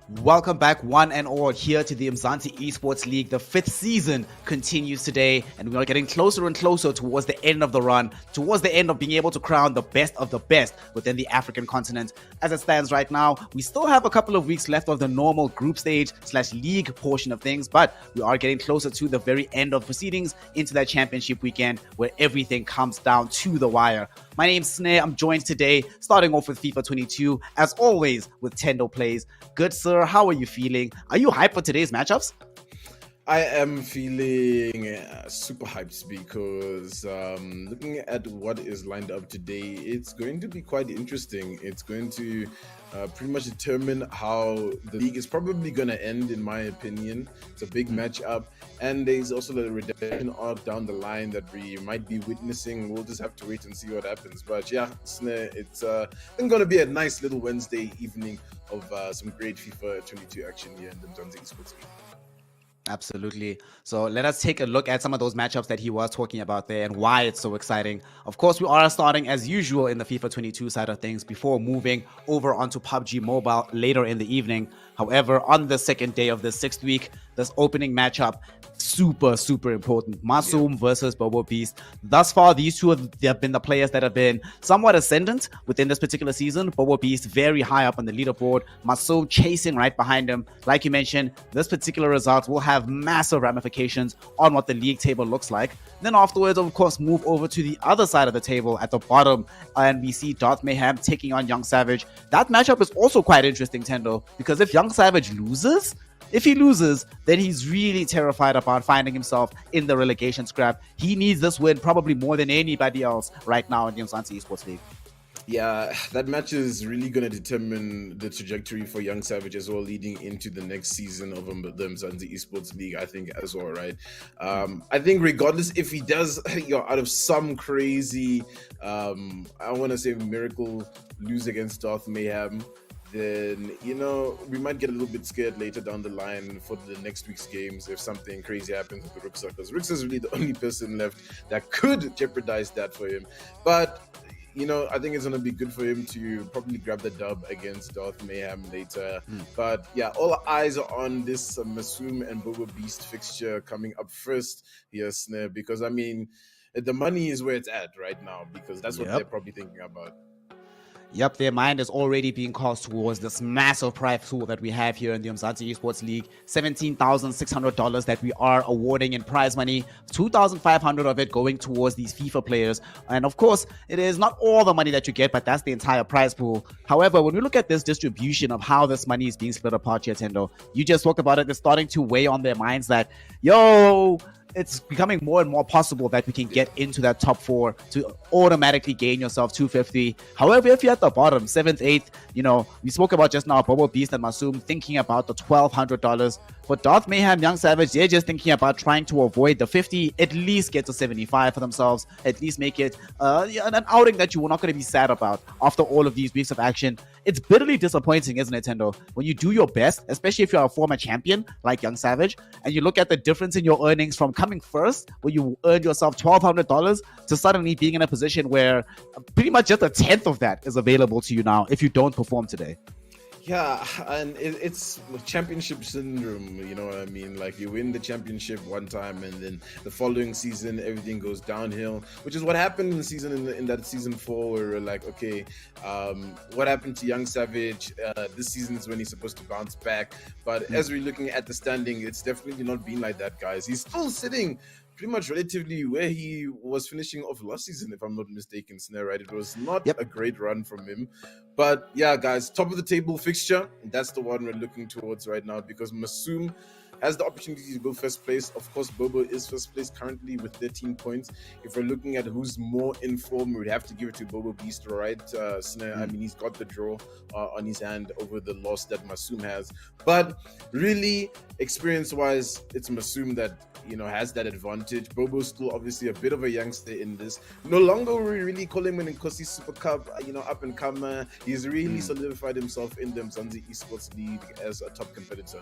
Welcome back, one and all, here to the Umzansi Esports League. The 5th season continues today, and we are getting closer and closer towards the end of the run, towards the end of being able to crown the best of the best within the African continent. As it stands right now, we still have a couple of weeks left of the normal group stage / league portion of things, but we are getting closer to the very end of proceedings into that championship weekend where everything comes down to the wire. My name's Snare. I'm joined today, starting off with FIFA22, as always, with Tendo Plays. Good sir, how are you feeling? Are you hyped for today's matchups? I am feeling super hyped because looking at what is lined up today, it's going to be quite interesting. It's going to pretty much determine how the league is probably going to end, in my opinion. It's a big matchup, and there's also a redemption arc down the line that we might be witnessing. We'll just have to wait and see what happens. But yeah, it's going to be a nice little Wednesday evening of some great FIFA 22 action here in the Umzansi Esports League. Absolutely. So let us take a look at some of those matchups that he was talking about there and why it's so exciting. Of course, we are starting as usual in the FIFA 22 side of things before moving over onto PUBG Mobile later in the evening. However, on the second day of the 6th week, this opening matchup, super important. Masoom versus Bobo Beast. Thus far, these two have been the players that have been somewhat ascendant within this particular season. Bobo Beast very high up on the leaderboard. Masoom chasing right behind him. Like you mentioned, this particular result will have massive ramifications on what the league table looks like. Then afterwards, of course, move over to the other side of the table at the bottom, and we see Darth Mayhem taking on Young Savage. That matchup is also quite interesting, Tendo, because if Young Savage loses, then he's really terrified about finding himself in the relegation scrap. He needs this win probably more than anybody else right now in the Umzansi Esports League. Yeah, that match is really going to determine the trajectory for Young Savage as well, leading into the next season of the Umzansi Esports League, I think, as well, right? I think regardless if he does, out of some crazy, I want to say miracle, lose against Darth Mayhem, then, we might get a little bit scared later down the line for the next week's games if something crazy happens with the Ruxa, because Ruxa is really the only person left that could jeopardize that for him. But, I think it's going to be good for him to probably grab the dub against Darth Mayhem later. But, yeah, all eyes are on this Masoom and Bobo Beast fixture coming up first here, Snare, because, the money is where it's at right now, because that's what they're probably thinking about. Yep, their mind is already being cast towards this massive prize pool that we have here in the Umzansi Esports League. $17,600 that we are awarding in prize money, 2,500 of it going towards these FIFA players. And of course, it is not all the money that you get, but that's the entire prize pool. However, when we look at this distribution of how this money is being split apart here, Tendo, you just talked about it, it's starting to weigh on their minds that, it's becoming more and more possible that we can get into that top 4 to automatically gain yourself 250. However, if you're at the bottom, 7th, 8th, we spoke about just now Bobo Beast and Masoom thinking about the $1,200. For Darth Mayhem, Young Savage, they're just thinking about trying to avoid the 50, at least get to 75 for themselves, at least make it an outing that you were not going to be sad about after all of these weeks of action. It's bitterly disappointing, isn't it, Tendo? When you do your best, especially if you're a former champion like Young Savage, and you look at the difference in your earnings from coming first, where you earned yourself $1,200, to suddenly being in a position where pretty much just a 10th of that is available to you now if you don't perform today. Yeah, and it's championship syndrome, you know what I mean? Like, you win the championship one time, and then the following season, everything goes downhill, which is what happened in the season, in that season 4, where we're like, okay, what happened to Young Savage? This season is when he's supposed to bounce back. But as we're looking at the standing, it's definitely not been like that, guys. He's still sitting pretty much relatively where he was finishing off last season, if I'm not mistaken, Snare, right? It was not a great run from him. But yeah, guys, top of the table fixture, that's the one we're looking towards right now, because Masoom has the opportunity to go first place. Of course, Bobo is first place currently with 13 points. If we're looking at who's more in form, we'd have to give it to Bobo Beast, right? Snare, I mean, he's got the draw on his hand over the loss that Masoom has. But really, experience-wise, it's Masoom that has that advantage. Bobo's still obviously a bit of a youngster in this. No longer we really call him an Nkosi Super Cup, up and comer. He's really solidified himself in the Umzansi Esports League as a top competitor.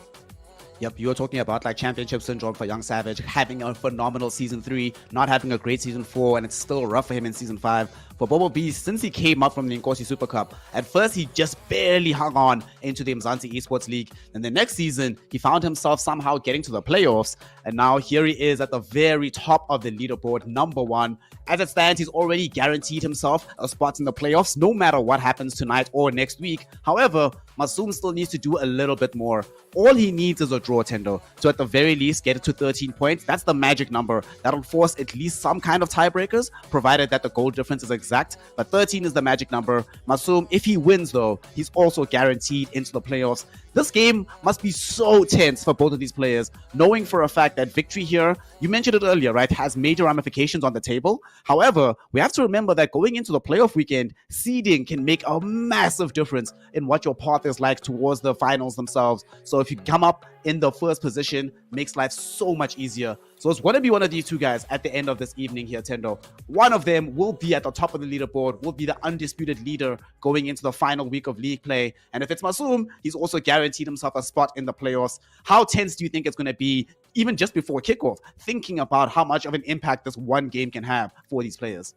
Yep, you were talking about like championship syndrome for Young Savage, having a phenomenal season 3, not having a great season 4, and it's still rough for him in season 5. for Bobo Beast since he came up from the Nkosi Super Cup. At first, he just barely hung on into the Umzansi Esports League. And the next season, he found himself somehow getting to the playoffs. And now here he is at the very top of the leaderboard, number 1. As it stands, he's already guaranteed himself a spot in the playoffs, no matter what happens tonight or next week. However, Masoom still needs to do a little bit more. All he needs is a draw, Tendo. So at the very least, get it to 13 points. That's the magic number. That'll force at least some kind of tiebreakers, provided that the goal difference is exact. But 13 is the magic number. Masoom, if he wins, though, he's also guaranteed into the playoffs. This game must be so tense for both of these players, knowing for a fact that victory here, you mentioned it earlier, right, has major ramifications on the table. However, we have to remember that going into the playoff weekend, seeding can make a massive difference in what your path is like towards the finals themselves. So if you come up in the first position, makes life so much easier. So it's going to be one of these two guys at the end of this evening here, Tendo. One of them will be at the top of the leaderboard, will be the undisputed leader going into the final week of league play. And if it's Masoom, he's also guaranteed himself a spot in the playoffs. How tense do you think it's going to be, even just before kickoff, thinking about how much of an impact this one game can have for these players?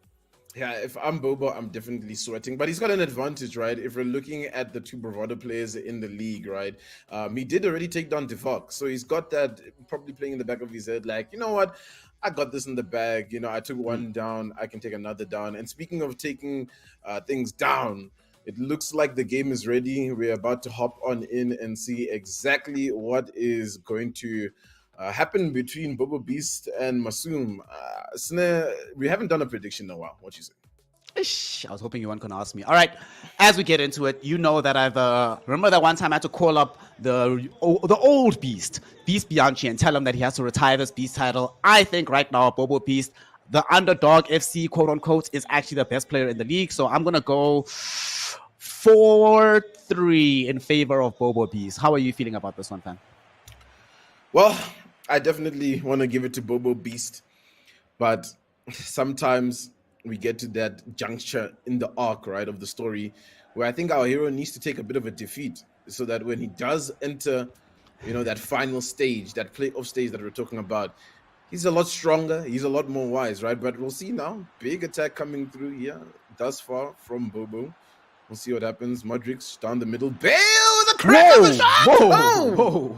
Yeah, if I'm Bobo, I'm definitely sweating. But he's got an advantage, right? If we're looking at the two bravado players in the league, right? He did already take down Devok. So he's got that probably playing in the back of his head, like, you know what? I got this in the bag. You know, I took one down. I can take another down. And speaking of taking things down, it looks like the game is ready. We're about to hop on in and see exactly what is going to happen between Bobo Beast and Masoom. Snare, we haven't done a prediction in a while. What you say? I was hoping you weren't going to ask me. All right, as we get into it, you know that I've remember that one time I had to call up the old Beast Bianchi, and tell him that he has to retire this Beast title. I think right now Bobo Beast, the underdog FC, quote unquote, is actually the best player in the league. So I'm going to go 4-3 in favor of Bobo Beast. How are you feeling about this one, fam? Well, I definitely want to give it to Bobo Beast, but sometimes we get to that juncture in the arc, right, of the story, where I think our hero needs to take a bit of a defeat so that when he does enter, you know, that final stage, that playoff stage that we're talking about, he's a lot stronger, he's a lot more wise, right? But we'll see now. Big attack coming through here thus far from Bobo. We'll see what happens. Modric down the middle. Bale with a crack of the shot!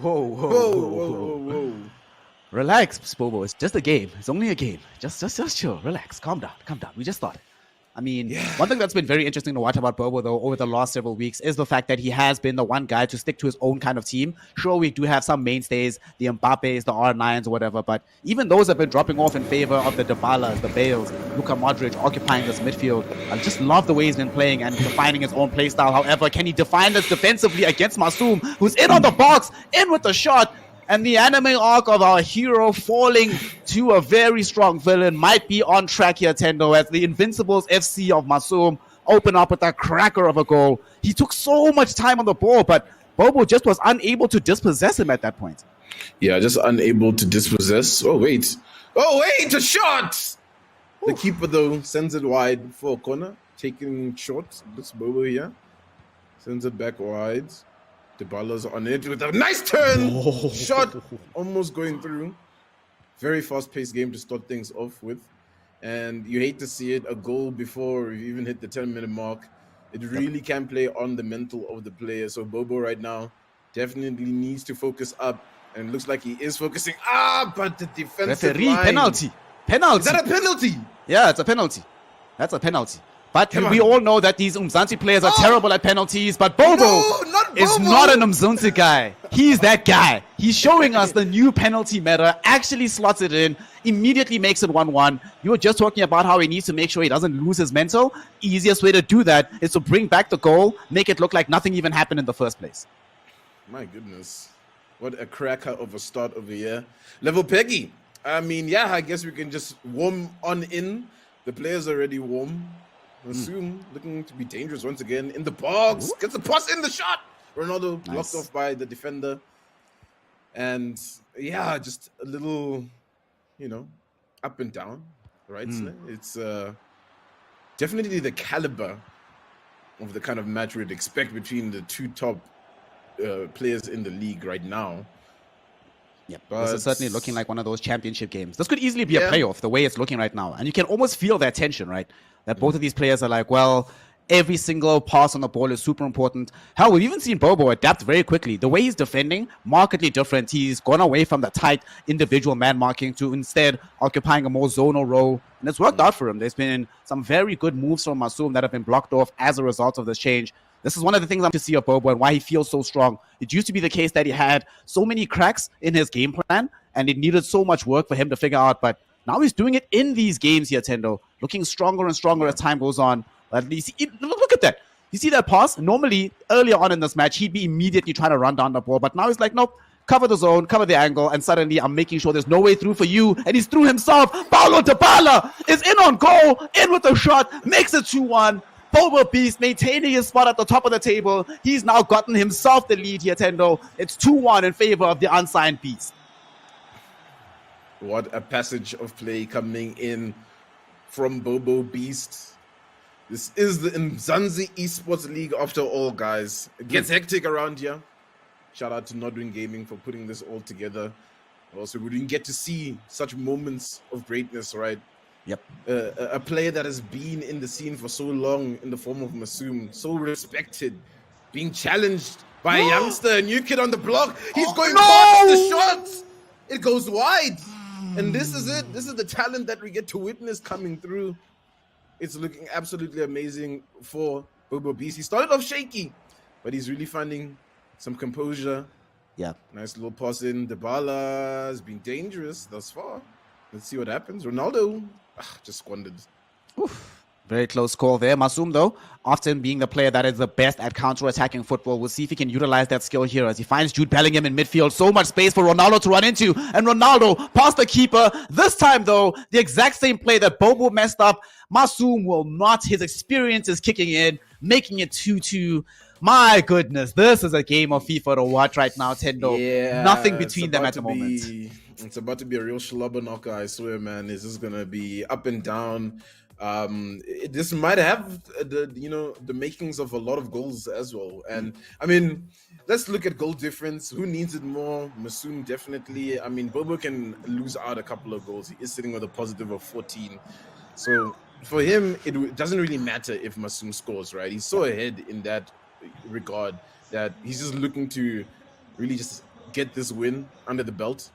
Whoa! Relax, Bobo. It's just a game. It's only a game. Just chill. Relax. Calm down. We just started. I mean, one thing that's been very interesting to watch about Bobo, though, over the last several weeks is the fact that he has been the one guy to stick to his own kind of team. Sure, we do have some mainstays, the Mbappes, the R9s, or whatever, but even those have been dropping off in favor of the Dybalas, the Bales, Luka Modric occupying this midfield. I just love the way he's been playing and defining his own play style. However, can he define this defensively against Masoom, who's in on the box, in with the shot? And the anime arc of our hero falling to a very strong villain might be on track here, Tendo, as the Invincibles FC of Masoom open up with a cracker of a goal. He took so much time on the ball, but Bobo just was unable to dispossess him at that point. Yeah, just unable to dispossess. Oh, wait, a shot! The keeper, though, sends it wide for a corner. Taking short, this Bobo here. Sends it back wide. Dybala's on it with a nice turn. Shot almost going through. Very fast-paced game to start things off with. And you hate to see it, a goal before you even hit the 10-minute mark. It really can play on the mental of the player. So Bobo right now definitely needs to focus up. And it looks like he is focusing up, but the defensive line. Penalty. Is that a penalty? Yeah, it's a penalty. That's a penalty. But we all know that these Umzansi players are terrible at penalties, but Bobo is not an Umzansi guy. He's that guy. He's showing us the new penalty meta, actually slots it in, immediately makes it 1-1. You were just talking about how he needs to make sure he doesn't lose his mental. Easiest way to do that is to bring back the goal, make it look like nothing even happened in the first place. My goodness. What a cracker of a start of the year. Level Peggy. I mean, yeah, I guess we can just warm on in. The players are already warm. Masoom looking to be dangerous once again in the box. Gets the pass in the shot. Ronaldo blocked off by the defender. And yeah, just a little, you know, up and down, right? It's definitely the caliber of the kind of match we'd expect between the two top players in the league right now. Yeah, this is certainly looking like one of those championship games. This could easily be a playoff, the way it's looking right now. And you can almost feel that tension, right? that both of these players are like, well, every single pass on the ball is super important. Hell, we've even seen Bobo adapt very quickly. The way he's defending, markedly different. He's gone away from the tight individual man marking to instead occupying a more zonal role. And it's worked out for him. There's been some very good moves from Masoom that have been blocked off as a result of this change. This is one of the things I'm to see of Bobo and why he feels so strong. It used to be the case that he had so many cracks in his game plan and it needed so much work for him to figure out. But now he's doing it in these games here, Tendo, looking stronger and stronger as time goes on. At least, look at that. You see that pass? Normally, earlier on in this match, he'd be immediately trying to run down the ball. But now he's like, nope, cover the zone, cover the angle. And suddenly, I'm making sure there's no way through for you. And he's through himself. Paulo Dybala is in on goal, in with the shot, makes it 2-1. Bobo Beast maintaining his spot at the top of the table. He's now gotten himself the lead here, Tendo. It's 2-1 in favor of the unsigned Beast. What a passage of play coming in from Bobo Beast. This is the Umzansi Esports League after all, guys. It gets hectic around here. Shout out to Nodwin Gaming for putting this all together. Also, we didn't get to see such moments of greatness, right? Yep. A player that has been in the scene for so long in the form of Masoom, so respected, being challenged by a youngster, a new kid on the block. He's going past the shots. It goes wide. And this is it. This is the talent that we get to witness coming through. It's looking absolutely amazing for Bobo Beast. He started off shaky, but he's really finding some composure. Yeah. Nice little pass in. Dybala has been dangerous thus far. Let's see what happens. Ronaldo just squandered. Oof. Very close call there. Masoom, though, often being the player that is the best at counter-attacking football. We'll see if he can utilize that skill here as he finds Jude Bellingham in midfield. So much space for Ronaldo to run into. And Ronaldo past the keeper. This time, though, the exact same play that Bobo messed up. Masoom will not. His experience is kicking in, making it 2-2. My goodness, this is a game of FIFA to watch right now, Tendo. Yeah, nothing between them at the moment. It's about to be a real slobber knocker, I swear, man. This is going to be up and down. This might have the makings of a lot of goals as well. And I mean, let's look at goal difference. Who needs it more? Masoom definitely. I mean, Bobo can lose out a couple of goals. He is sitting with a positive of 14. So for him, it doesn't really matter if Masoom scores, right? He's so ahead in that regard that he's just looking to really just get this win under the belt.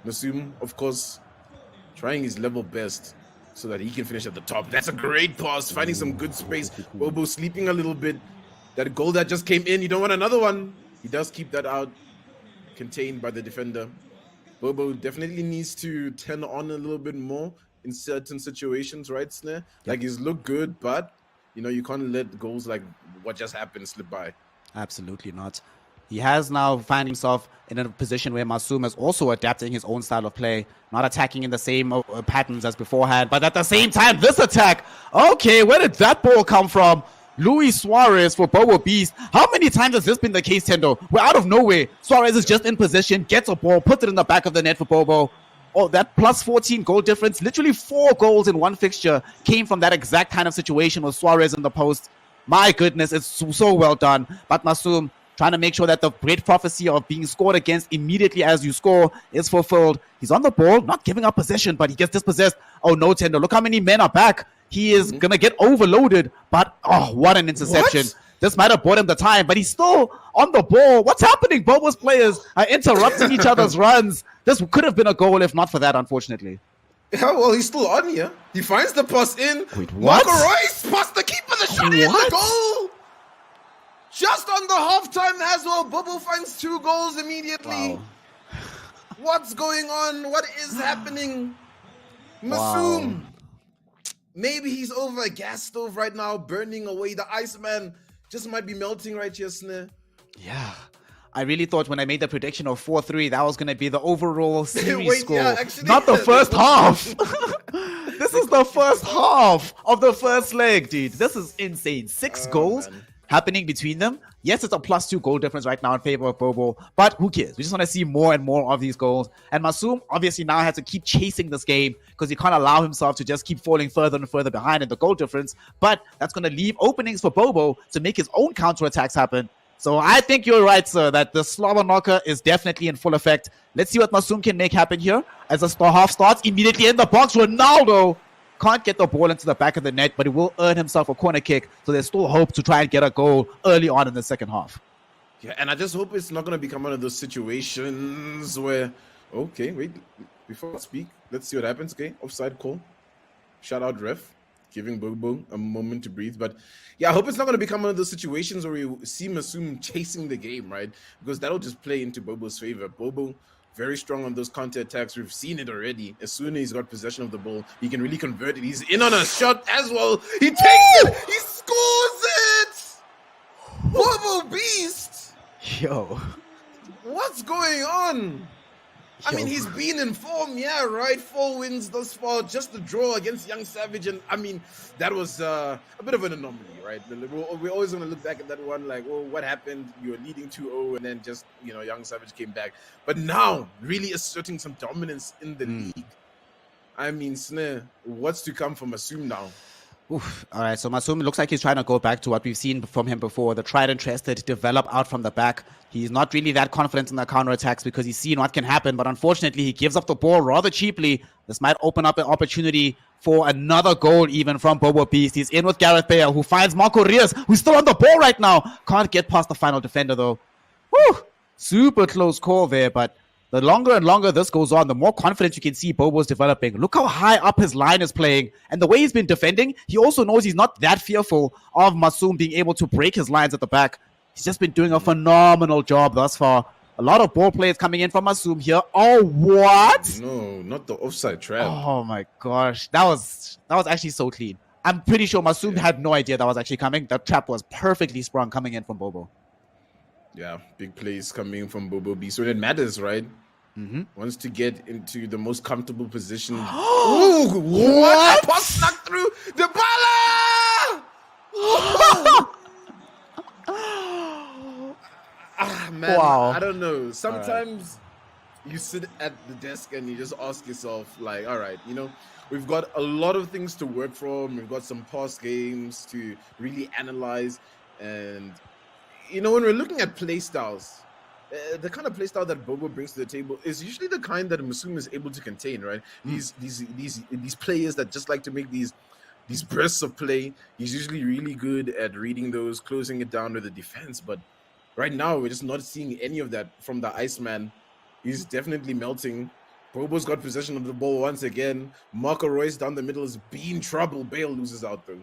Masoom, of course, trying his level best so that he can finish at the top. That's a great pass, finding some good space. Bobo sleeping a little bit. That goal that just came in, you don't want another one. He does keep that out, contained by the defender. Bobo definitely needs to turn on a little bit more in certain situations, right, Snare? Like, he's looked good, but, you can't let goals like what just happened slip by. Absolutely not. He has now found himself in a position where Masoom is also adapting his own style of play, not attacking in the same patterns as beforehand, but at the same time, this attack. Okay, where did that ball come from? Luis Suarez for Bobo Beast. How many times has this been the case, Tendo? We're out of nowhere. Suarez is just in position, gets a ball, puts it in the back of the net for Bobo. Oh, that plus 14 goal difference. Literally 4 goals in one fixture came from that exact kind of situation with Suarez in the post. My goodness, it's so well done. But Masoom trying to make sure that the great prophecy of being scored against immediately as you score is fulfilled. He's on the ball, not giving up possession, but he gets dispossessed. Oh no, Tendo, look how many men are back. He is going to get overloaded, but oh, what an interception. What? This might have bought him the time, but he's still on the ball. What's happening? Bobo's players are interrupting each other's runs. This could have been a goal if not for that, unfortunately. Yeah, well, he's still on here. He finds the pass in. Wait, what? Marco Reus past the keeper, the shot in the goal. Just on the halftime as well. Bobo finds 2 goals immediately. Wow. What's going on? What is happening? Masoom. Wow. Maybe he's over a gas stove right now, burning away. The Iceman just might be melting right here, Snare. Yeah. I really thought when I made the prediction of 4-3, that was going to be the overall series score. Yeah, actually, not the first half. This is the first half of the first leg, dude. This is insane. 6 goals. Man. Happening between them. Yes, it's a +2 goal difference right now in favor of Bobo, but who cares? We just want to see more and more of these goals. And Masoom obviously now has to keep chasing this game because he can't allow himself to just keep falling further and further behind in the goal difference. But that's going to leave openings for Bobo to make his own counterattacks happen. So I think you're right, sir, that the slobber knocker is definitely in full effect. Let's see what Masoom can make happen here as the half starts. Immediately in the box, Ronaldo Can't get the ball into the back of the net, but he will earn himself a corner kick. So there's still hope to try and get a goal early on in the second half. Yeah, and I just hope it's not going to become one of those situations where, okay, wait, before I speak, let's see what happens. Okay, offside call. Shout out ref, giving Bobo a moment to breathe. But yeah, I hope it's not going to become one of those situations where we see Masum chasing the game, right? Because that'll just play into Bobo's favor. Bobo, very strong on those counter attacks. We've seen it already. As soon as he's got possession of the ball, he can really convert it. He's in on a shot as well. He takes it. He scores it. Bobo Beast. Yo. What's going on? I mean, he's been in form, yeah, right? 4 wins thus far, just the draw against Young Savage. And I mean, that was a bit of an anomaly, right? We're always going to look back at that one like, oh, what happened? You were leading 2-0 and then just, Young Savage came back. But now, really asserting some dominance in the league. I mean, Snare, what's to come from Masum now? Oof. All right, so Masum looks like he's trying to go back to what we've seen from him before, the tried and tested, develop out from the back. He's not really that confident in the counterattacks because he's seen what can happen, but unfortunately, he gives up the ball rather cheaply. This might open up an opportunity for another goal even from Bobo Beast. He's in with Gareth Bale, who finds Marco Rios, who's still on the ball right now. Can't get past the final defender, though. Woo! Super close call there, but the longer and longer this goes on, the more confidence you can see Bobo's developing. Look how high up his line is playing. And the way he's been defending, he also knows he's not that fearful of Masum being able to break his lines at the back. He's just been doing a phenomenal job thus far. A lot of ball players coming in from Masum here. Oh, what? No, not the offside trap. Oh, my gosh. That was actually so clean. I'm pretty sure Masum had no idea that was actually coming. That trap was perfectly sprung coming in from Bobo. Yeah, big plays coming from Bobo B. So it matters, right? Wants to get into the most comfortable position. Ooh, what? Puck snuck through the ball! Man, wow. I don't know. Sometimes you sit at the desk and you just ask yourself, like, all right, we've got a lot of things to work from. We've got some past games to really analyze. And when we're looking at play styles, the kind of play style that Bobo brings to the table is usually the kind that Masum is able to contain, right? These players that just like to make these bursts of play. He's usually really good at reading those, closing it down with the defense. But right now, we're just not seeing any of that from the Iceman. He's definitely melting. Bobo's got possession of the ball once again. Marco Reus down the middle is being trouble. Bale loses out though.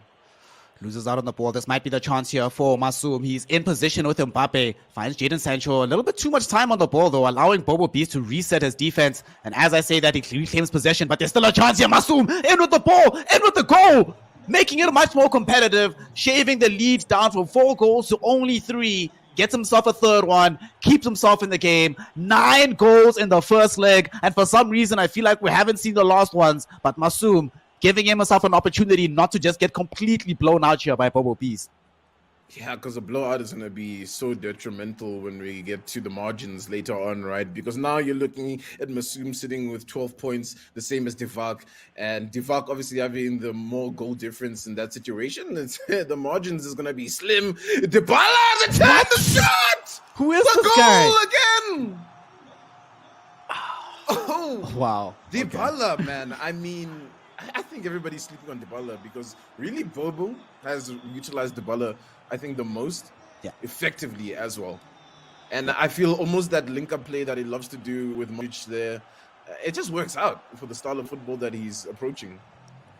Loses out on the ball. This might be the chance here for Masum. He's in position with Mbappe. Finds Jadon Sancho. A little bit too much time on the ball, though, allowing Bobo Beast to reset his defense. And as I say that, he reclaims possession, but there's still a chance here. Masum in with the ball, in with the goal, making it much more competitive, shaving the lead down from 4 goals to only 3. Gets himself a third one, keeps himself in the game. 9 goals in the first leg. And for some reason, I feel like we haven't seen the last ones. But Masum giving himself an opportunity not to just get completely blown out here by Bobo Beast. Yeah, because the blowout is going to be so detrimental when we get to the margins later on, right? Because now you're looking at Masum sitting with 12 points, the same as Divac. And Divac obviously having the more goal difference in that situation. The margins is going to be slim. Dybala, the turn, the shot! Who is the this goal guy? Again! Oh, wow. Dybala, okay. Man. I mean, I think everybody's sleeping on Dybala because really Bobo has utilized Dybala, I think, the most effectively as well. And I feel almost that link-up play that he loves to do with Modric there, it just works out for the style of football that he's approaching.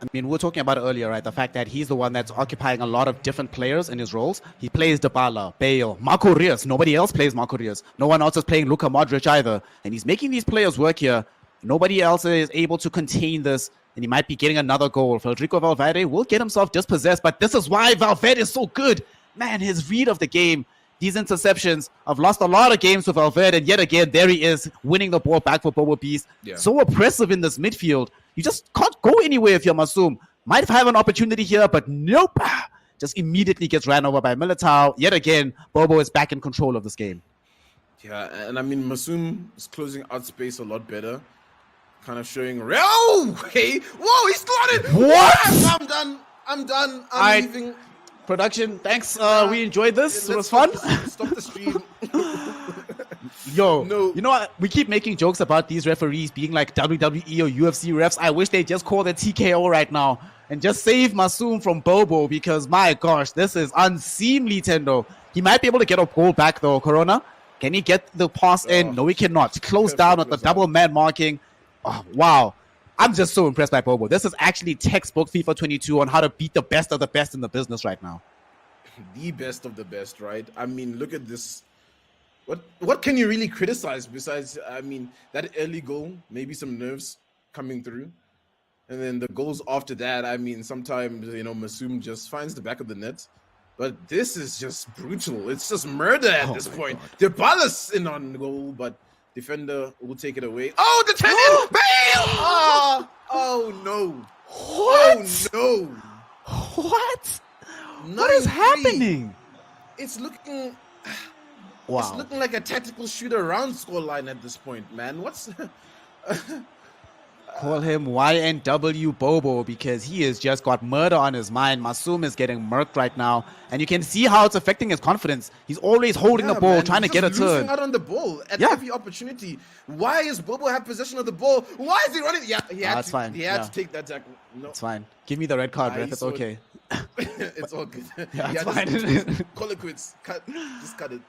I mean, we were talking about it earlier, right? The fact that he's the one that's occupying a lot of different players in his roles. He plays Dybala, Bale, Marco Reus. Nobody else plays Marco Reus. No one else is playing Luka Modric either. And he's making these players work here. Nobody else is able to contain this. And he might be getting another goal. Federico Valverde will get himself dispossessed, but this is why Valverde is so good. Man, his read of the game, these interceptions. I've lost a lot of games with Valverde, and yet again, there he is, winning the ball back for Bobo Beast. Yeah. So oppressive in this midfield. You just can't go anywhere if you're Masum. Might have an opportunity here, but nope. Just immediately gets ran over by Militao. Yet again, Bobo is back in control of this game. Yeah, and I mean, Masum is closing out space a lot better. Kind of showing, oh, hey, whoa, he's got it. What? I'm done. I'm leaving. Production, thanks. We enjoyed this. It was fun. Stop the stream. Yo, No. you know what? We keep making jokes about these referees being like WWE or UFC refs. I wish they just call the TKO right now and just save Masoom from Bobo, because my gosh, this is unseemly, Tendo. He might be able to get a goal back though. Corona, can he get the pass in? No, he cannot. Close down with the double man marking. Oh, wow. I'm just so impressed by Bobo. This is actually textbook FIFA 22 on how to beat the best of the best in the business right now. The best of the best, right? I mean, look at this. What can you really criticize besides, I mean, that early goal, maybe some nerves coming through. And then the goals after that, I mean, sometimes, you know, Masoom just finds the back of the net. But this is just brutal. It's just murder at this point. Dybala's in on goal, but defender will take it away. Oh, the 10 in! Bale! Oh, no. What? Oh, no. What? What is happening? It's looking... Wow. It's looking like a tactical shoot-around scoreline at this point, man. What's... Call him YNW Bobo, because he has just got murder on his mind. Masoom is getting murked right now, and you can see how it's affecting his confidence. He's always holding the ball, man, trying to get a turn. Losing out on the ball at every opportunity. Why is Bobo have possession of the ball? Why is he running? Yeah, he had to take that tackle. No, it's fine. Give me the red card, ref. It's okay. It's all good. Yeah, it's fine. Call it quits. Just cut it.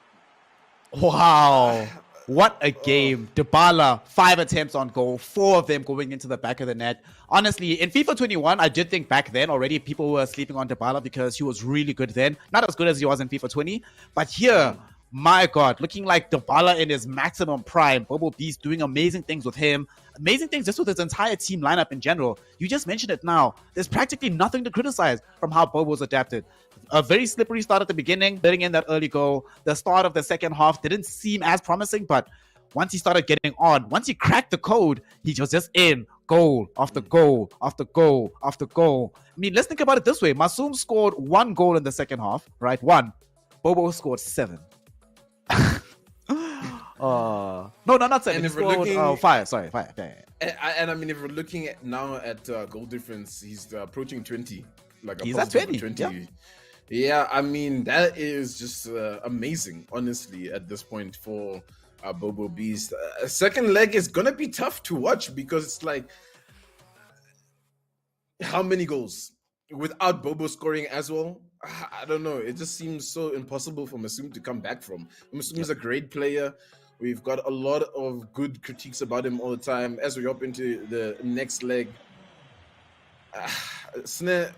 Wow. What a game. Dybala, 5 attempts on goal, 4 of them going into the back of the net. Honestly, in FIFA 21, I did think back then already people were sleeping on Dybala because he was really good then. Not as good as he was in FIFA 20. But here, my God, looking like Dybala in his maximum prime. Bobo Beast doing amazing things with him. Amazing things just with his entire team lineup in general. You just mentioned it now. There's practically nothing to criticize from how Bobo's adapted. A very slippery start at the beginning, letting in that early goal. The start of the second half didn't seem as promising, but once he started getting on, once he cracked the code, he was just in goal after goal after goal after goal. I mean, let's think about it this way. Masoom scored 1 goal in the second half, right? 1. Bobo scored 7. No, not 7. He scored 5. Sorry, 5. And I mean, if we're looking at now at goal difference, he's approaching 20. Like he's at 20. Yeah, I mean, that is just amazing, honestly, at this point for Bobo Beast. Second leg is going to be tough to watch because it's like, how many goals without Bobo scoring as well? I don't know. It just seems so impossible for Masoom to come back from. Masoom is a great player. We've got a lot of good critiques about him all the time. As we hop into the next leg, Snare,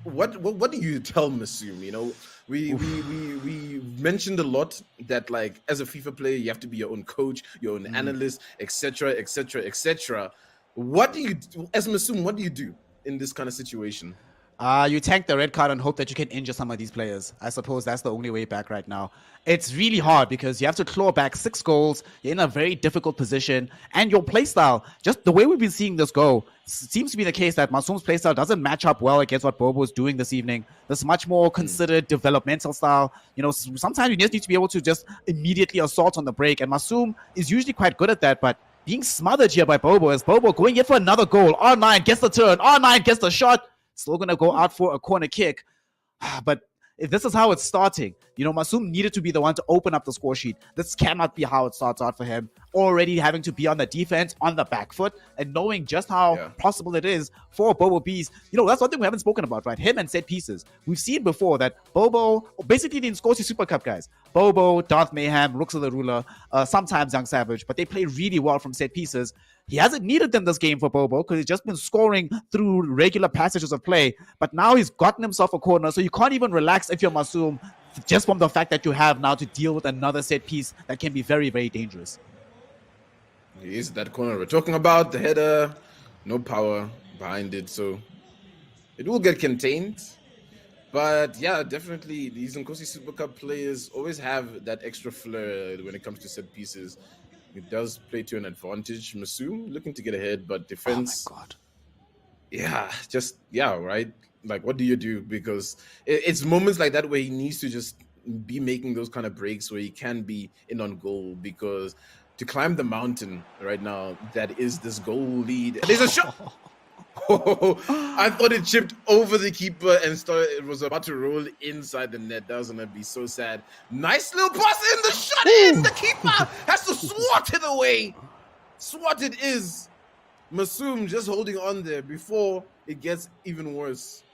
what do you tell Masoom? You know, we mentioned a lot that, like, as a FIFA player, you have to be your own coach, your own analyst, etc., etc., etc. What do you do as Masoom? What do you do in this kind of situation? You tank the red card and hope that you can injure some of these players. I suppose that's the only way back right now. It's really hard because you have to claw back 6 goals. You're in a very difficult position. And your playstyle, just the way we've been seeing this go, seems to be the case that Masoom's playstyle doesn't match up well against what Bobo is doing this evening. This much more considered developmental style. You know, sometimes you just need to be able to just immediately assault on the break. And Masoom is usually quite good at that, but being smothered here by Bobo is Bobo going in for another goal. R9 gets the turn. R9 gets the shot. Still going to go out for a corner kick. But if this is how it's starting, you know, Masoom needed to be the one to open up the score sheet. This cannot be how it starts out for him. Already having to be on the defense, on the back foot, and knowing just how possible it is for Bobo Bees. You know, that's one thing we haven't spoken about, right? Him and set pieces. We've seen before that Bobo, basically the Nkosi Super Cup guys, Bobo, Darth Mayhem, Rooks of the Ruler, sometimes Young Savage, but they play really well from set pieces. He hasn't needed them this game for Bobo because he's just been scoring through regular passages of play. But now he's gotten himself a corner, so you can't even relax if you're Masoom, just from the fact that you have now to deal with another set piece that can be very, very dangerous. Here's that corner we're talking about. The header, no power behind it, so it will get contained. But yeah, definitely these Nkosi Super Cup players always have that extra flair when it comes to set pieces. It does play to an advantage. Masoom looking to get ahead, but defense. Oh my God. Yeah, right? Like, what do you do? Because it's moments like that where he needs to just be making those kind of breaks where he can be in on goal. Because to climb the mountain right now, that is this goal lead. There's a shot. I thought it chipped over the keeper and started. It was about to roll inside the net. That was gonna be so sad. Nice little pass in, the shot in. The keeper has to swat it away. Swat it is. Masoom just holding on there before it gets even worse.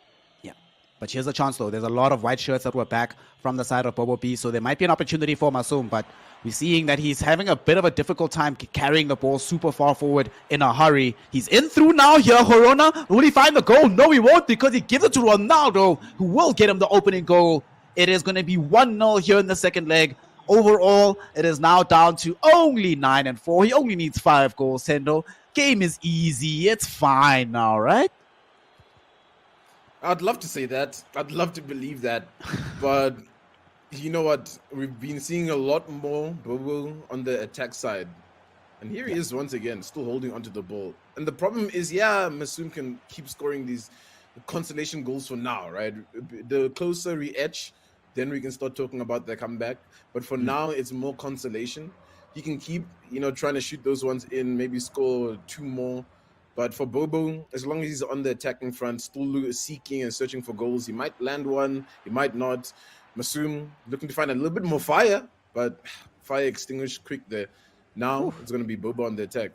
Yeah, but here's a chance though. There's a lot of white shirts that were back from the side of Bobo B, so there might be an opportunity for Masoom, but we're seeing that he's having a bit of a difficult time carrying the ball super far forward in a hurry. He's in through now here. Horona, will he find the goal? No, he won't, because he gives it to Ronaldo, who will get him the opening goal. It is going to be 1-0 here in the second leg. Overall, it is now down to only 9-4. He only needs 5 goals, Sendo. Game is easy. It's fine now, right? I'd love to say that. I'd love to believe that. But you know what? We've been seeing a lot more Bobo on the attack side. And here he is once again, still holding onto the ball. And the problem is, yeah, Masoom can keep scoring these consolation goals for now, right? The closer we edge, then we can start talking about the comeback. But for now, it's more consolation. He can keep, trying to shoot those ones in, maybe score 2 more. But for Bobo, as long as he's on the attacking front, still seeking and searching for goals, he might land one, he might not. Masoom looking to find a little bit more fire, but fire extinguished quick there. Now it's going to be Bobo on the attack.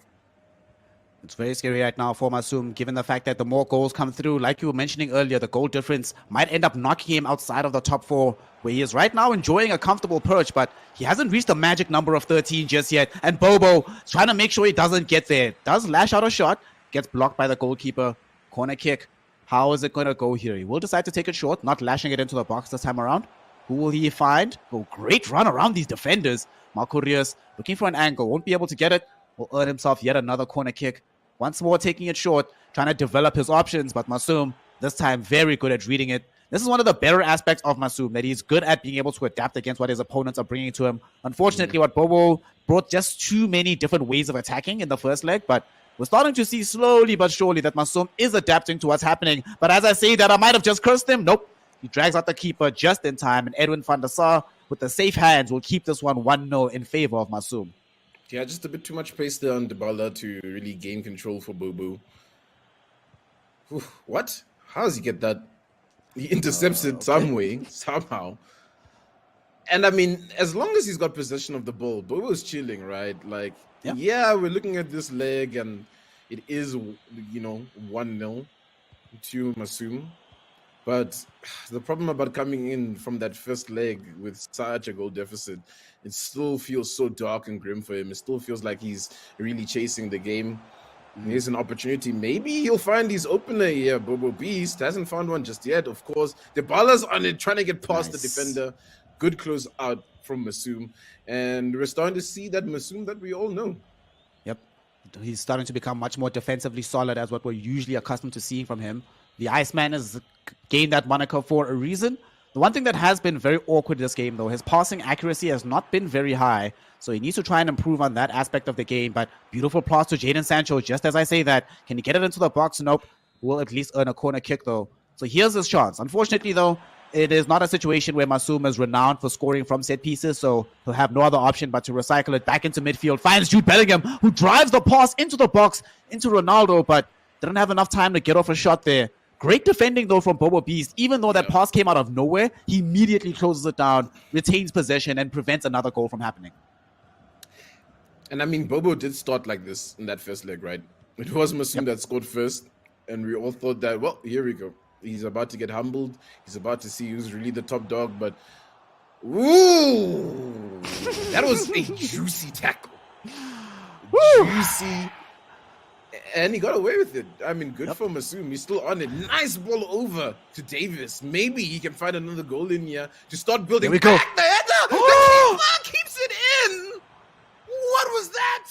It's very scary right now for Masoom, given the fact that the more goals come through, like you were mentioning earlier, the goal difference might end up knocking him outside of the top 4, where he is right now enjoying a comfortable perch, but he hasn't reached the magic number of 13 just yet. And Bobo is trying to make sure he doesn't get there. Does lash out a shot, gets blocked by the goalkeeper. Corner kick. How is it going to go here? He will decide to take it short, not lashing it into the box this time around. Who will he find? Oh, great run around these defenders. Marco Rios looking for an angle. Won't be able to get it. Will earn himself yet another corner kick. Once more taking it short, trying to develop his options. But Masoom, this time, very good at reading it. This is one of the better aspects of Masoom, that he's good at being able to adapt against what his opponents are bringing to him. Unfortunately, what Bobo brought just too many different ways of attacking in the first leg, but we're starting to see slowly but surely that Masoom is adapting to what's happening. But as I say that, I might have just cursed him. Nope. He drags out the keeper just in time, and Edwin van der Sar, with the safe hands, will keep this one 1-0 in favor of Masoom. Yeah, just a bit too much pace there on Dybala to really gain control for Bobo. What? How does he get that? He intercepts it some way, somehow. And I mean, as long as he's got possession of the ball, Bobo's chilling, right? Like, yeah, we're looking at this leg, and it is, 1-0 to Masoom. But the problem about coming in from that first leg with such a goal deficit, it still feels so dark and grim for him. It still feels like he's really chasing the game. Here's an opportunity. Maybe he'll find his opener here. Bobo Beast hasn't found one just yet, of course. Dybala's on it, trying to get past the defender. Good close out from Masoom. And we're starting to see that Masoom that we all know. Yep. He's starting to become much more defensively solid as what we're usually accustomed to seeing from him. The Iceman has gained that moniker for a reason. The one thing that has been very awkward in this game, though, his passing accuracy has not been very high. So he needs to try and improve on that aspect of the game. But beautiful pass to Jadon Sancho, just as I say that. Can he get it into the box? Nope. Will at least earn a corner kick, though. So here's his chance. Unfortunately, though, it is not a situation where Masoom is renowned for scoring from set pieces, so he'll have no other option but to recycle it back into midfield. Finds Jude Bellingham, who drives the pass into the box, into Ronaldo, but didn't have enough time to get off a shot there. Great defending, though, from Bobo Beast. Even though that pass came out of nowhere, he immediately closes it down, retains possession, and prevents another goal from happening. And I mean, Bobo did start like this in that first leg, right? It was Masoom that scored first, and we all thought that, well, here we go. He's about to get humbled. He's about to see who's really the top dog, but ooh, that was a juicy tackle. Juicy. And he got away with it. I mean, good for Masoom. He's still on it. Nice ball over to Davis. Maybe he can find another goal in here to start building. Here we go. The header. The keeper keeps it in. What was that?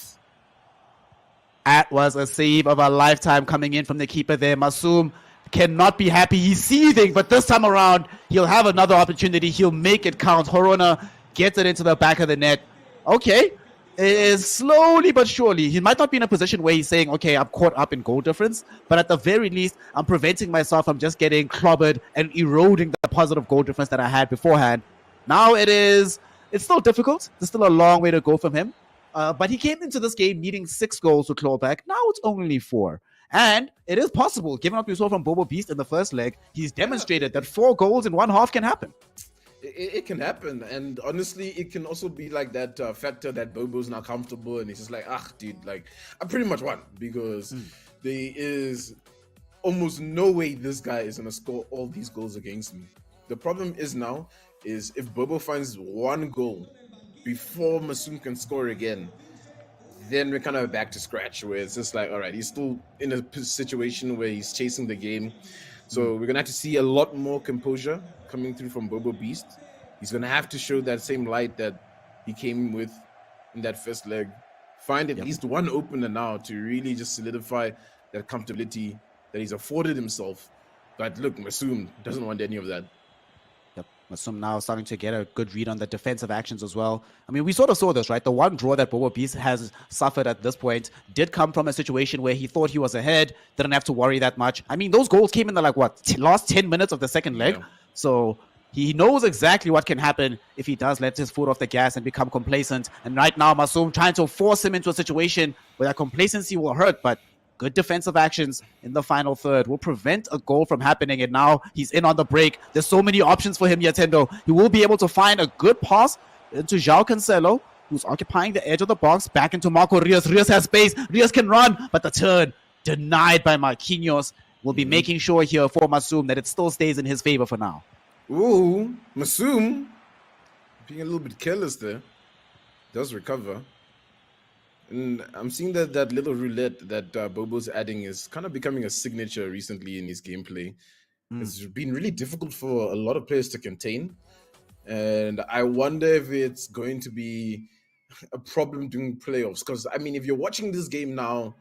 That was a save of a lifetime coming in from the keeper there. Masoom cannot be happy. He's seething, but this time around, he'll have another opportunity. He'll make it count. Horona gets it into the back of the net. Okay. Is slowly but surely, he might not be in a position where he's saying, okay, I'm caught up in goal difference, but at the very least, I'm preventing myself from just getting clobbered and eroding the positive goal difference that I had beforehand. Now it's still difficult. There's still a long way to go from him. But he came into this game needing 6 goals to claw back. Now it's only 4. And it is possible, given what we saw from Bobo Beast in the first leg, he's demonstrated that 4 goals in one half can happen. It can happen, and honestly, it can also be like that factor that Bobo's not comfortable, and he's just like, dude, like, I pretty much won, because there is almost no way this guy is gonna score all these goals against me. The problem is now, is if Bobo finds 1 goal before Masoom can score again, then we're kind of back to scratch, where it's just like, all right, he's still in a situation where he's chasing the game. So we're gonna have to see a lot more composure coming through from Bobo Beast. He's gonna have to show that same light that he came with in that first leg. Find at least one opener now to really just solidify that comfortability that he's afforded himself. But look, Masoom doesn't want any of that. Masoom now starting to get a good read on the defensive actions as well. I mean, we sort of saw this, right? The one draw that Bobo Beast has suffered at this point did come from a situation where he thought he was ahead, didn't have to worry that much. I mean, those goals came in the, last 10 minutes of the second leg. Yeah. So he knows exactly what can happen if he does let his foot off the gas and become complacent. And right now, Masoom trying to force him into a situation where that complacency will hurt, but good defensive actions in the final third will prevent a goal from happening. And now he's in on the break. There's so many options for him, Yatendo. He will be able to find a good pass into João Cancelo, who's occupying the edge of the box, back into Marco Rios. Rios has space. Rios can run, but the turn denied by Marquinhos will be making sure here for Masoom that it still stays in his favor for now. Ooh, Masoom being a little bit careless there. Does recover. And I'm seeing that little roulette that Bobo's adding is kind of becoming a signature recently in his gameplay. It's been really difficult for a lot of players to contain. And I wonder if it's going to be a problem during playoffs. Because, I mean, if you're watching this game now,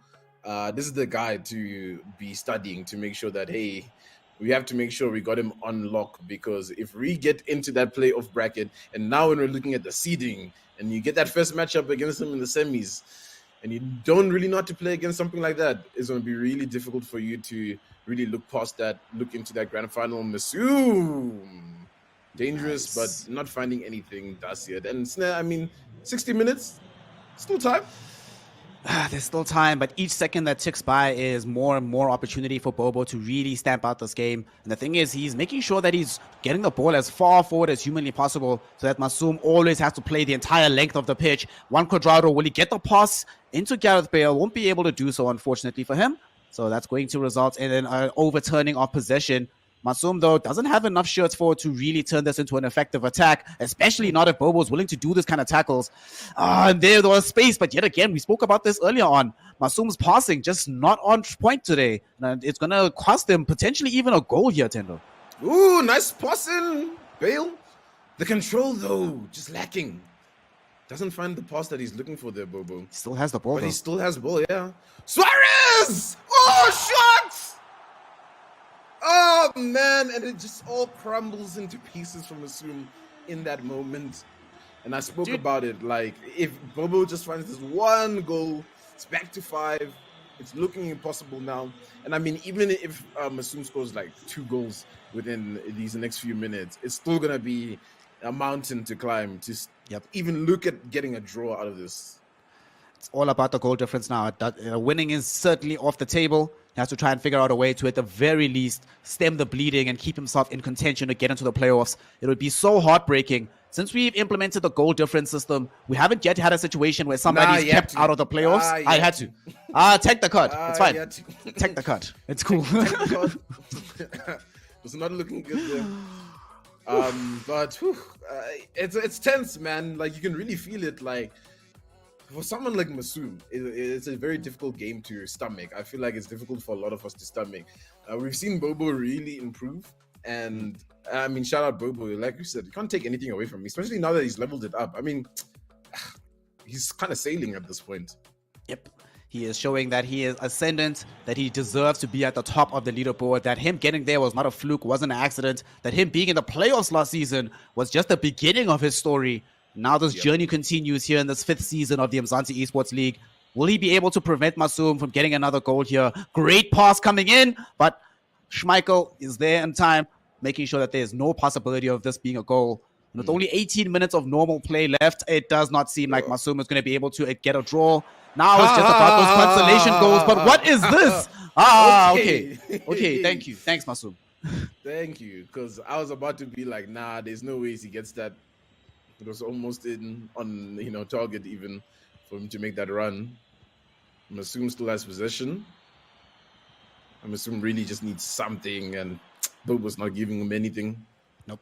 this is the guy to be studying to make sure that, hey, we have to make sure we got him on lock. Because if we get into that playoff bracket, and now when we're looking at the seeding, and you get that first matchup against him in the semis, and you don't really know how to play against something like that, it's going to be really difficult for you to really look past that, look into that grand final. Masoom, dangerous, but not finding anything just yet. And I mean, 60 minutes, still time. There's still time, but each second that ticks by is more and more opportunity for Bobo to really stamp out this game. And the thing is, he's making sure that he's getting the ball as far forward as humanly possible so that Masoom always has to play the entire length of the pitch. Juan Cuadrado, will he get the pass into Gareth Bale? Won't be able to do so, unfortunately for him. So that's going to result in an overturning of possession. Masoom, though, doesn't have enough shirts forward to really turn this into an effective attack, especially not if Bobo's willing to do this kind of tackles. And there was space, but yet again, we spoke about this earlier on. Masoom's passing just not on point today. And it's going to cost him potentially even a goal here, Tendo. Ooh, nice passing, Bale. The control, though, just lacking. Doesn't find the pass that he's looking for there, Bobo. He still has the ball, but though. He still has the ball, yeah. Suarez! Oh, shots! Oh, man, and it just all crumbles into pieces from Masoom in that moment. And I spoke about it, like, if Bobo just finds this one goal, it's back to 5. It's looking impossible now. And I mean, even if Masoom scores like 2 goals within these next few minutes, it's still going to be a mountain to climb to even look at getting a draw out of this. It's all about the goal difference now. Winning is certainly off the table. He has to try and figure out a way to, at the very least, stem the bleeding and keep himself in contention to get into the playoffs. It would be so heartbreaking. Since we've implemented the goal difference system, we haven't yet had a situation where somebody's kept out of the playoffs. I had to. Take the cut. It's fine. Take the cut. It's cool. It's not looking good there. But it's tense, man. Like, you can really feel it. Like, for someone like Masoom, it's a very difficult game to stomach. I feel like it's difficult for a lot of us to stomach. We've seen Bobo really improve, and I mean, shout out Bobo. Like you said, you can't take anything away from me, especially now that he's leveled it up. I mean, he's kind of sailing at this point. Yep. He is showing that he is ascendant, that he deserves to be at the top of the leaderboard, that him getting there was not a fluke, wasn't an accident, that him being in the playoffs last season was just the beginning of his story. Now this journey continues here in this 5th season of the Umzansi Esports League. Will he be able to prevent Masoom from getting another goal here? Great pass coming in, but Schmeichel is there in time, making sure that there's no possibility of this being a goal. And with only 18 minutes of normal play left, it does not seem like Masoom is going to be able to get a draw. Now it's just about those consolation goals. But what is this? Okay. Okay, thank you. Thanks, Masum. Thank you. Because I was about to be like, nah, there's no ways he gets that. It was almost in on target even for him to make that run. Masum still has possession. Masum really just needs something, and Bobo's not giving him anything. Nope.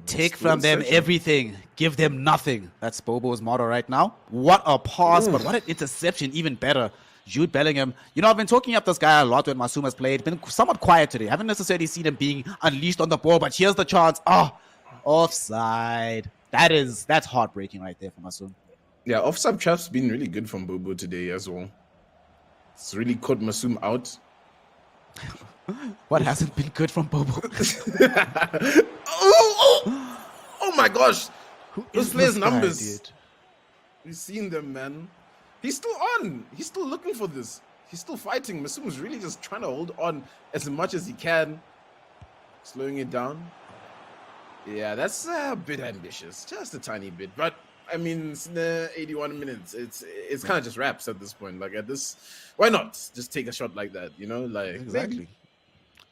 Take from them everything, give them nothing. That's Bobo's motto right now. What a pass, but what an interception, even better. Jude Bellingham. I've been talking up this guy a lot when Masum has played. Been somewhat quiet today. Haven't necessarily seen him being unleashed on the ball, but here's the chance. Offside. That's heartbreaking right there for Masum. Yeah, offside trap's been really good from Bobo today as well. It's really caught Masum out. What hasn't been good from Bobo? Oh my gosh. Those players' numbers. We've seen them, man. He's still on. He's still looking for this. He's still fighting. Masum is really just trying to hold on as much as he can. Slowing it down. Yeah, that's a bit ambitious. Just a tiny bit. But, I mean, it's the 81 minutes. It's kind of just wraps at this point. Like, at this... Why not just take a shot like that, Exactly. Maybe.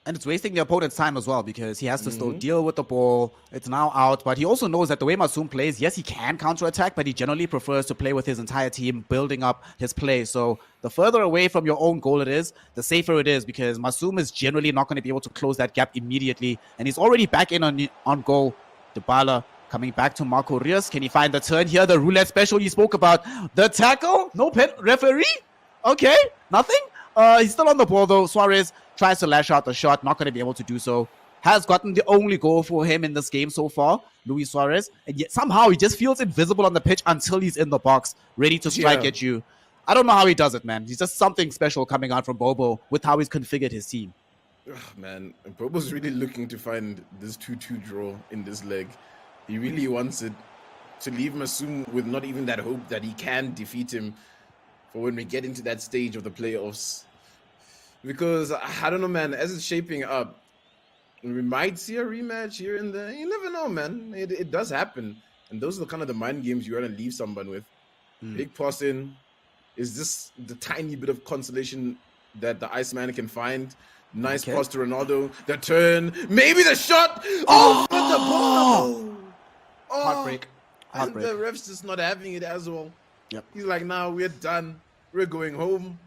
And it's wasting the opponent's time as well because he has to still deal with the ball. It's now out, but he also knows that the way Masum plays, yes, he can counterattack, but he generally prefers to play with his entire team, building up his play. So the further away from your own goal it is, the safer it is because Masum is generally not going to be able to close that gap immediately. And he's already back in on goal. Dybala coming back to Marco Rios. Can he find the turn here? The roulette special you spoke about. The tackle? No pen. Referee? Okay, nothing. He's still on the ball though. Suarez tries to lash out the shot, not going to be able to do so. Has gotten the only goal for him in this game so far, Luis Suarez. And yet somehow he just feels invisible on the pitch until he's in the box, ready to strike at you. I don't know how he does it, man. He's just something special coming out from Bobo with how he's configured his team. Man, Bobo's really looking to find this 2-2 draw in this leg. He really wants it to leave Masum with not even that hope that he can defeat him for when we get into that stage of the playoffs. Because, I don't know, man, as it's shaping up, we might see a rematch here and there. You never know, man. It does happen. And those are kind of the mind games you want to leave someone with. Big pass in. Is this the tiny bit of consolation that the Iceman can find? Nice pass to Ronaldo. The turn. Maybe the shot. Oh, the ball. Heartbreak. And the ref's just not having it as well. Yep. He's like, nah, we're done. We're going home.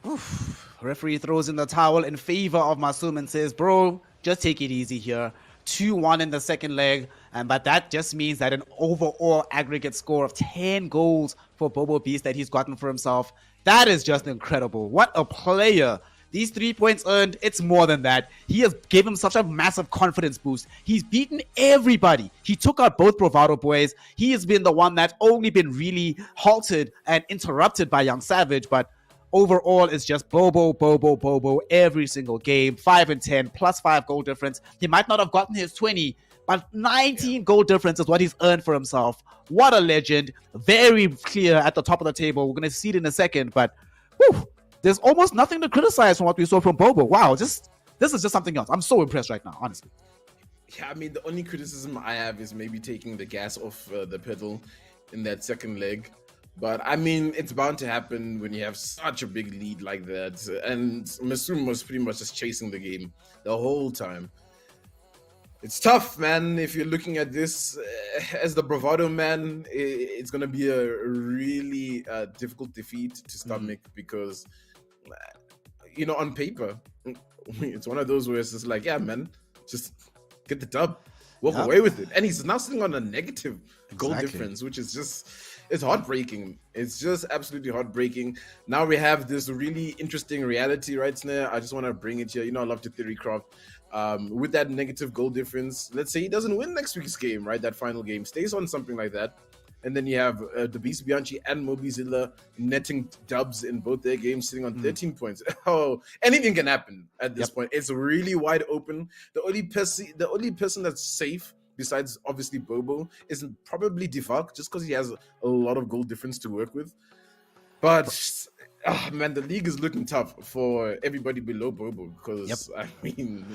Oof. Referee throws in the towel in favor of Masum and says, bro, just take it easy here. 2-1 in the second leg. But that just means that an overall aggregate score of 10 goals for Bobo Beast that he's gotten for himself. That is just incredible. What a player. These 3 points earned, it's more than that. He has given him such a massive confidence boost. He's beaten everybody. He took out both Bravado boys. He has been the one that's only been really halted and interrupted by Young Savage. But overall, it's just Bobo, Bobo, Bobo every single game. 5 and 10, plus 5 goal difference. He might not have gotten his 20, but 19 goal difference is what he's earned for himself. What a legend. Very clear at the top of the table. We're going to see it in a second, but whew, there's almost nothing to criticize from what we saw from Bobo. Wow, this is just something else. I'm so impressed right now, honestly. Yeah, I mean, the only criticism I have is maybe taking the gas off the pedal in that second leg. But, I mean, it's bound to happen when you have such a big lead like that. And Masum was pretty much just chasing the game the whole time. It's tough, man. If you're looking at this as the bravado man, it's going to be a really difficult defeat to stomach because, on paper, it's one of those where it's just like, yeah, man, just get the dub, walk away with it. And he's now sitting on a negative goal difference, which is just... It's heartbreaking. It's just absolutely heartbreaking. Now we have this really interesting reality right now. I just want to bring it here. I love to theory craft. With that negative goal difference, let's say he doesn't win next week's game, right? That final game stays on something like that. And then you have the Beast Bianchi and Mobizilla netting dubs in both their games, sitting on 13 points. Oh, anything can happen at this point. It's really wide open. The only person that's safe, besides obviously Bobo, is probably Divak, just because he has a lot of goal difference to work with. But man, the league is looking tough for everybody below Bobo because I mean,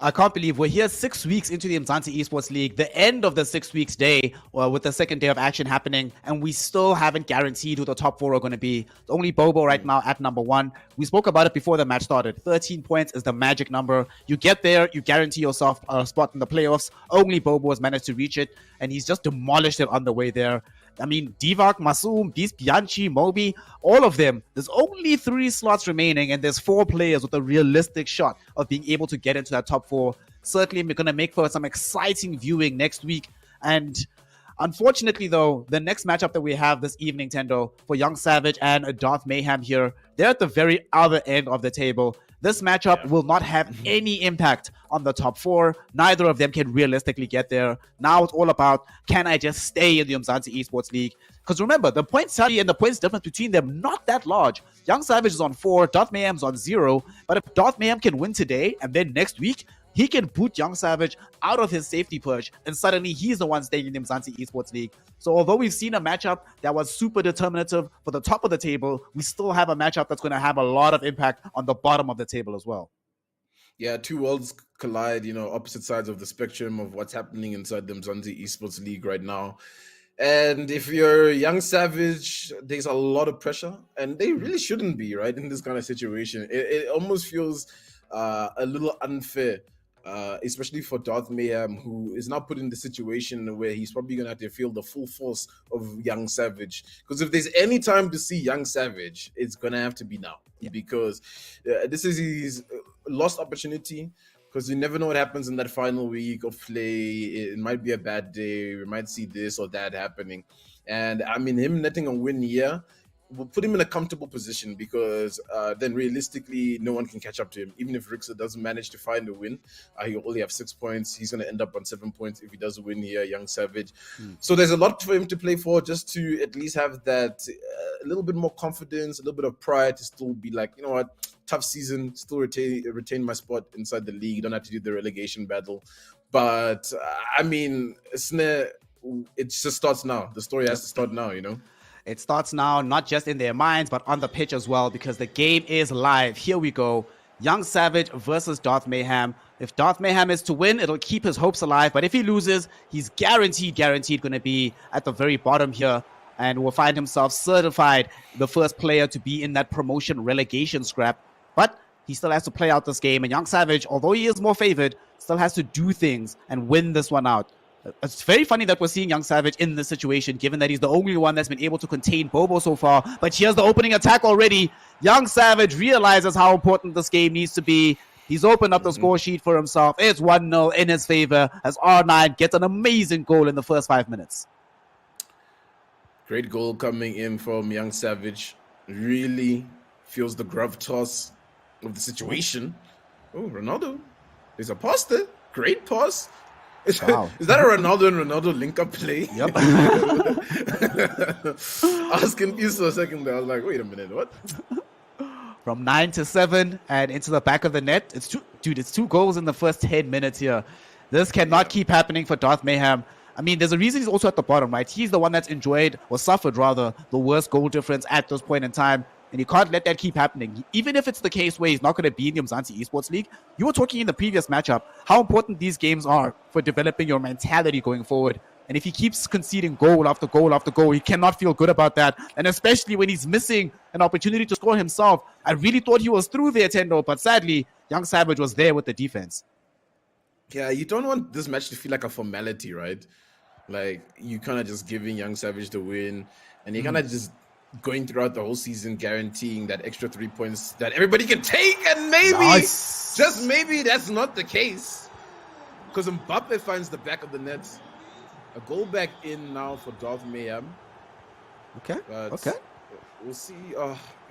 I can't believe we're here 6 weeks into the Umzansi Esports League, the end of the 6 weeks day, with the second day of action happening, and we still haven't guaranteed who the top four are going to be. It's only Bobo right now at number 1. We spoke about it before the match started. 13 points is the magic number. You get there, you guarantee yourself a spot in the playoffs. Only Bobo has managed to reach it, and he's just demolished it on the way there. I mean, Divac, Masum, Beast, Bianchi, Moby, all of them. There's only 3 slots remaining, and there's 4 players with a realistic shot of being able to get into that top 4. Certainly, we're going to make for some exciting viewing next week. And unfortunately, though, the next matchup that we have this evening, Tendo, for Young Savage and Darth Mayhem here, they're at the very other end of the table. This matchup will not have any impact on the top 4. Neither of them can realistically get there. Now it's all about, can I just stay in the Umzansi Esports League? Because remember, the points tally and the points difference between them, not that large. Young Savage is on 4, Darth Mayhem's on 0. But if Darth Mayhem can win today and then next week, he can boot Young Savage out of his safety perch, and suddenly he's the one staying in the Umzansi Esports League. So although we've seen a matchup that was super determinative for the top of the table, we still have a matchup that's going to have a lot of impact on the bottom of the table as well. Yeah, 2 worlds collide, opposite sides of the spectrum of what's happening inside the Umzansi Esports League right now. And if you're Young Savage, there's a lot of pressure, and they really shouldn't be, right, in this kind of situation. It almost feels a little unfair. Especially for Darth Mayhem, who is now put in the situation where he's probably going to have to feel the full force of Young Savage. Because if there's any time to see Young Savage, it's going to have to be now. Yeah. Because this is his lost opportunity. Because you never know what happens in that final week of play. It might be a bad day. We might see this or that happening. And I mean, him netting a win here will put him in a comfortable position, because then realistically no one can catch up to him. Even if Rixa doesn't manage to find a win, he'll only have 6 points. He's going to end up on 7 points if he does win here, Young Savage. So there's a lot for him to play for, just to at least have that a little bit more confidence, a little bit of pride, to still be like, you know what, tough season, still retain my spot inside the league. Don't have to do the relegation battle. But I mean, it just starts now. The story has to start now, It starts now, not just in their minds, but on the pitch as well, because the game is live. Here we go. Young Savage versus Darth Mayhem. If Darth Mayhem is to win, it'll keep his hopes alive. But if he loses, he's guaranteed going to be at the very bottom here, and will find himself certified the first player to be in that promotion relegation scrap. But he still has to play out this game. And Young Savage, although he is more favored, still has to do things and win this one out. It's very funny that we're seeing Young Savage in this situation, given that he's the only one that's been able to contain Bobo so far. But here's the opening attack already. Young Savage realizes how important this game needs to be. He's opened up the score sheet for himself. It's 1-0 in his favor as R9 gets an amazing goal in the first 5 minutes. Great goal coming in from Young Savage. Really feels the gravitas of the situation. Oh, Ronaldo. There's a pass there. Great pass. Wow. Is that a Ronaldo and Ronaldo link-up play? Yep. I was confused for a second there. I was like, wait a minute, what? From 9 to 7 and into the back of the net. It's 2 goals in the first 10 minutes here. This cannot keep happening for Darth Mayhem. I mean, there's a reason he's also at the bottom, right? He's the one that's enjoyed, or suffered rather, the worst goal difference at this point in time. And you can't let that keep happening. Even if it's the case where he's not going to be in the Umzansi Esports League, you were talking in the previous matchup how important these games are for developing your mentality going forward. And if he keeps conceding goal after goal after goal, he cannot feel good about that. And especially when he's missing an opportunity to score himself. I really thought he was through there, Tendo, but sadly, Young Savage was there with the defense. Yeah, you don't want this match to feel like a formality, right? Like, you kind of just giving Young Savage the win, and you kind of just going throughout the whole season, guaranteeing that extra 3 points that everybody can take, and maybe, just maybe, that's not the case. Because Mbappe finds the back of the net. A goal back in now for Darth Mayhem. Okay, but we'll see.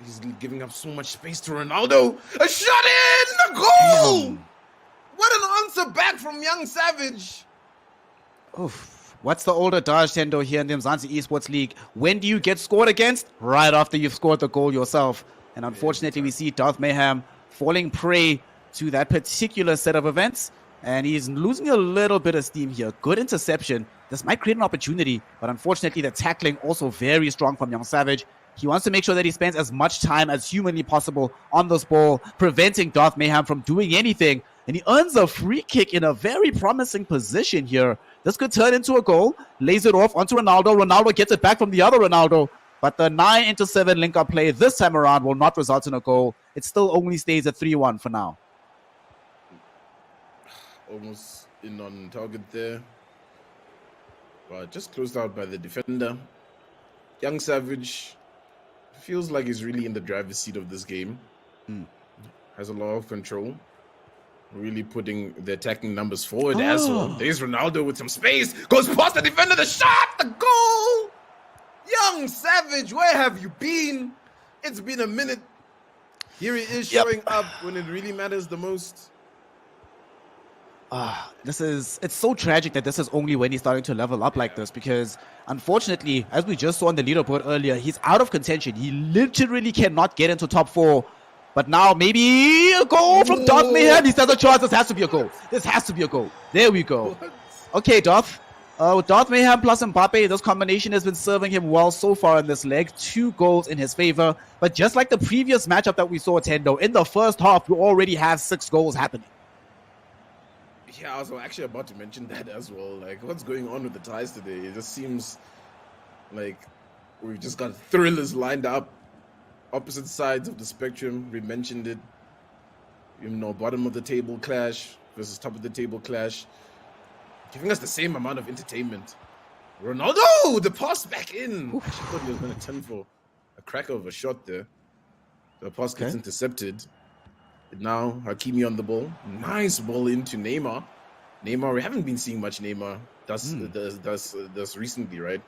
He's giving up so much space to Ronaldo. A shot in! A goal! What an answer back from Young Savage. Oof. What's the older adage, Tendo, here in the Umzansi Esports League? When do you get scored against? Right after you've scored the goal yourself. And unfortunately, we see Darth Mayhem falling prey to that particular set of events. And he's losing a little bit of steam here. Good interception. This might create an opportunity. But unfortunately, the tackling also very strong from Young Savage. He wants to make sure that he spends as much time as humanly possible on this ball, preventing Darth Mayhem from doing anything. And he earns a free kick in a very promising position here. This could turn into a goal. Lays it off onto Ronaldo. Ronaldo gets it back from the other Ronaldo. But the 9-7 link-up play this time around will not result in a goal. It still only stays at 3-1 for now. Almost in on target there. But just closed out by the defender. Young Savage feels like he's really in the driver's seat of this game. Has a lot of control. Really putting the attacking numbers forward as well. There's Ronaldo with some space. Goes past the defender. The shot. The goal. Young Savage, where have you been? It's been a minute. Here he is showing up when it really matters the most. It's so tragic that this is only when he's starting to level up like this, because unfortunately, as we just saw on the leaderboard earlier, he's out of contention. He literally cannot get into top 4. But now maybe a goal from Darth Mayhem. He says a chance. This has to be a goal. This has to be a goal. There we go. Okay, Darth. With Darth Mayhem plus Mbappe, this combination has been serving him well so far in this leg. 2 goals in his favor. But just like the previous matchup that we saw, Tendo, in the first half, we already have 6 goals happening. Yeah, I was actually about to mention that as well. Like, what's going on with the ties today? It just seems like we've just got thrillers lined up. Opposite sides of the spectrum. We mentioned it. You know, bottom of the table clash versus top of the table clash. Giving us the same amount of entertainment. Ronaldo! The pass back in. I thought he was going to turn for a cracker of a shot there. The pass gets intercepted. Now, Hakimi on the ball. Nice ball into Neymar. Neymar, we haven't been seeing much Neymar does recently, right?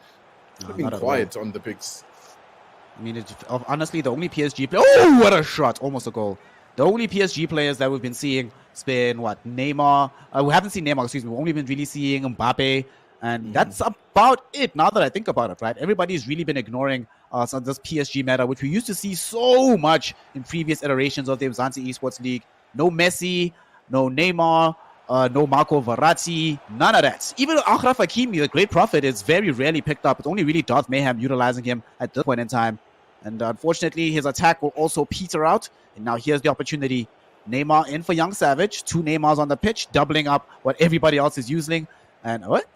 They've been quiet on the picks. I mean, honestly, the only PSG player... Oh, what a shot. Almost a goal. The only PSG players that we've been seeing has been, what, Neymar. We haven't seen Neymar, excuse me. We've only been really seeing Mbappe. And that's about it, now that I think about it, right? Everybody's really been ignoring some of this PSG meta, which we used to see so much in previous iterations of the Umzansi Esports League. No Messi, no Neymar, no Marco Verratti, none of that. Even Achraf Hakimi, the great prophet, is very rarely picked up. It's only really Darth Mayhem utilizing him at this point in time. And unfortunately, his attack will also peter out. And now here's the opportunity. Neymar in for Young Savage. 2 Neymars on the pitch, doubling up what everybody else is using. And what?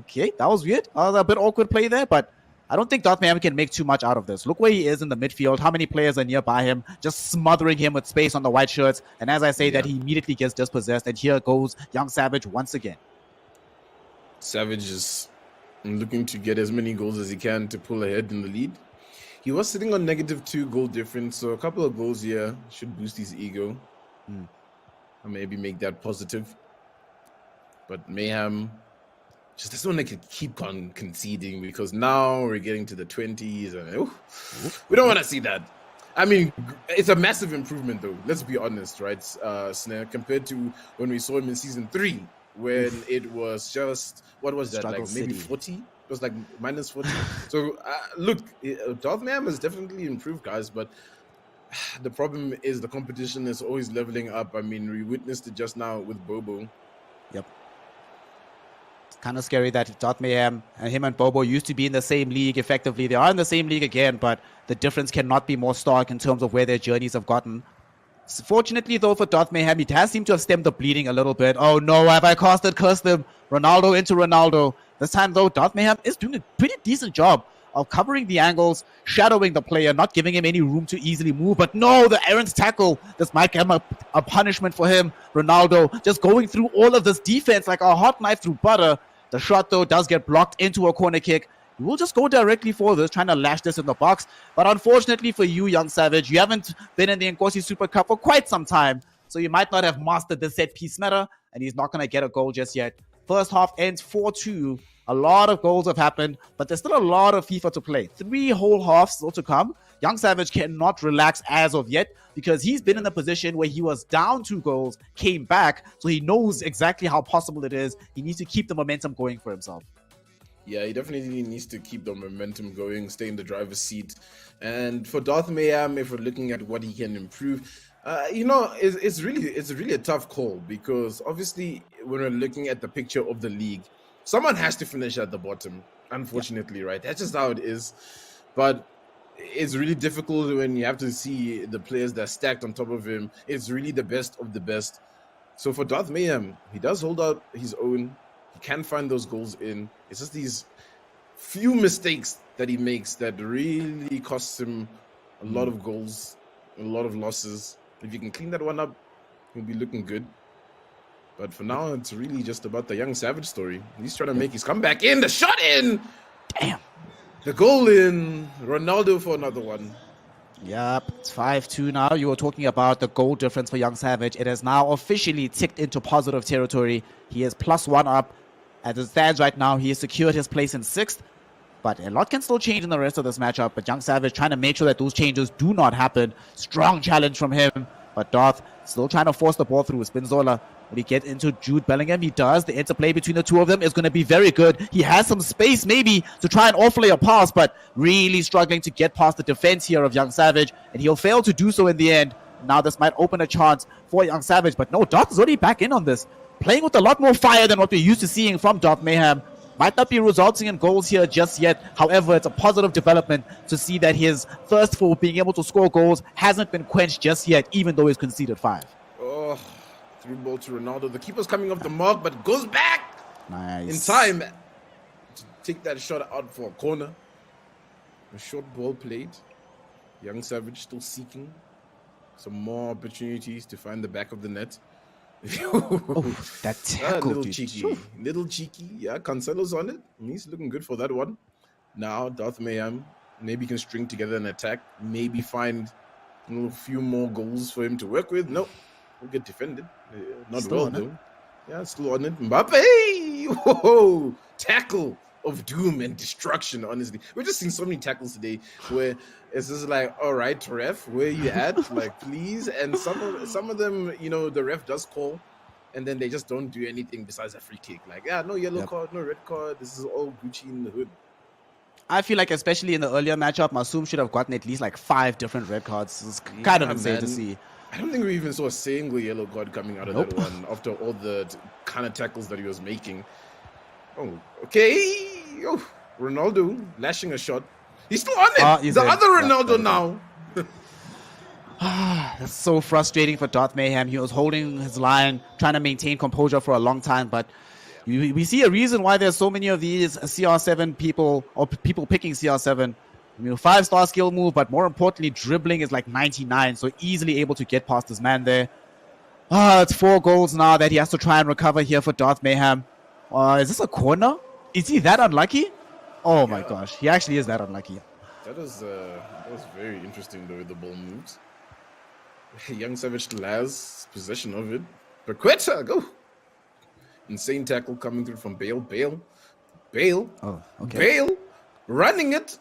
Okay, that was weird. A bit awkward play there, but I don't think Darth Mayhem can make too much out of this. Look where he is in the midfield. How many players are nearby him, just smothering him with space on the white shirts. And as I say that, he immediately gets dispossessed. And here goes Young Savage once again. Savage is looking to get as many goals as he can to pull ahead in the lead. He was sitting on -2 goal difference, so a couple of goals here should boost his ego. And maybe make that positive. But Mayhem just doesn't want to keep on conceding, because now we're getting to the 20s and we don't want to see that. I mean, it's a massive improvement though. Let's be honest, right, Snare, compared to when we saw him in season 3, when it was just, what was that, Struggle like maybe City. 40? It was like -40. So look, Darth Mayhem has definitely improved, guys, but the problem is the competition is always leveling up. I mean, we witnessed it just now with Bobo. Yep. It's kind of scary that Darth Mayhem and him and Bobo used to be in the same league effectively. They are in the same league again, but the difference cannot be more stark in terms of where their journeys have gotten. Fortunately, though, for Darth Mayhem, it has seemed to have stemmed the bleeding a little bit. Oh no, have I cursed him? Ronaldo into Ronaldo. This time, though, Darth Mayhem is doing a pretty decent job of covering the angles, shadowing the player, not giving him any room to easily move. But no, the errant tackle. This might come a punishment for him. Ronaldo just going through all of this defense like a hot knife through butter. The shot, though, does get blocked into a corner kick. We'll just go directly for this, trying to lash this in the box. But unfortunately for you, Young Savage, you haven't been in the Nkosi Super Cup for quite some time. So you might not have mastered the set piece meta, and he's not going to get a goal just yet. First half ends 4-2. A lot of goals have happened, but there's still a lot of FIFA to play. 3 whole halves still to come. Young Savage cannot relax as of yet, because he's been in a position where he was down 2 goals, came back, so he knows exactly how possible it is. He needs to keep the momentum going for himself. Yeah, he definitely needs to keep the momentum going, stay in the driver's seat. And for Darth Mayhem, if we're looking at what he can improve, it's really a tough call, because obviously when we're looking at the picture of the league, someone has to finish at the bottom, unfortunately, right? That's just how it is. But it's really difficult when you have to see the players that are stacked on top of him. It's really the best of the best. So for Darth Mayhem, he does hold out his own. He can find those goals in. It's just these few mistakes that he makes that really costs him a lot of goals, a lot of losses. If you can clean that one up, he'll be looking good. But for now, it's really just about the young Savage story. He's trying to make his comeback in. The shot in! Damn. The goal in. Ronaldo for another one. Yep, it's 5-2 now. You were talking about the goal difference for Young Savage. It has now officially ticked into positive territory. He is +1 up. As it stands right now, he has secured his place in 6th. But a lot can still change in the rest of this matchup. But Young Savage trying to make sure that those changes do not happen. Strong challenge from him. But Darth still trying to force the ball through. Spinzola. Will he get into Jude Bellingham? He does. The interplay between the two of them is going to be very good. He has some space maybe to try and offlay a pass, but really struggling to get past the defense here of Young Savage. And he'll fail to do so in the end. Now this might open a chance for Young Savage. But no, Darth is already back in on this. Playing with a lot more fire than what we're used to seeing from Darth Mayhem. Might not be resulting in goals here just yet. However, it's a positive development to see that his thirst for being able to score goals hasn't been quenched just yet, even though he's conceded 5. Oh, through ball to Ronaldo. The keeper's coming off the mark, but goes back Nice. in time to take that shot out for a corner. A short ball played. Young Savage still seeking some more opportunities to find the back of the net. Oh, that tackle, little dude. cheeky, little cheeky. Yeah, Cancelo's on it. He's looking good for that one. Now, Darth Mayhem maybe can string together an attack. Maybe find a few more goals for him to work with. No, he'll get defended. Not Still well on though. Yeah, still on it. Mbappe! Whoa! Tackle of doom and destruction. Honestly, we're just seeing so many tackles today where it's just like, all right, ref, where you at? Like, please. And some of them, you know, the ref does call, and then they just don't do anything besides a free kick. Like, yeah, no yellow card, no red card. This is all Gucci in the hood. I feel like, especially in the earlier matchup, Masoom should have gotten at least like 5 different red cards. It's kind of insane to see. I don't think we even saw a single yellow card coming out of that one after all the kind of tackles that he was making. Oh, okay. Oh, Ronaldo lashing a shot. He's still on it. The other Ronaldo now. That's so frustrating for Darth Mayhem. He was holding his line, trying to maintain composure for a long time, but we see a reason why there's so many of these CR7 people, or people picking CR7. You know, 5-star skill move, but more importantly, dribbling is like 99, so easily able to get past his man there. It's 4 goals now that he has to try and recover here for Darth Mayhem. Is this a corner? Is he that unlucky? Oh my gosh, he actually is that unlucky. That was very interesting the way the ball moves. Young Savage still has possession of it. Paqueta, go! Insane tackle coming through from Bale. Oh, okay. Bale running it.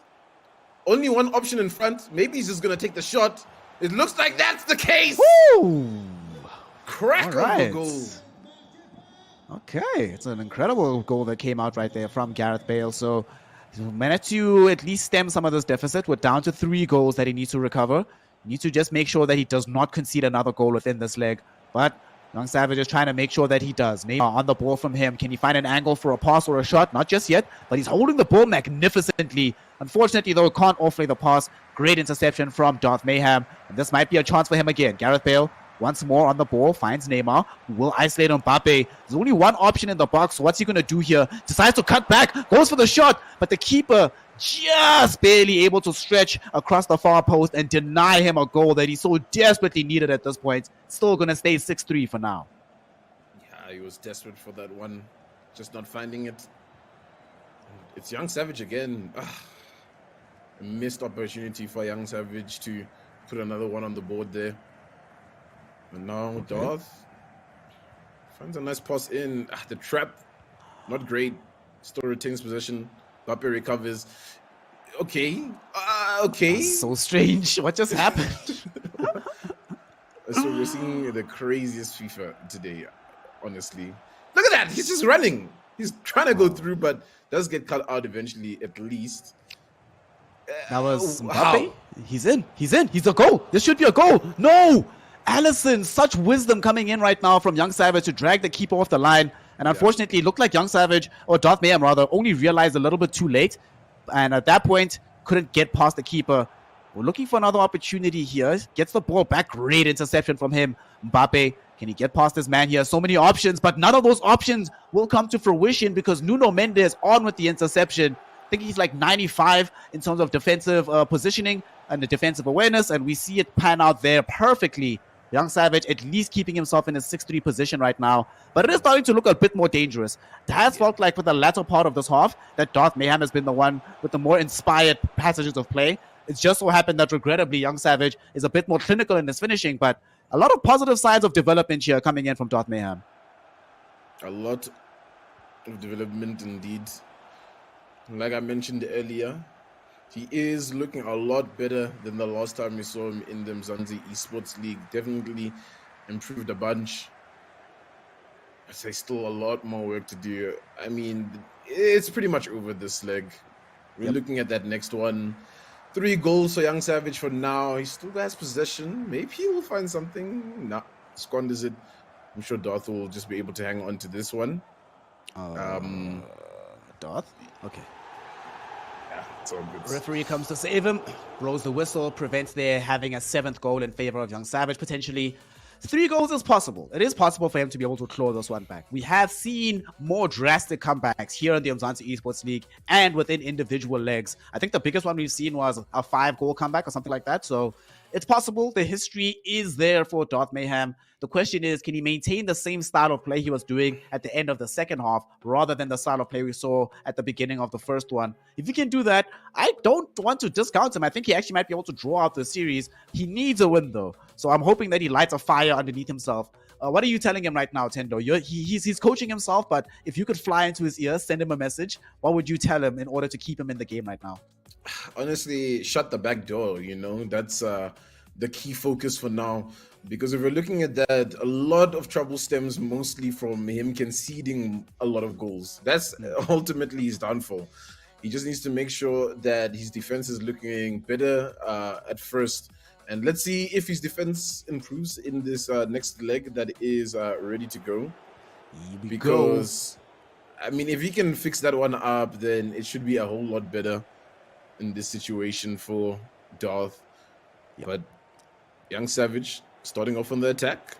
Only one option in front. Maybe he's just gonna take the shot. It looks like that's the case. Woo! Crack of a goal. Okay, it's an incredible goal that came out right there from Gareth Bale. So he managed to at least stem some of this deficit. We're down to 3 goals that he needs to recover. He needs to just make sure that he does not concede another goal within this leg. But Young Savage is trying to make sure that he does. Maybe on the ball from him. Can he find an angle for a pass or a shot? Not just yet, but he's holding the ball magnificently. Unfortunately, though, can't offlay the pass. Great interception from Darth Mayhem. And this might be a chance for him again. Gareth Bale once more on the ball, finds Neymar, who will isolate Mbappe. There's only one option in the box. What's he going to do here? Decides to cut back, goes for the shot, but the keeper just barely able to stretch across the far post and deny him a goal that he so desperately needed at this point. Still going to stay 6-3 for now. Yeah, he was desperate for that one, just not finding it. It's Young Savage again. A missed opportunity for Young Savage to put another one on the board there. And now Darth finds a nice pass in. The trap, not great. Still retains possession. Mbappe recovers. Okay. Okay. That's so strange. What just happened? So we're seeing the craziest FIFA today, honestly. Look at that. He's just running. He's trying to go through, but does get cut out eventually, at least. That was Mbappe. He's in. He's in. He's a goal. This should be a goal. No. Allison, such wisdom coming in right now from Young Savage to drag the keeper off the line. And unfortunately, it looked like Young Savage, or Darth Mayhem rather, only realized a little bit too late. And at that point, couldn't get past the keeper. We're looking for another opportunity here. Gets the ball back. Great interception from him. Mbappe, can he get past his man here? So many options, but none of those options will come to fruition because Nuno Mendes on with the interception. I think he's like 95 in terms of defensive positioning and the defensive awareness, and we see it pan out there perfectly. Young Savage at least keeping himself in a 6-3 position right now, but it is starting to look a bit more dangerous. It has felt like for the latter part of this half that Darth Mayhem has been the one with the more inspired passages of play. It's just so happened that regrettably Young Savage is a bit more clinical in his finishing, but a lot of positive signs of development here coming in from Darth Mayhem. A lot of development indeed. Like I mentioned earlier, he is looking a lot better than the last time we saw him in the Umzansi Esports League. Definitely improved a bunch. I'd say still a lot more work to do. I mean, it's pretty much over this leg. We're looking at that next one. 3 goals for Young Savage for now. He still has possession. Maybe he will find something. Nah, squanders it. I'm sure Darth will just be able to hang on to this one. Darth? Okay. Yeah, it's all good. Referee comes to save him, blows the whistle, prevents their having a 7th goal in favor of Young Savage potentially. 3 goals is possible. It is possible for him to be able to claw this one back. We have seen more drastic comebacks here in the Umzansi Esports League and within individual legs. I think the biggest one we've seen was a 5-goal comeback or something like that. So it's possible. The history is there for Darth Mayhem. The question is, can he maintain the same style of play he was doing at the end of the second half rather than the style of play we saw at the beginning of the first one? If he can do that, I don't want to discount him. I think he actually might be able to draw out the series. He needs a win, though. So I'm hoping that he lights a fire underneath himself. What are you telling him right now, Tendo? He's coaching himself, but if you could fly into his ear, send him a message, what would you tell him in order to keep him in the game right now? Honestly, shut the back door, that's the key focus for now. Because if we're looking at that, a lot of trouble stems mostly from him conceding a lot of goals. That's ultimately his downfall. He just needs to make sure that his defense is looking better at first. And let's see if his defense improves in this next leg that is ready to go. Because, I mean, if he can fix that one up, then it should be a whole lot better in this situation for Darth. But Young Savage starting off on the attack.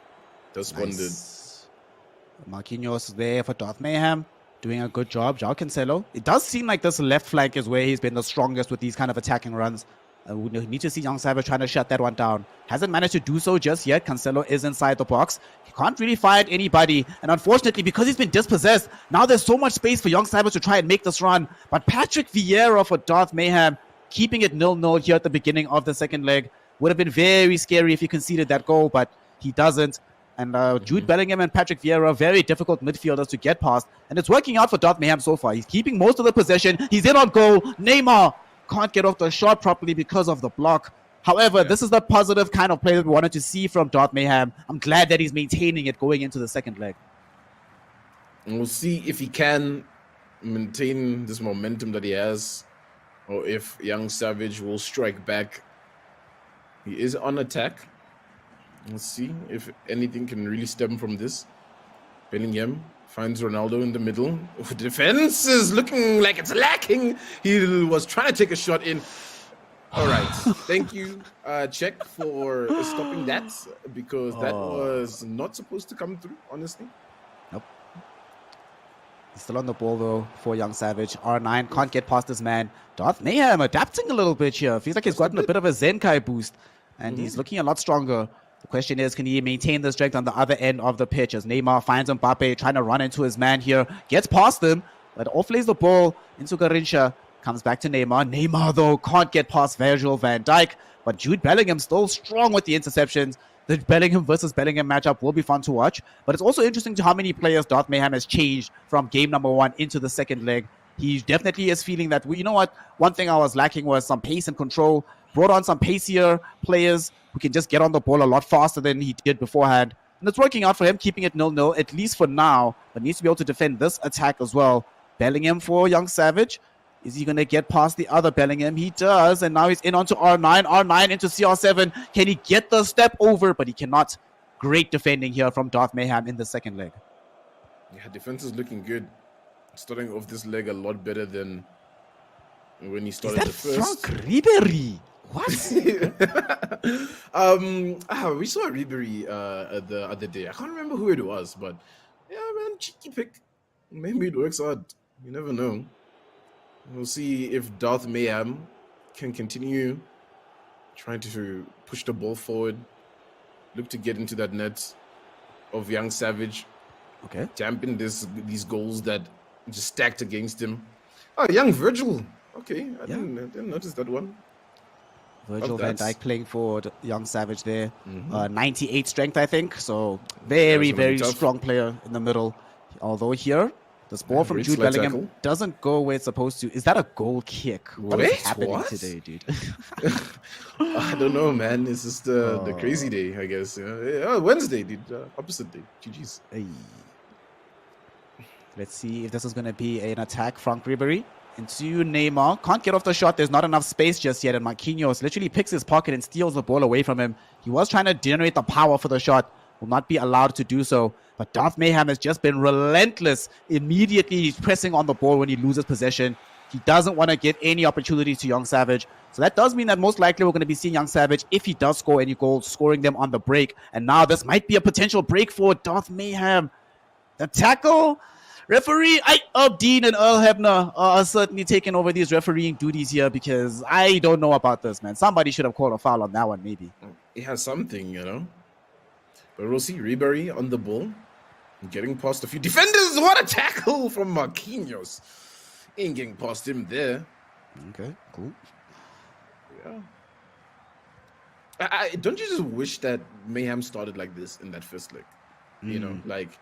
That's nice. Marquinhos there for Darth Mayhem, doing a good job. João Cancelo. It does seem like this left flank is where he's been the strongest with these kind of attacking runs. We need to see Young Savage trying to shut that one down. Hasn't managed to do so just yet. Cancelo is inside the box. He can't really find anybody. And unfortunately, because he's been dispossessed, now there's so much space for Young Savage to try and make this run. But Patrick Vieira for Darth Mayhem, keeping it 0-0 here at the beginning of the second leg. Would have been very scary if he conceded that goal, but he doesn't. And Jude Bellingham and Patrick Vieira, very difficult midfielders to get past. And it's working out for Darth Mayhem so far. He's keeping most of the possession. He's in on goal. Neymar can't get off the shot properly because of the block. However, this is the positive kind of play that we wanted to see from Darth Mayhem. I'm glad that he's maintaining it going into the second leg. And we'll see if he can maintain this momentum that he has, or if Young Savage will strike back. He is on attack. Let's see if anything can really stem from this. Bellingham finds Ronaldo in the middle. Defense is looking like it's lacking. He was trying to take a shot in. All right. Thank you, Czech, for stopping that, because that was not supposed to come through, honestly. Nope. He's still on the ball, though, for Young Savage. R9 can't get past this man. Darth Mayhem adapting a little bit here. Feels like he's gotten a bit of a Zenkai boost, and he's looking a lot stronger. The question is, can he maintain the strength on the other end of the pitch as Neymar finds Mbappe trying to run into his man here. Gets past him, but offlays the ball into Garrincha. Comes back to Neymar. Neymar, though, can't get past Virgil van Dijk, but Jude Bellingham still strong with the interceptions. The Bellingham versus Bellingham matchup will be fun to watch, but it's also interesting to how many players Darth Mayhem has changed from game number 1 into the second leg. He definitely is feeling that, you know what, one thing I was lacking was some pace and control. Brought on some pacier players who can just get on the ball a lot faster than he did beforehand. And it's working out for him, keeping it 0-0, at least for now, but needs to be able to defend this attack as well. Bellingham for Young Savage. Is he going to get past the other Bellingham? He does, and now he's in onto R9. R9 into CR7. Can he get the step over? But he cannot. Great defending here from Darth Mayhem in the second leg. Yeah, defense is looking good. Starting off this leg a lot better than when he started the first. Frank Ribery? What? We saw Ribery the other day. I can't remember who it was, but yeah, man, cheeky pick. Maybe it works out. You never know. We'll see if Darth Mayhem can continue trying to push the ball forward, look to get into that net of Young Savage. Okay. Dampen these goals that just stacked against him. Oh, Young Virgil. Okay, I didn't notice that one. Virgil van Dijk playing for Young Savage there. 98 strength, I think. So very strong player in the middle. Although here, this ball from Jude Bellingham doesn't go where it's supposed to. Is that a goal kick? What is happening today, dude? I don't know, man. It's just the crazy day, I guess. Wednesday, dude. Opposite day. GG's. Hey. Let's see if this is going to be an attack. Frank Ribery into Neymar. Can't get off the shot. There's not enough space just yet. And Marquinhos literally picks his pocket and steals the ball away from him. He was trying to generate the power for the shot. Will not be allowed to do so. But Darth Mayhem has just been relentless. Immediately, he's pressing on the ball when he loses possession. He doesn't want to give any opportunity to Young Savage. So that does mean that most likely we're going to be seeing Young Savage, if he does score any goals, scoring them on the break. And now this might be a potential break for Darth Mayhem. The tackle... Referee, Dean and Earl Hebner are certainly taking over these refereeing duties here because I don't know about this, man. Somebody should have called a foul on that one, maybe. It has something, you know. But we'll see Ribery on the ball, getting past a few defenders. What a tackle from Marquinhos. Ain't getting past him there. Okay, cool. Yeah. Don't you just wish that Mayhem started like this in that first leg? You know, like...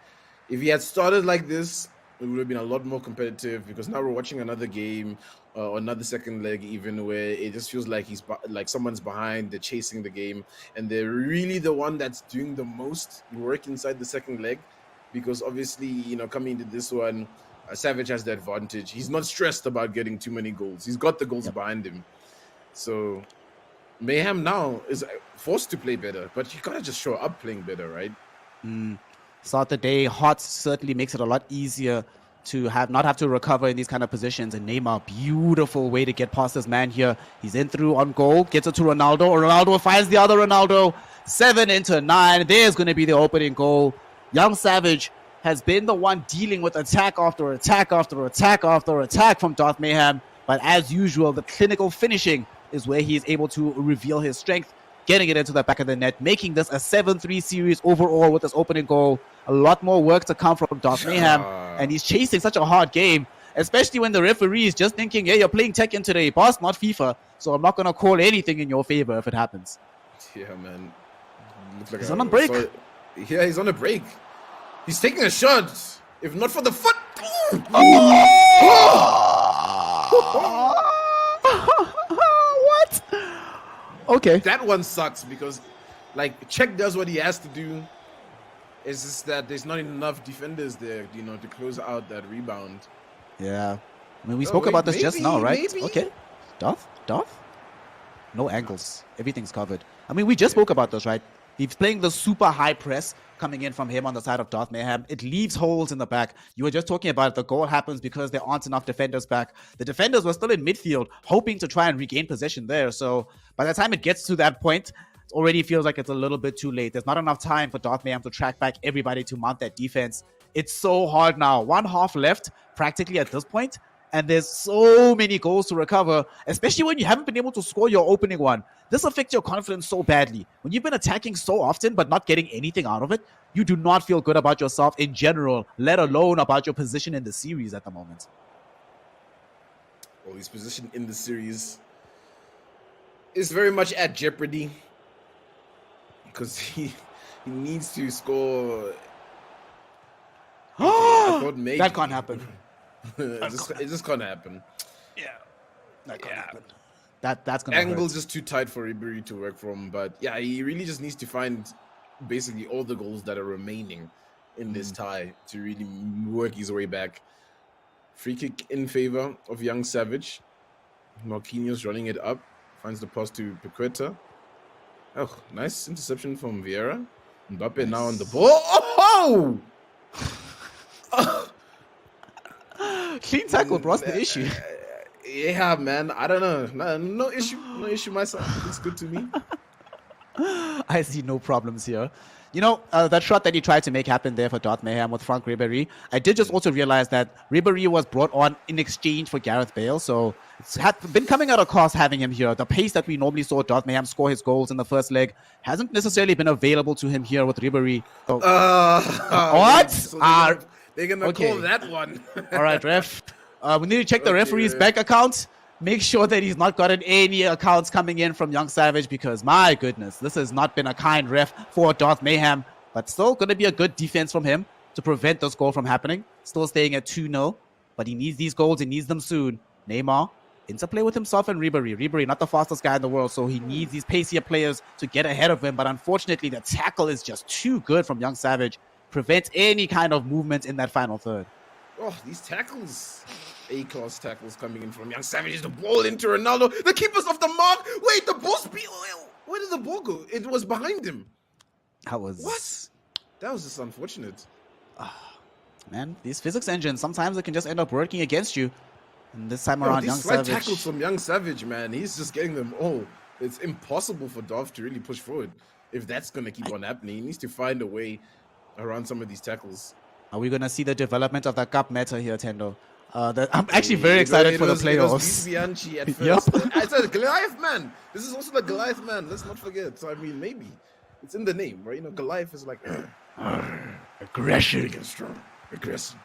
If he had started like this, it would have been a lot more competitive because now we're watching another game, another second leg even, where it just feels like someone's behind, they're chasing the game, and they're really the one that's doing the most work inside the second leg because obviously, you know, coming into this one, Savage has the advantage. He's not stressed about getting too many goals. He's got the goals behind him. So Mayhem now is forced to play better, but you gotta just show up playing better, right? Start the day hot certainly makes it a lot easier to not have to recover in these kind of positions. And Neymar, beautiful way to get past this man here. He's in through on goal, gets it to Ronaldo. Ronaldo finds the other Ronaldo. 7-9. There's going to be the opening goal. Young Savage has been the one dealing with attack after attack after attack after attack from Darth Mayhem. But as usual, the clinical finishing is where he is able to reveal his strength, getting it into the back of the net, making this a 7-3 series overall with this opening goal. A lot more work to come from Darth Mayhem, and he's chasing such a hard game, especially when the referee is just thinking, hey, you're playing Tekken today, boss, not FIFA, so I'm not going to call anything in your favor if it happens. Yeah, man. Looks like he's on a break. Yeah, he's on a break. He's taking a shot. If not for the foot. What? Okay. That one sucks because, like, Czech does what he has to do. It's just that there's not enough defenders there, you know, to close out that rebound. Yeah. I mean, we spoke about this just now, right? Okay. Darth? No angles. Everything's covered. I mean, we just spoke about this, right? He's playing the super high press coming in from him on the side of Darth Mayhem. It leaves holes in the back. You were just talking about it. The goal happens because there aren't enough defenders back. The defenders were still in midfield, hoping to try and regain possession there. So by the time it gets to that point, it already feels like it's a little bit too late. There's not enough time for Darth Mayhem to track back everybody to mount that defense. It's so hard now. One half left practically at this point, and there's so many goals to recover, especially when you haven't been able to score your opening one. This affects your confidence so badly. When you've been attacking so often but not getting anything out of it, you do not feel good about yourself in general, let alone about your position in the series at the moment. Well, his position in the series is very much at jeopardy because he needs to score. That can't happen. It just can't happen. Yeah. That can't happen. That's gonna hurt. Angle's just too tight for Ribery to work from, but yeah, he really just needs to find basically all the goals that are remaining in this tie to really work his way back. Free kick in favor of Young Savage. Marquinhos running it up, finds the pass to Paqueta. Oh, nice interception from Vieira. Mbappe now on the ball. Oh! Clean tackle, bro. What's the issue? Yeah, man. I don't know. No issue. No issue myself. It's good to me. I see no problems here. You know, that shot that he tried to make happen there for Darth Mayhem with Frank Ribery, I did just also realize that Ribery was brought on in exchange for Gareth Bale, so it's been coming at a cost having him here. The pace that we normally saw Darth Mayhem score his goals in the first leg hasn't necessarily been available to him here with Ribery. So, what? So they're gonna call that one. All right, ref. We need to check the referee's bank account. Make sure that he's not gotten any accounts coming in from Young Savage because, my goodness, this has not been a kind ref for Darth Mayhem. But still going to be a good defense from him to prevent this goal from happening. Still staying at 2-0. But he needs these goals. He needs them soon. Neymar, interplay with himself and Ribery. Ribery, not the fastest guy in the world, so he needs these pacier players to get ahead of him. But unfortunately, the tackle is just too good from Young Savage. Prevents any kind of movement in that final third. Oh, these tackles. A-class tackles coming in from Young Savage. The ball into Ronaldo. The keeper's off the mark. Wait, the ball's... Where did the ball go? It was behind him. That was... What? That was just unfortunate. Man, these physics engines, sometimes it can just end up working against you. And this time around, Young Savage... Savage... tackles from Young Savage, man. He's just getting them all. It's impossible for Darth to really push forward. If that's going to keep on happening, he needs to find a way around some of these tackles. Are we going to see the development of the cup meta here, Tendo? I'm actually very excited for the playoffs. Bianchi at first. I said Goliath man. This is also the Goliath man. Let's not forget. So I mean, maybe it's in the name, right? You know, Goliath is like aggression, big and strong, aggressive.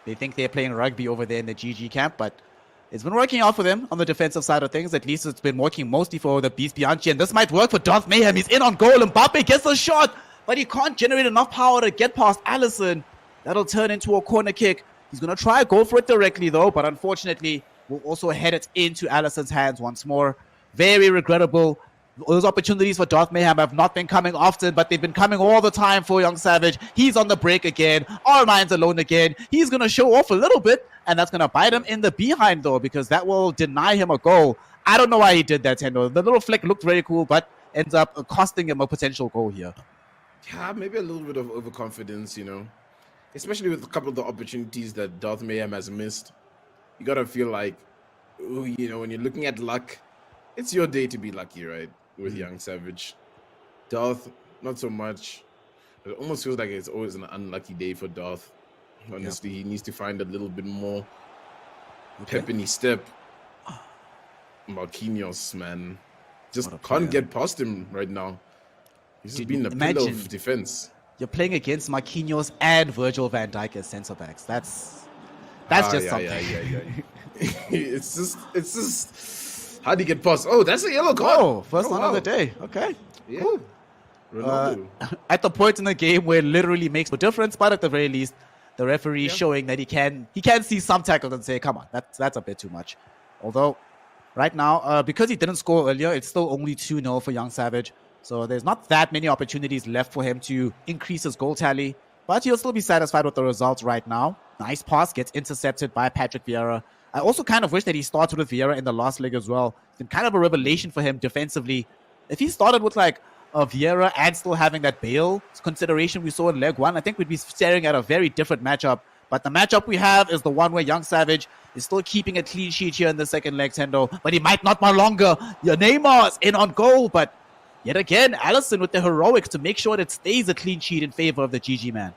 They think they're playing rugby over there in the GG camp, but it's been working out for them on the defensive side of things. At least it's been working mostly for the Beast Bianchi, and this might work for Darth Mayhem. He's in on goal. Mbappe gets the shot, but he can't generate enough power to get past Allison. That'll turn into a corner kick. He's going to try to go for it directly, though, but unfortunately, will also head it into Allison's hands once more. Very regrettable. Those opportunities for Darth Mayhem have not been coming often, but they've been coming all the time for Young Savage. He's on the break again. R9's alone again. He's going to show off a little bit, and that's going to bite him in the behind, though, because that will deny him a goal. I don't know why he did that, Tendo. The little flick looked very cool, but ends up costing him a potential goal here. Yeah, maybe a little bit of overconfidence, you know. Especially with a couple of the opportunities that Darth Mayhem has missed. You got to feel like, ooh, you know, when you're looking at luck, it's your day to be lucky, right? With Young Savage. Darth, not so much. It almost feels like it's always an unlucky day for Darth. Honestly, he needs to find a little bit more pep in his step. Marquinhos, man. Just can't get past him right now. He's just been a pillar of defense. You're playing against Marquinhos and Virgil van Dijk as centre backs. That's just something. Yeah. it's just. How do you get past? Oh, that's a yellow card. Oh, first one of the day. Okay. Yeah. Cool. At the point in the game where it literally makes no difference, but at the very least, the referee showing that he can see some tackles and say, come on, that's a bit too much. Although, right now, because he didn't score earlier, it's still only 2-0 for Young Savage. So there's not that many opportunities left for him to increase his goal tally, but he'll still be satisfied with the results right now. Nice pass gets intercepted by Patrick Vieira. I also kind of wish that he started with Vieira in the last leg as well. It's been kind of a revelation for him defensively. If he started with like Vieira and still having that Bale consideration we saw in leg one, I think we'd be staring at a very different matchup. But the matchup we have is the one where Young Savage is still keeping a clean sheet here in the second leg, Tendo. But he might not much longer. Your Neymar is in on goal, but yet again, Allison with the heroics to make sure that it stays a clean sheet in favor of the GG man.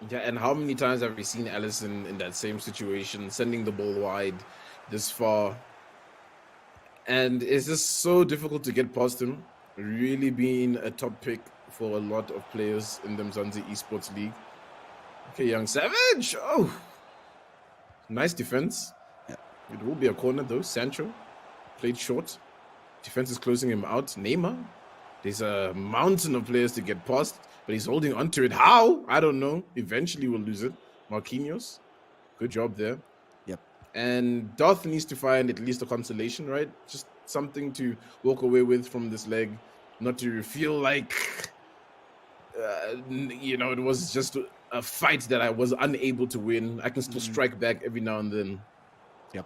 Yeah, and how many times have we seen Allison in that same situation, sending the ball wide this far? And it's just so difficult to get past him, really being a top pick for a lot of players in the Umzansi Esports League. Okay, Young Savage. Oh, nice defense. Yeah. It will be a corner, though. Sancho played short. Defense is closing him out. Neymar. There's a mountain of players to get past, but he's holding on to it. How? I don't know. Eventually we'll lose it. Marquinhos, good job there. Yep. And Darth needs to find at least a consolation, right? Just something to walk away with from this leg. Not to feel like, you know, it was just a fight that I was unable to win. I can still strike back every now and then. Yep.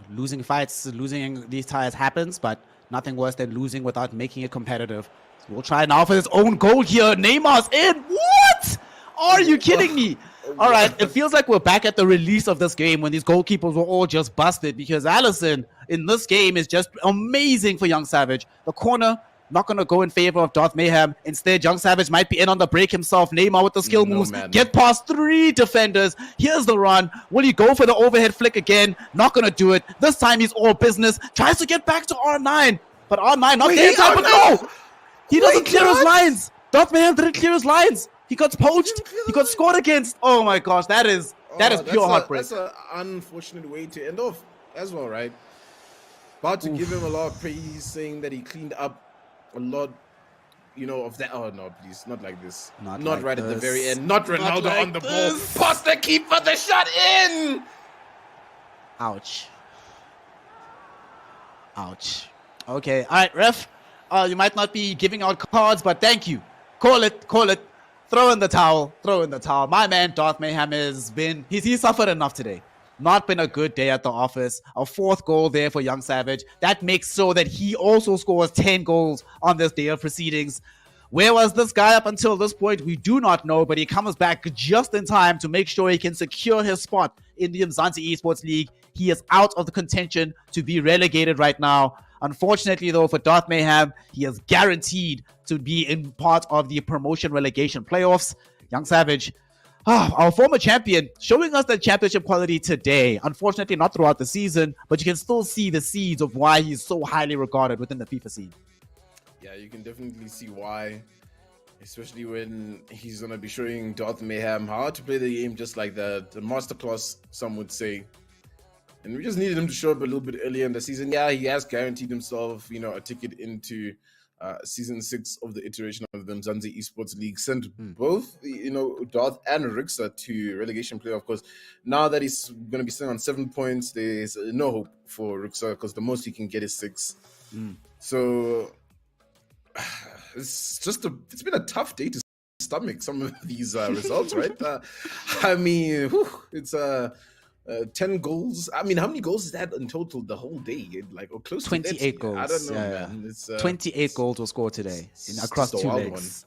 Losing fights, losing these ties happens, but nothing worse than losing without making it competitive. So we'll try now for his own goal here. Neymar's in. What? Are you kidding me? All right, it feels like we're back at the release of this game when these goalkeepers were all just busted, because Allison in this game is just amazing for Young Savage. The corner, not going to go in favor of Darth Mayhem. Instead, Young Savage might be in on the break himself. Neymar with the skill moves. Man. Get past 3 defenders. Here's the run. Will he go for the overhead flick again? Not going to do it. This time he's all business. Tries to get back to R9. But R9 not there in time, but no! He doesn't clear his lines. Darth Mayhem didn't clear his lines. He got poached. He got scored against. Oh my gosh, that is pure heartbreak. That's an unfortunate way to end off as well, right? About to give him a lot of praise, saying that he cleaned up a lot, of that. Oh no, please, not like this. Not like right this. At the very end. Not Ronaldo like on the ball. Pass the keeper, the shot in. Ouch. Okay, all right, ref. You might not be giving out cards, but thank you. Call it. Throw in the towel. My man, Darth Mayhem, he's suffered enough today. Not been a good day at the office. A 4th goal there for Young Savage. That makes so that he also scores 10 goals on this day of proceedings. Where was this guy up until this point? We do not know, but he comes back just in time to make sure he can secure his spot in the Umzansi Esports League. He is out of the contention to be relegated right now. Unfortunately, though, for Darth Mayhem, he is guaranteed to be in part of the promotion relegation playoffs. Young Savage, our former champion, showing us the championship quality today. Unfortunately, not throughout the season, but you can still see the seeds of why he's so highly regarded within the FIFA scene. Yeah, you can definitely see why, especially when he's going to be showing Darth Mayhem how to play the game just like that. The masterclass, some would say. And we just needed him to show up a little bit earlier in the season. Yeah, he has guaranteed himself, a ticket into season 6 of the iteration of the Umzansi Esports League. Sent both, Darth and Rixa to relegation play. Of course, now that he's going to be sitting on 7 points, there's no hope for Rixa because the most he can get is 6. So it's been a tough day to stomach some of these results, right? It's 10 goals. I mean, how many goals is that in total the whole day? Like, or close to 28 goals. I don't know, man. It's 28 goals were scored today across 2 legs.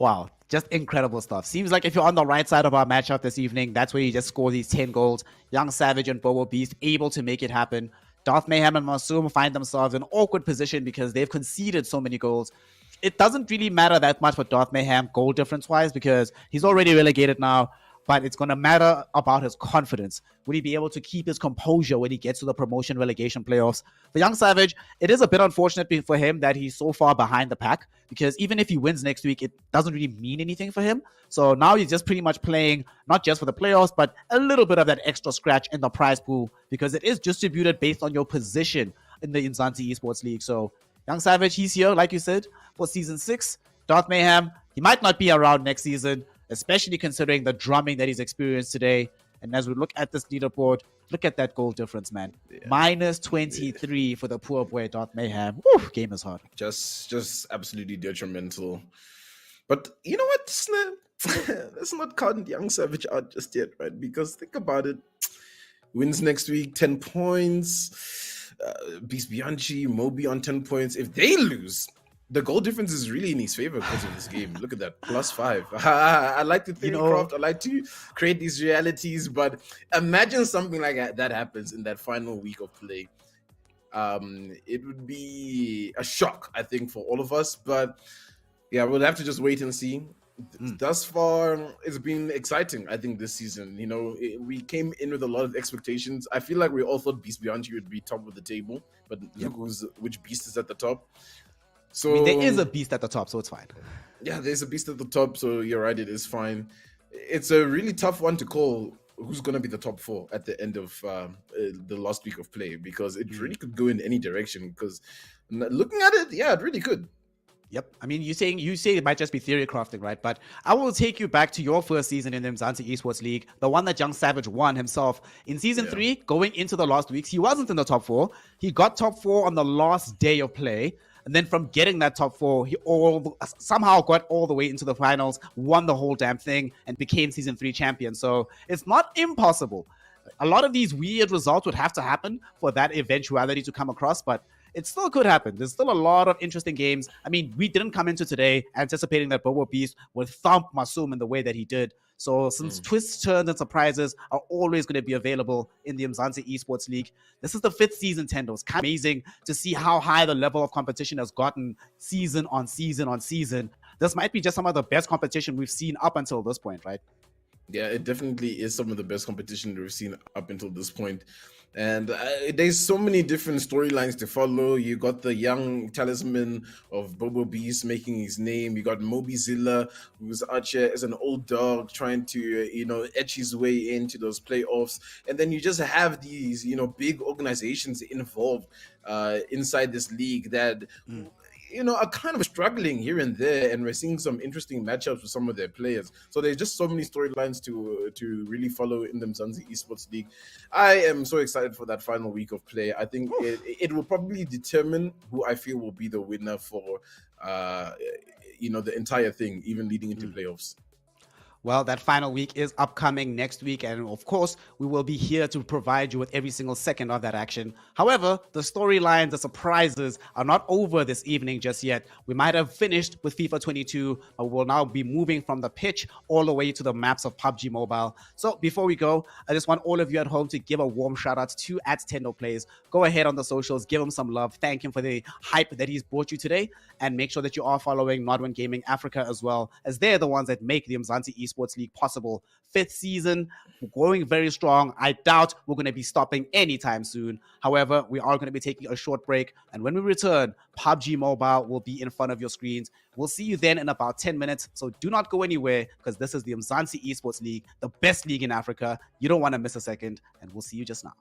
Wow, just incredible stuff. Seems like if you're on the right side of our matchup this evening, that's where you just score these 10 goals. Young Savage and Bobo Beast able to make it happen. Darth Mayhem and Masoom find themselves in an awkward position because they've conceded so many goals. It doesn't really matter that much for Darth Mayhem goal difference-wise because he's already relegated now. But it's going to matter about his confidence. Will he be able to keep his composure when he gets to the promotion relegation playoffs? For Young Savage, it is a bit unfortunate for him that he's so far behind the pack because even if he wins next week, it doesn't really mean anything for him. So now he's just pretty much playing not just for the playoffs, but a little bit of that extra scratch in the prize pool because it is distributed based on your position in the Umzansi Esports League. So Young Savage, he's here, like you said, for season 6. Darth Mayhem, he might not be around next season, especially considering the drumming that he's experienced today. And as we look at this leaderboard, look at that goal difference, man. Yeah. Minus 23 for the poor boy Darth Mayhem. Woo, game is hard. Just absolutely detrimental. But you know what? Let's not count Young Savage out just yet, right? Because think about it. Wins next week, 10 points. Beast Bianchi, Moby on 10 points. If they lose, the goal difference is really in his favor because of this game. Look at that, +5. I like to theorycraft. I like to create these realities, but imagine something like that happens in that final week of play. It would be a shock, I think, for all of us. But yeah, we'll have to just wait and see. Thus far, it's been exciting, I think, this season. We came in with a lot of expectations. I feel like we all thought Beast Bianchi would be top of the table, but look which beast is at the top. So I mean, there is a beast at the top, so it's fine. Yeah, there's a beast at the top, so you're right, it is fine. It's a really tough one to call who's going to be the top 4 at the end of the last week of play, because it really could go in any direction, because looking at it, yeah, it really could. Yep. I mean, you say it might just be theory crafting, right? But I will take you back to your first season in the Umzansi Esports League, the one that Young Savage won himself. In season 3, going into the last weeks, he wasn't in the top 4. He got top 4 on the last day of play. And then from getting that top 4, he somehow got all the way into the finals, won the whole damn thing, and became season 3 champion. So it's not impossible. A lot of these weird results would have to happen for that eventuality to come across, but it still could happen. There's still a lot of interesting games. I mean, we didn't come into today anticipating that Bobo Beast would thump Masum in the way that he did. So since twists, turns, and surprises are always going to be available in the Umzansi Esports League, this is the 5th season, Tendo. It's kind of amazing to see how high the level of competition has gotten season on season on season. This might be just some of the best competition we've seen up until this point, right? Yeah, it definitely is some of the best competition we've seen up until this point. And there's so many different storylines to follow. You got the young talisman of Bobo Beast making his name. You got Mobizilla, who's out here as an old dog trying to, etch his way into those playoffs. And then you just have these, big organizations involved inside this league that are kind of struggling here and there, and we're seeing some interesting matchups with some of their players. So there's just so many storylines to really follow in the Umzansi Esports League. I am so excited for that final week of play. I think it will probably determine who I feel will be the winner for the entire thing, even leading into playoffs. Well, that final week is upcoming next week, and of course, we will be here to provide you with every single second of that action. However, the storylines, the surprises are not over this evening just yet. We might have finished with FIFA22, but we'll now be moving from the pitch all the way to the maps of PUBG Mobile. So before we go, I just want all of you at home to give a warm shout out to @TendoPlays. Go ahead on the socials, give him some love, thank him for the hype that he's brought you today, and make sure that you are following Nodwin Gaming Africa as well, as they're the ones that make the Umzansi Esports League possible. 5th season, going very strong. I doubt we're going to be stopping anytime soon. However, we are going to be taking a short break, and when we return, PUBG Mobile will be in front of your screens. We'll see you then in about 10 minutes, so do not go anywhere, because this is the Umzansi Esports League, the best league in Africa. You don't want to miss a second, and we'll see you just now.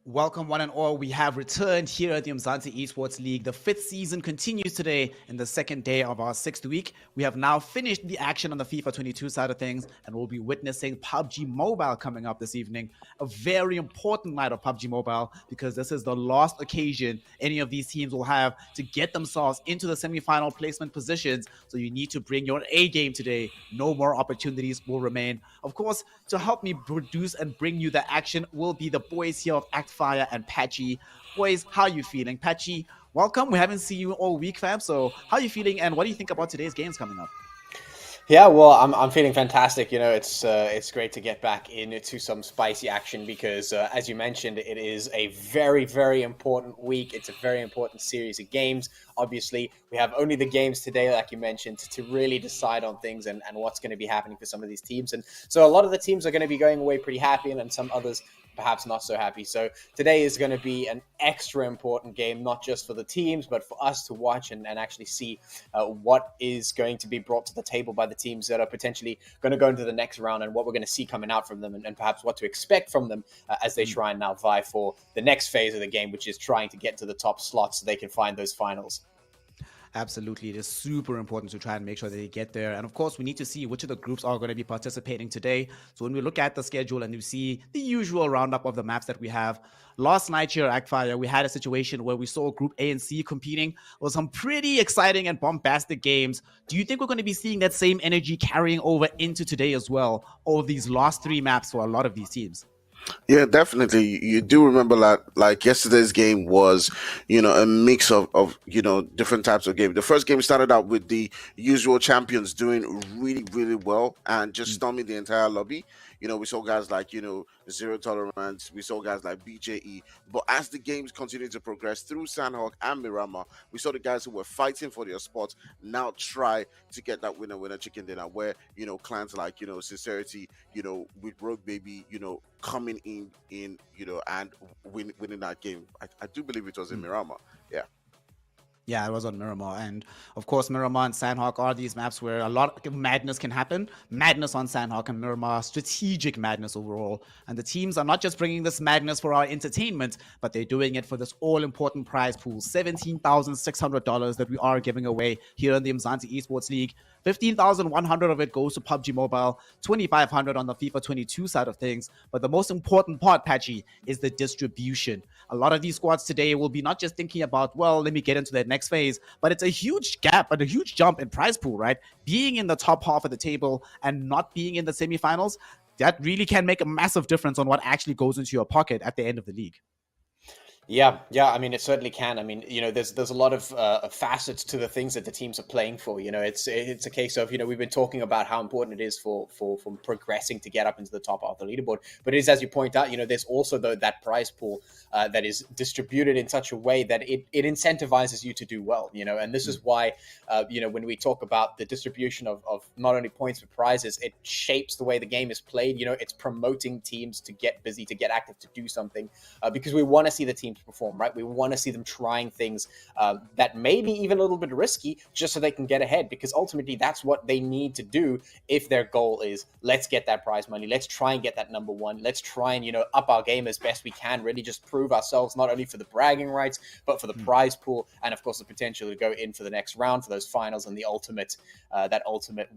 Welcome, one and all. We have returned here at the Umzansi Esports League. The fifth season continues today in the second day of our sixth week. We have now finished the action on the FIFA22 side of things, and we'll be witnessing PUBG Mobile coming up this evening. A very important night of PUBG Mobile because this is the last occasion any of these teams will have to get themselves into the semi-final placement positions. So you need to bring your A game today. No more opportunities will remain. Of course, to help me produce and bring you the action will be the boys here of Act Fire and Patchy. Boys, how are you feeling? Patchy, welcome. We haven't seen you all week, fam. So how are you feeling and what do you think about today's games coming up? Yeah, well, I'm feeling fantastic. You know, it's great to get back into some spicy action because, as you mentioned, it is a very, very important week. It's a very important series of games. Obviously, we have only the games today, like you mentioned, to really decide on things and what's going to be happening for some of these teams. And so a lot of the teams are going to be going away pretty happy, and some others perhaps not so happy. So today is going to be an extra important game, not just for the teams, but for us to watch and actually see what is going to be brought to the table by the teams that are potentially going to go into the next round and what we're going to see coming out from them and perhaps what to expect from them as they try and now vie for the next phase of the game, which is trying to get to the top slots so they can find those finals. Absolutely. It is super important to try and make sure that they get there. And of course, we need to see which of the groups are going to be participating today. So when we look at the schedule and you see the usual roundup of the maps that we have, last night here at Actfire, we had a situation where we saw Group A and C competing with some pretty exciting and bombastic games. Do you think we're going to be seeing that same energy carrying over into today as well, or these last three maps for a lot of these teams? Yeah, definitely. You do remember that, like yesterday's game was, a mix of different types of game. The first game started out with the usual champions doing really, really well and just storming the entire lobby. We saw guys like, Zero Tolerance. We saw guys like BJE. But as the games continued to progress through Sanhok and Miramar, we saw the guys who were fighting for their spots now try to get that winner chicken dinner where, clans like, Sincerity, with Rogue Baby, coming in, and winning that game. I do believe it was in Miramar. Yeah. Yeah, it was on Miramar. And of course, Miramar and Sanhok are these maps where a lot of madness can happen. Madness on Sanhok and Miramar, strategic madness overall. And the teams are not just bringing this madness for our entertainment, but they're doing it for this all-important prize pool, $17,600 that we are giving away here in the Umzansi Esports League. 15,100 of it goes to PUBG Mobile, 2,500 on the FIFA22 side of things. But the most important part, Patchy, is the distribution. A lot of these squads today will be not just thinking about, well, let me get into that next phase, but it's a huge gap and a huge jump in prize pool, right? Being in the top half of the table and not being in the semifinals, that really can make a massive difference on what actually goes into your pocket at the end of the league. Yeah. I mean, it certainly can. I mean, there's a lot of facets to the things that the teams are playing for. It's a case of, we've been talking about how important it is for progressing to get up into the top of the leaderboard. But it is, as you point out, there's also that prize pool that is distributed in such a way that it incentivizes you to do well. And this is why, when we talk about the distribution of not only points but prizes, it shapes the way the game is played. It's promoting teams to get busy, to get active, to do something, because we want to see the team perform, right? We want to see them trying things that may be even a little bit risky just so they can get ahead, because ultimately that's what they need to do if their goal is, let's get that prize money, let's try and get that number one, let's try and up our game as best we can, really just prove ourselves not only for the bragging rights but for the prize pool, and of course the potential to go in for the next round, for those finals, and the ultimate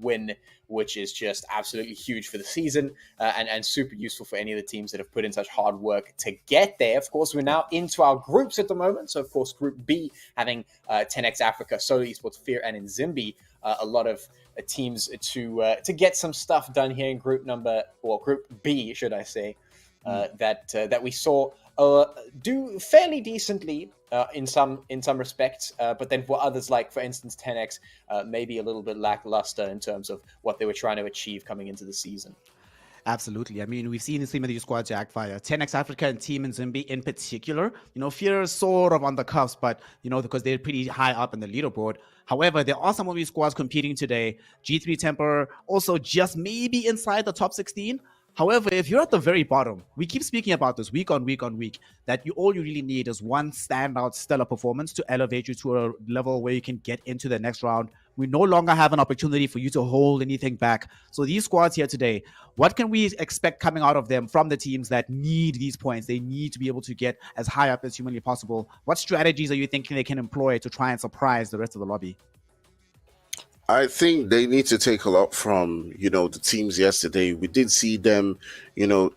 win, which is just absolutely huge for the season and super useful for any of the teams that have put in such hard work to get there. Of course, we're now into our groups at the moment. So, of course, Group B having 10x Africa, Solo Esports, Fear, and Nzimbi. A lot of teams to get some stuff done here in Group B, should I say, that we saw do fairly decently in some respects, but then for others, like for instance 10x, maybe a little bit lackluster in terms of what they were trying to achieve coming into the season. Absolutely. I mean, we've seen some of these squads Jackfire. 10x Africa and Team Nzimbi in particular. Fear is sort of on the cusp, but, because they're pretty high up in the leaderboard. However, there are some of these squads competing today. G3 Temper also just maybe inside the top 16. However, if you're at the very bottom, we keep speaking about this week on week, that all you really need is one standout stellar performance to elevate you to a level where you can get into the next round We no longer have an opportunity for you to hold anything back. So these squads here today, what can we expect coming out of them from the teams that need these points? They need to be able to get as high up as humanly possible. What strategies are you thinking they can employ to try and surprise the rest of the lobby? I think they need to take a lot from, the teams yesterday. We did see them,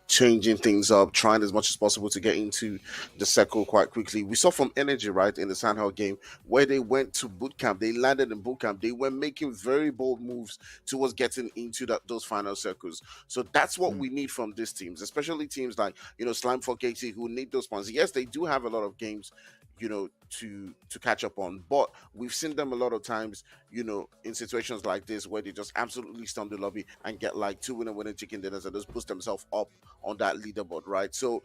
changing things up, trying as much as possible to get into the circle quite quickly. We saw from Energy, right, in the Sanhok game, where they went to boot camp. They landed in boot camp. They were making very bold moves towards getting into those final circles. So that's what we need from these teams, especially teams like, Slime for KT, who need those points. Yes, they do have a lot of games, to catch up on, but we've seen them a lot of times, in situations like this where they just absolutely stomp the lobby and get like 2 winning chicken dinners and just boost themselves up on that leaderboard, right? So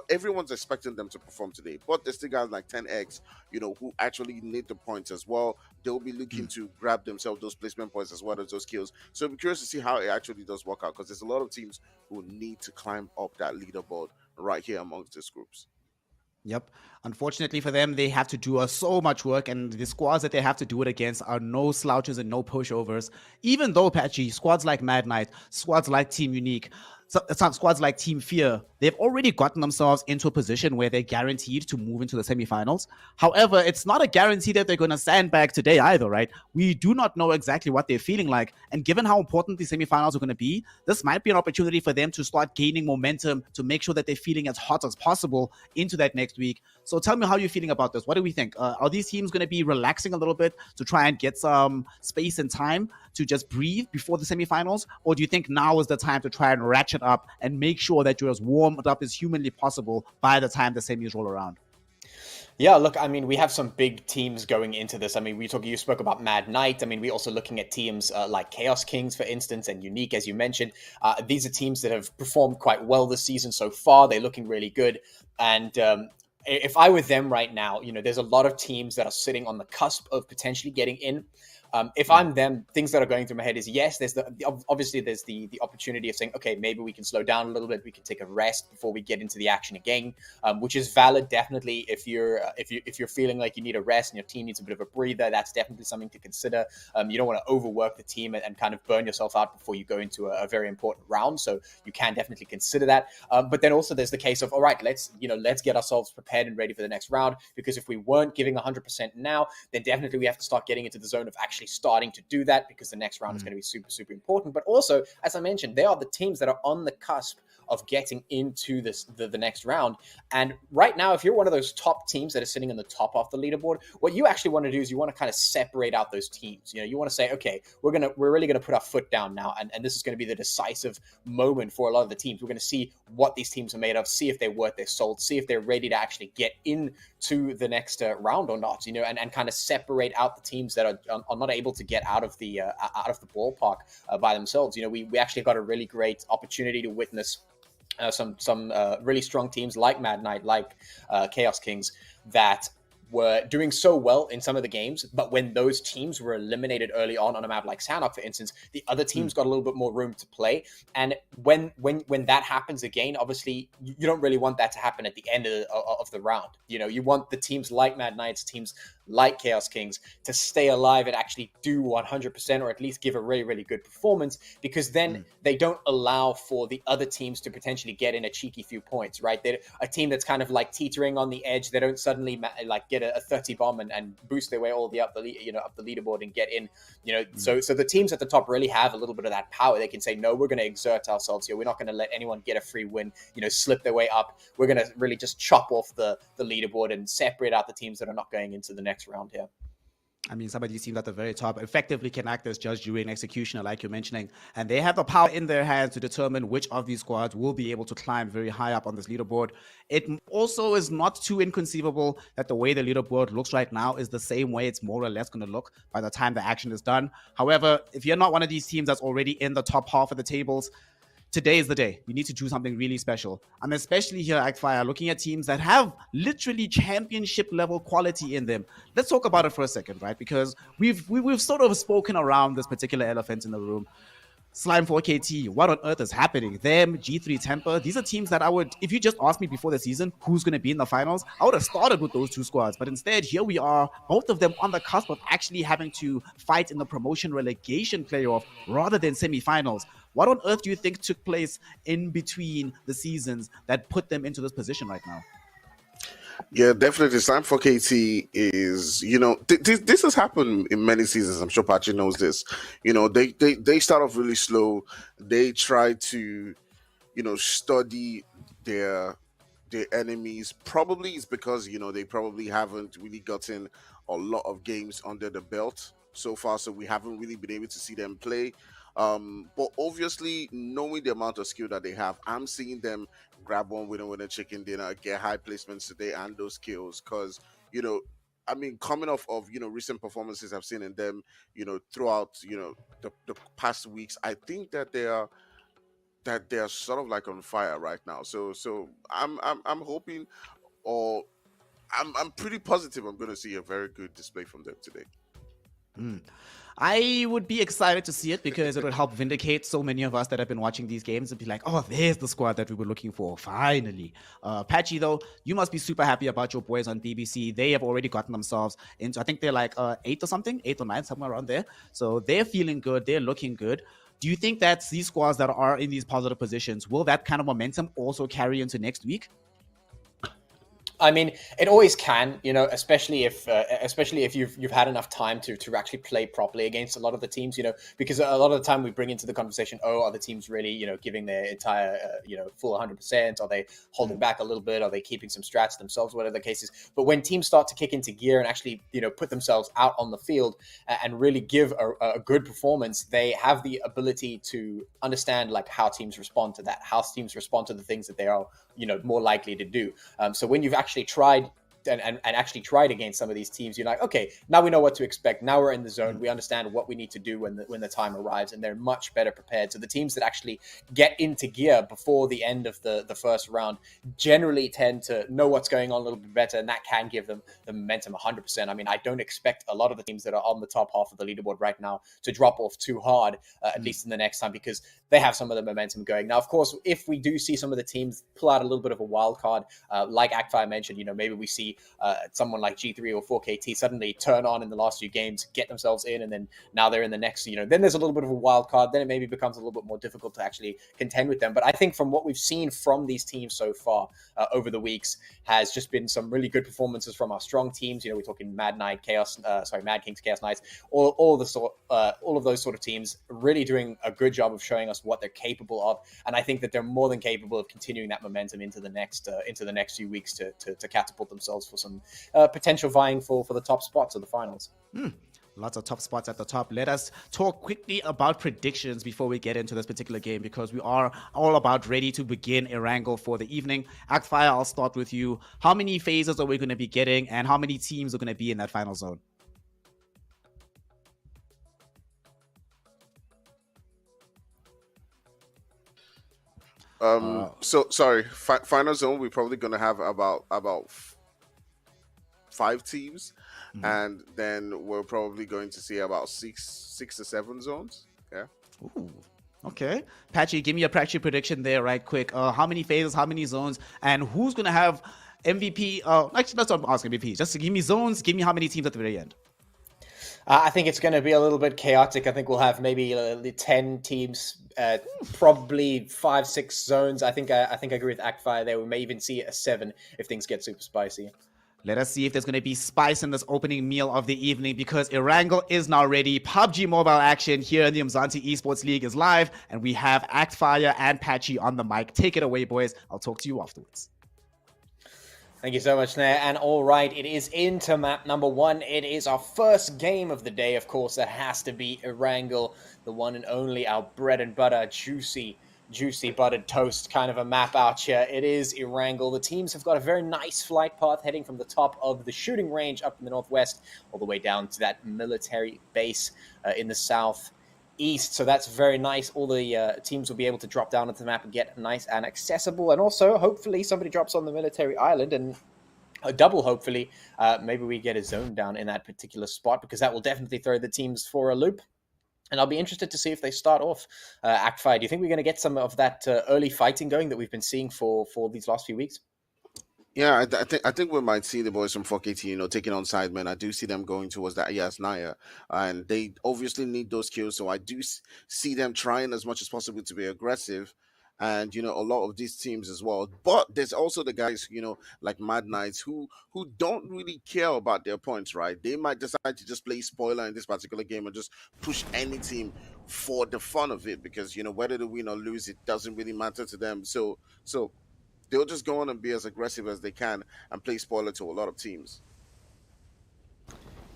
everyone's expecting them to perform today, but there's still guys like 10x, who actually need the points as well. They'll be looking to grab themselves those placement points as well as those kills. So I'm curious to see how it actually does work out, because there's a lot of teams who need to climb up that leaderboard right here amongst these groups. Yep. Unfortunately for them, they have to do so much work, and the squads that they have to do it against are no slouches and no pushovers. Even though, Patchy, squads like Mad Knight, squads like Team Unique, some squads like Team Fear, they've already gotten themselves into a position where they're guaranteed to move into the semifinals. However, it's not a guarantee that they're going to sandbag today either, right? We do not know exactly what they're feeling like. And given how important the semifinals are going to be, this might be an opportunity for them to start gaining momentum to make sure that they're feeling as hot as possible into that next week. So tell me how you're feeling about this. What do we think? Are these teams going to be relaxing a little bit to try and get some space and time to just breathe before the semifinals? Or do you think now is the time to try and ratchet up and make sure that you're as warmed up as humanly possible by the time the semis roll around? Yeah, look, I mean, we have some big teams going into this. I mean, you spoke about Mad Knight. I mean, we're also looking at teams like Chaos Kings, for instance, and Unique, as you mentioned. These are teams that have performed quite well this season so far. They're looking really good. And if I were them right now, there's a lot of teams that are sitting on the cusp of potentially getting in. If I'm them, things that are going through my head is, yes, there's obviously there's the opportunity of saying, okay, maybe we can slow down a little bit, we can take a rest before we get into the action again, which is valid definitely. If you're feeling like you need a rest and your team needs a bit of a breather, that's definitely something to consider. You don't want to overwork the team and kind of burn yourself out before you go into a very important round, so you can definitely consider that. But then also there's the case of, all right, let's get ourselves prepared and ready for the next round, because if we weren't giving 100% now, then definitely we have to start getting into the zone of actually starting to do that, because the next round is going to be super, super important. But also, as I mentioned, they are the teams that are on the cusp of getting into the next round. And right now, if you're one of those top teams that are sitting in the top of the leaderboard, what you actually want to do is you want to kind of separate out those teams. You want to say, okay, we're really going to put our foot down now, and this is going to be the decisive moment for a lot of the teams. We're going to see what these teams are made of, see if they're worth their salt, see if they're ready to actually get into the next round or not, and kind of separate out the teams that are not able to get out of the ballpark by themselves. We actually got a really great opportunity to witness some really strong teams like Mad Knight, like Chaos Kings, that were doing so well in some of the games, but when those teams were eliminated early on a map like Sanhok, for instance, the other teams got a little bit more room to play. And when that happens again, obviously you don't really want that to happen at the end of the round. You want the teams like Mad Knights, teams like Chaos Kings to stay alive and actually do 100%, or at least give a really, really good performance, because then they don't allow for the other teams to potentially get in a cheeky few points, right? They're a team that's kind of like teetering on the edge. They don't suddenly like get a 30 bomb and boost their way all the up the leaderboard and get in. So the teams at the top really have a little bit of that power. They can say, no, we're going to exert ourselves here. We're not going to let anyone get a free win, slip their way up. We're going to really just chop off the leaderboard and separate out the teams that are not going into the next round here. I mean, some of these teams at the very top effectively can act as judge, jury, and executioner, like you're mentioning. And they have the power in their hands to determine which of these squads will be able to climb very high up on this leaderboard. It also is not too inconceivable that the way the leaderboard looks right now is the same way it's more or less going to look by the time the action is done. However, if you're not one of these teams that's already in the top half of the tables, today is the day. You need to do something really special. I'm especially here at Fire looking at teams that have literally championship level quality in them. Let's talk about it for a second, right? Because we've sort of spoken around this particular elephant in the room. Slime 4KT, what on earth is happening? Them, G3 Temper, these are teams that I would, if you just asked me before the season who's going to be in the finals, I would have started with those two squads. But instead, here we are, both of them on the cusp of actually having to fight in the promotion relegation playoff rather than semifinals. What on earth do you think took place in between the seasons that put them into this position right now? Yeah, definitely. Slime for KT is, this has happened in many seasons. I'm sure Pachi knows this. They start off really slow. They try to, study their enemies. Probably it's because, they probably haven't really gotten a lot of games under the belt so far. So we haven't really been able to see them play. But obviously, knowing the amount of skill that they have, I'm seeing them grab one winner chicken dinner, get high placements today, and those kills. Because coming off of recent performances I've seen in them, throughout the past weeks, I think that they're sort of like on fire right now. So I'm hoping, or I'm pretty positive I'm going to see a very good display from them today. I would be excited to see it because it would help vindicate so many of us that have been watching these games and be like, oh, there's the squad that we were looking for, finally. Patchy, though, you must be super happy about your boys on BBC. They have already gotten themselves into, I think they're like 8 or something, 8 or 9, somewhere around there. So they're feeling good, they're looking good. Do you think that these squads that are in these positive positions, will that kind of momentum also carry into next week? I mean, it always can, especially if you've had enough time to actually play properly against a lot of the teams, because a lot of the time we bring into the conversation, are the teams really, giving their entire, full 100%? Are they holding back a little bit? Are they keeping some strats themselves? Whatever the case is. But when teams start to kick into gear and actually, put themselves out on the field and really give a good performance, they have the ability to understand like how teams respond to that, how teams respond to the things that they are, more likely to do. So when you've actually tried and actually tried against some of these teams, you're like, okay, now we know what to expect. Now we're in the zone. We understand what we need to do when the time arrives, and they're much better prepared. So the teams that actually get into gear before the end of the first round generally tend to know what's going on a little bit better, and that can give them the momentum 100%. I mean, I don't expect a lot of the teams that are on the top half of the leaderboard right now to drop off too hard, at least in the next time, because they have some of the momentum going. Now, of course, if we do see some of the teams pull out a little bit of a wild card, like Actfire mentioned, maybe we see someone like G3 or 4KT suddenly turn on in the last few games, get themselves in, and then now they're in the next, then there's a little bit of a wild card. Then it maybe becomes a little bit more difficult to actually contend with them. But I think from what we've seen from these teams so far over the weeks has just been some really good performances from our strong teams. We're talking Mad Kings, Chaos Knights, all of those sort of teams really doing a good job of showing us what they're capable of. And I think that they're more than capable of continuing that momentum into the next few weeks to catapult themselves for some potential vying for the top spots of the finals. Lots of top spots at the top. Let us talk quickly about predictions before we get into this particular game, because we are all about ready to begin Erangel for the evening. Actfire, I'll start with you. How many phases are we going to be getting, and how many teams are going to be in that final zone? Final zone, we're probably going to have about 5 teams, and then we're probably going to see about six to 7 zones. Yeah. Ooh. Okay. Patchy, give me a Patchy prediction there right quick. How many phases, how many zones, and who's going to have MVP? Actually, let's not ask MVP. Just give me zones. Give me how many teams at the very end. I think it's going to be a little bit chaotic. I think we'll have maybe 10 teams, probably 5-6 zones. I think I agree with Actfire there. We may even see a 7 if things get super spicy. Let us see if there's going to be spice in this opening meal of the evening, because Erangel is now ready. PUBG mobile action here in the Umzansi Esports League is live, and we have Actfire and Patchy on the mic. Take it away, boys. I'll talk to you afterwards. Thank you so much, Nair. And all right, it is into map number 1. It is our first game of the day. Of course, that has to be Erangel, the one and only, our bread and butter, juicy buttered toast kind of a map out here. It is Erangel. The teams have got a very nice flight path heading from the top of the shooting range up in the northwest all the way down to that military base in the southeast. So that's very nice. All the teams will be able to drop down onto the map and get nice and accessible. And also, hopefully, somebody drops on the military island, and a double, hopefully. Maybe we get a zone down in that particular spot, because that will definitely throw the teams for a loop. And I'll be interested to see if they start off Act 5. Do you think we're going to get some of that early fighting going that we've been seeing for these last few weeks? Yeah, I think we might see the boys from 4KT, taking on Sidemen. I do see them going towards that Naya, and they obviously need those kills. So I do see them trying as much as possible to be aggressive, and a lot of these teams as well. But there's also the guys, like Mad Knights, who don't really care about their points, right? They might decide to just play spoiler in this particular game and just push any team for the fun of it, because whether they win or lose, it doesn't really matter to them. So they'll just go on and be as aggressive as they can and play spoiler to a lot of teams.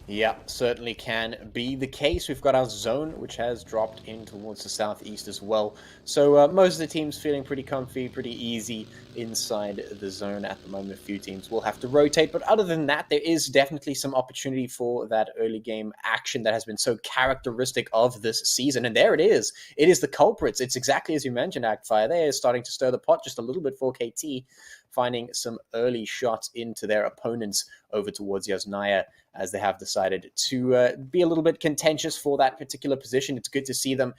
Yeah, certainly can be the case. We've got our zone, which has dropped in towards the southeast as well. So most of the teams feeling pretty comfy, pretty easy inside the zone at the moment. A few teams will have to rotate, but other than that, there is definitely some opportunity for that early game action that has been so characteristic of this season. And there it is. It is the culprits. It's exactly as you mentioned, Actfire. They are starting to stir the pot just a little bit for KT, finding some early shots into their opponents over towards Yasnaya, as they have decided to be a little bit contentious for that particular position. It's good to see them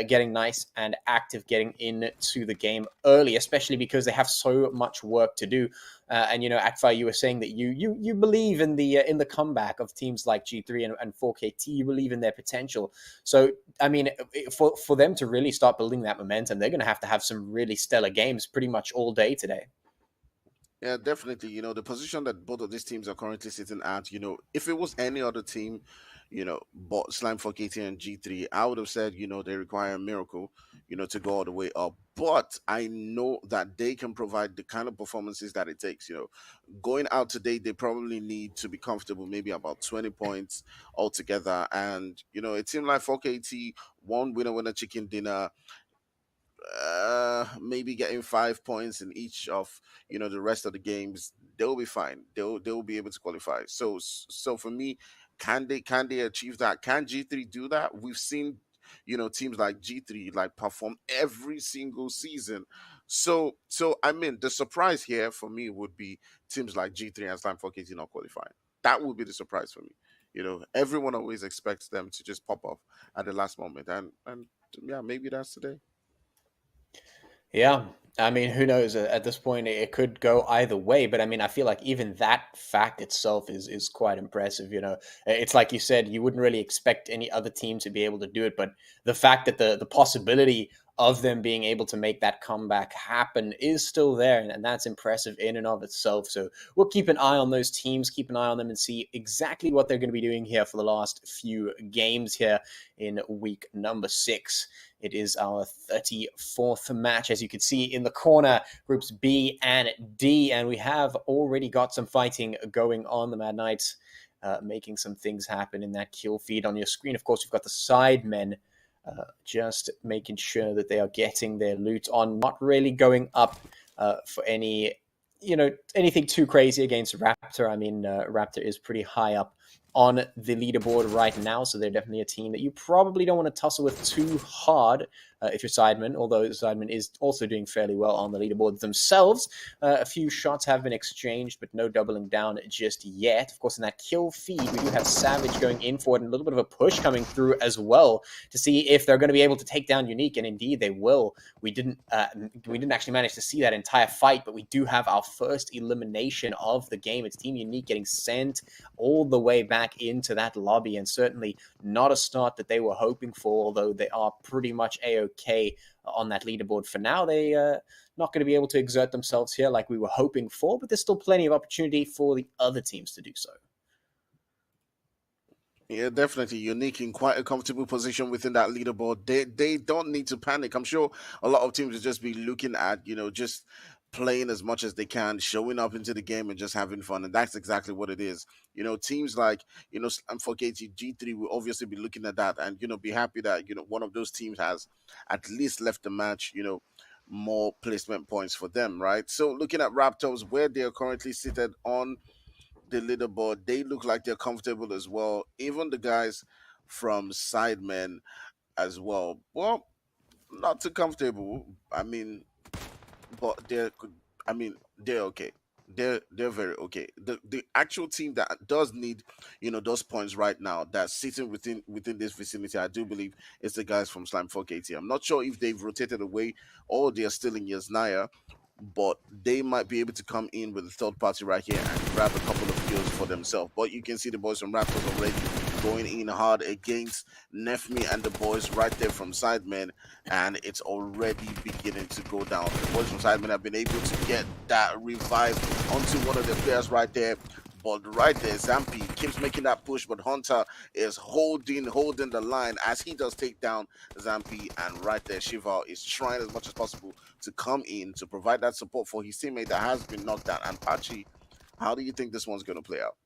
getting nice and active, getting into the game early, especially because they have so much work to do. And Akfai, you were saying that you believe in the comeback of teams like G3 and 4KT. You believe in their potential. So I mean, for them to really start building that momentum, they're going to have some really stellar games pretty much all day today. Yeah, definitely. The position that both of these teams are currently sitting at, if it was any other team, but Slime for KT and G3, I would have said, they require a miracle, to go all the way up. But I know that they can provide the kind of performances that it takes. Going out today, they probably need to be comfortable, maybe about 20 points altogether. And, it seemed like 4KT, one winner chicken dinner, maybe getting 5 points in each of the rest of the games, they'll be fine. They'll be able to qualify. So for me, can they achieve that? Can G3 do that? We've seen teams like G3 like perform every single season. So I mean, the surprise here for me would be teams like G3 and Slime 4KT not qualifying. That would be the surprise for me. Everyone always expects them to just pop off at the last moment, and yeah, maybe that's today. Yeah. I mean, who knows? At this point, it could go either way. But I mean, I feel like even that fact itself is quite impressive. It's like you said, you wouldn't really expect any other team to be able to do it. But the fact that the possibility of them being able to make that comeback happen is still there. And that's impressive in and of itself. So we'll keep an eye on those teams, keep an eye on them, and see exactly what they're going to be doing here for the last few games here in week number 6. It is our 34th match, as you can see in the corner, groups B and D, and we have already got some fighting going on. The Mad Knights making some things happen in that kill feed on your screen. Of course, we've got the Sidemen just making sure that they are getting their loot on, not really going up for anything too crazy against Raptor. I mean, Raptor is pretty high up on the leaderboard right now, so they're definitely a team that you probably don't want to tussle with too hard if you're Sidemen, although Sidemen is also doing fairly well on the leaderboards themselves. A few shots have been exchanged, but no doubling down just yet. Of course, in that kill feed, we do have Savage going in for it, and a little bit of a push coming through as well to see if they're going to be able to take down Unique, and indeed they will. We didn't actually manage to see that entire fight, but we do have our first elimination of the game. It's Team Unique getting sent all the way back into that lobby, and certainly not a start that they were hoping for, although they are pretty much A-OK on that leaderboard for now. They not going to be able to exert themselves here like we were hoping for, but there's still plenty of opportunity for the other teams to do so. Yeah, definitely Unique in quite a comfortable position within that leaderboard. They don't need to panic. I'm sure a lot of teams will just be looking at, just playing as much as they can, showing up into the game and just having fun. And that's exactly what it is. Teams like, for KTG3 will obviously be looking at that and, be happy that, one of those teams has at least left the match, more placement points for them, right? So looking at Raptors, where they are currently seated on the leaderboard, they look like they're comfortable as well. Even the guys from Sidemen as well. Well, not too comfortable. I mean, but they're good. I mean, they're okay. they're very okay. The actual team that does need, those points right now, that's sitting within this vicinity, I do believe it's the guys from Slime 4KT. I'm not sure if they've rotated away or they're still in Yasnaya, but they might be able to come in with a third party right here and grab a couple of kills for themselves. But you can see the boys from Raptors already going in hard against Nefmi and the boys right there from Sidemen, and it's already beginning to go down. The boys from Sidemen have been able to get that revive onto one of the players right there. But right there, Zampi keeps making that push, but Hunter is holding the line as he does take down Zampi. And right there, Shiva is trying as much as possible to come in to provide that support for his teammate that has been knocked down. And Pachi, how do you think this one's going to play out?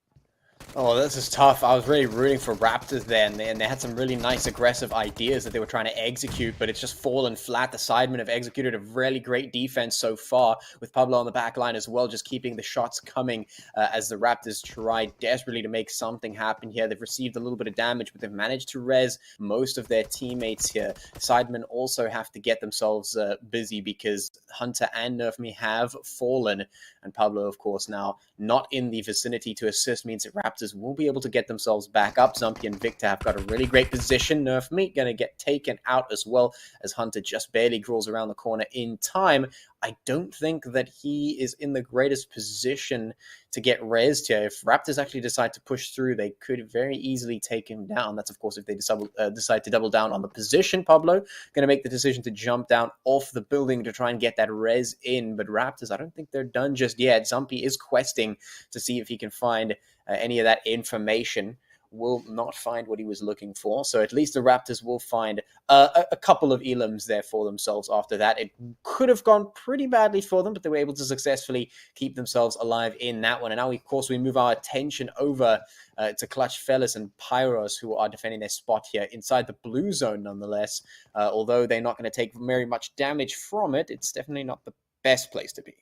Oh, this is tough. I was really rooting for Raptors there, and they had some really nice aggressive ideas that they were trying to execute, but it's just fallen flat. The Sidemen have executed a really great defense so far, with Pablo on the back line as well, just keeping the shots coming as the Raptors try desperately to make something happen here. They've received a little bit of damage, but they've managed to res most of their teammates here. Sidemen also have to get themselves busy because Hunter and Nerfme have fallen, and Pablo, of course, now not in the vicinity to assist means that Raptors will be able to get themselves back up. Zumpy and Victor have got a really great position. Nerfme going to get taken out as well as Hunter just barely crawls around the corner in time. I don't think that he is in the greatest position to get rezzed here. If Raptors actually decide to push through, they could very easily take him down. That's, of course, if they decide to double down on the position. Pablo going to make the decision to jump down off the building to try and get that res in. But Raptors, I don't think they're done just yet. Zumpy is questing to see if he can find any of that information. Will not find what he was looking for. So at least the Raptors will find a couple of elims there for themselves after that. It could have gone pretty badly for them, but they were able to successfully keep themselves alive in that one. And now, of course, we move our attention over to Clutch Fellas and Pyros, who are defending their spot here inside the blue zone nonetheless. Although they're not going to take very much damage from it, it's definitely not the best place to be.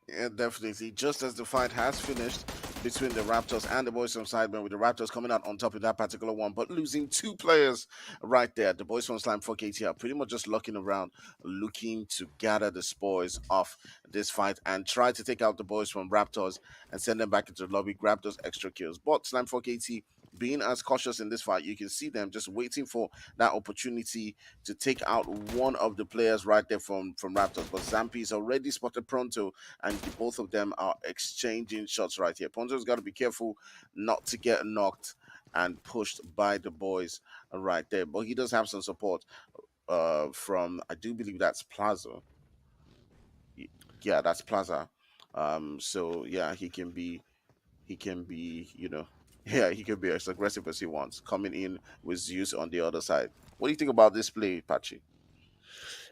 Yeah, definitely. Just as the fight has finished between the Raptors and the boys from Sidemen, with the Raptors coming out on top in that particular one, but losing two players right there. The boys from Slime 4KT are pretty much just looking around, looking to gather the spoils of this fight and try to take out the boys from Raptors and send them back into the lobby, grab those extra kills. But Slime 4KT being as cautious in this fight, you can see them just waiting for that opportunity to take out one of the players right there from Raptors. But Zampi's already spotted Pronto, and both of them are exchanging shots right here. Pronto's got to be careful not to get knocked and pushed by the boys right there. But he does have some support from, I do believe that's Plaza. Yeah, that's Plaza. So yeah, he can be, yeah, he can be as aggressive as he wants, coming in with Zeus on the other side. What do you think about this play, Pachi?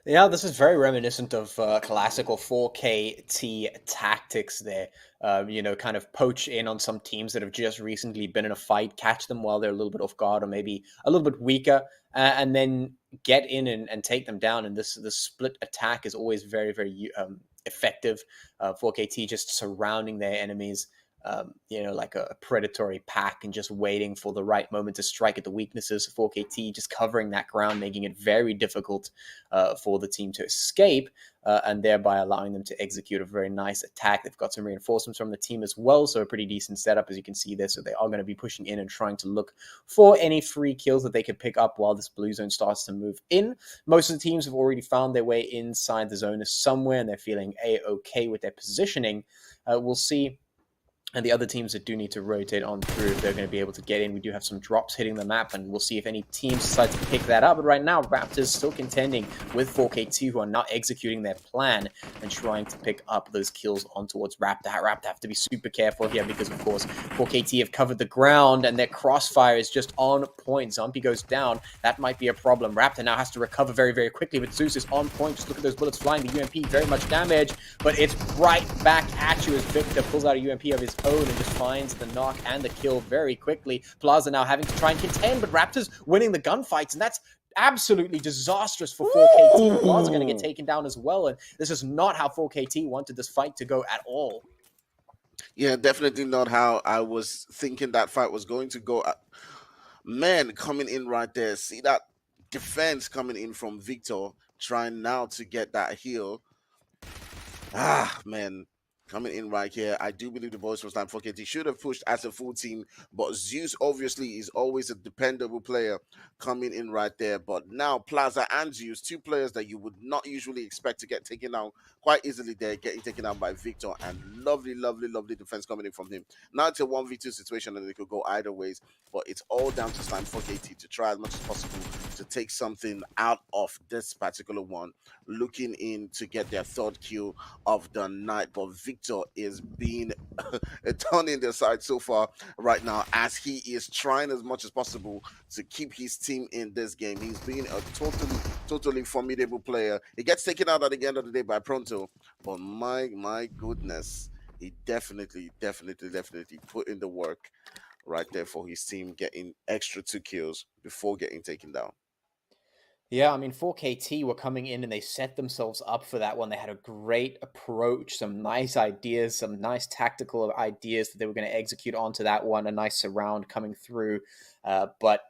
Yeah, this is very reminiscent of classical 4KT tactics there. Kind of poach in on some teams that have just recently been in a fight, catch them while they're a little bit off guard or maybe a little bit weaker, and then get in and take them down. And this split attack is always very, very effective. 4KT just surrounding their enemies. Like a predatory pack and just waiting for the right moment to strike at the weaknesses. 4KT just covering that ground, making it very difficult for the team to escape, and thereby allowing them to execute a very nice attack. They've got some reinforcements from the team as well, so a pretty decent setup, as you can see there. So they are going to be pushing in and trying to look for any free kills that they could pick up while this blue zone starts to move in. Most of the teams have already found their way inside the zone somewhere, and they're feeling A-okay with their positioning. We'll see. And the other teams that do need to rotate on through, if they're going to be able to get in. We do have some drops hitting the map, and we'll see if any teams decide to pick that up. But right now, Raptors still contending with 4KT, who are not executing their plan and trying to pick up those kills on towards Raptor. Raptor have to be super careful here because, of course, 4KT have covered the ground, and their crossfire is just on point. Zombie goes down. That might be a problem. Raptor now has to recover very, very quickly, but Zeus is on point. Just look at those bullets flying. The UMP, very much damage, but it's right back at you as Victor pulls out a UMP of his own and just finds the knock and the kill very quickly. Plaza now having to try and contend, but Raptors winning the gunfights, and that's absolutely disastrous for 4KT. Plaza going to get taken down as well, and this is not how 4KT wanted this fight to go at all. Yeah, definitely not how I was thinking that fight was going to go. Man, coming in right there. See that defense coming in from Victor, trying now to get that heal. Man. coming in right here. I do believe the boys from Slam 4KT should have pushed as a full team, but Zeus obviously is always a dependable player coming in right there. But now Plaza and Zeus, two players that you would not usually expect to get taken out quite easily there, getting taken out by Victor, and lovely, lovely, lovely defense coming in from him. Now it's a 1v2 situation and it could go either ways, but it's all down to Slam 4KT to try as much as possible to take something out of this particular one, looking in to get their third kill of the night. But Victor is being a thorn in their side so far right now, as he is trying as much as possible to keep his team in this game. He's been a totally formidable player. He gets taken out at the end of the day by Pronto, but my goodness, he definitely put in the work right there for his team, getting extra 2 kills before getting taken down. Yeah, I mean, 4KT were coming in and they set themselves up for that one. They had a great approach, some nice ideas, some nice tactical ideas that they were going to execute onto that one, a nice surround coming through. But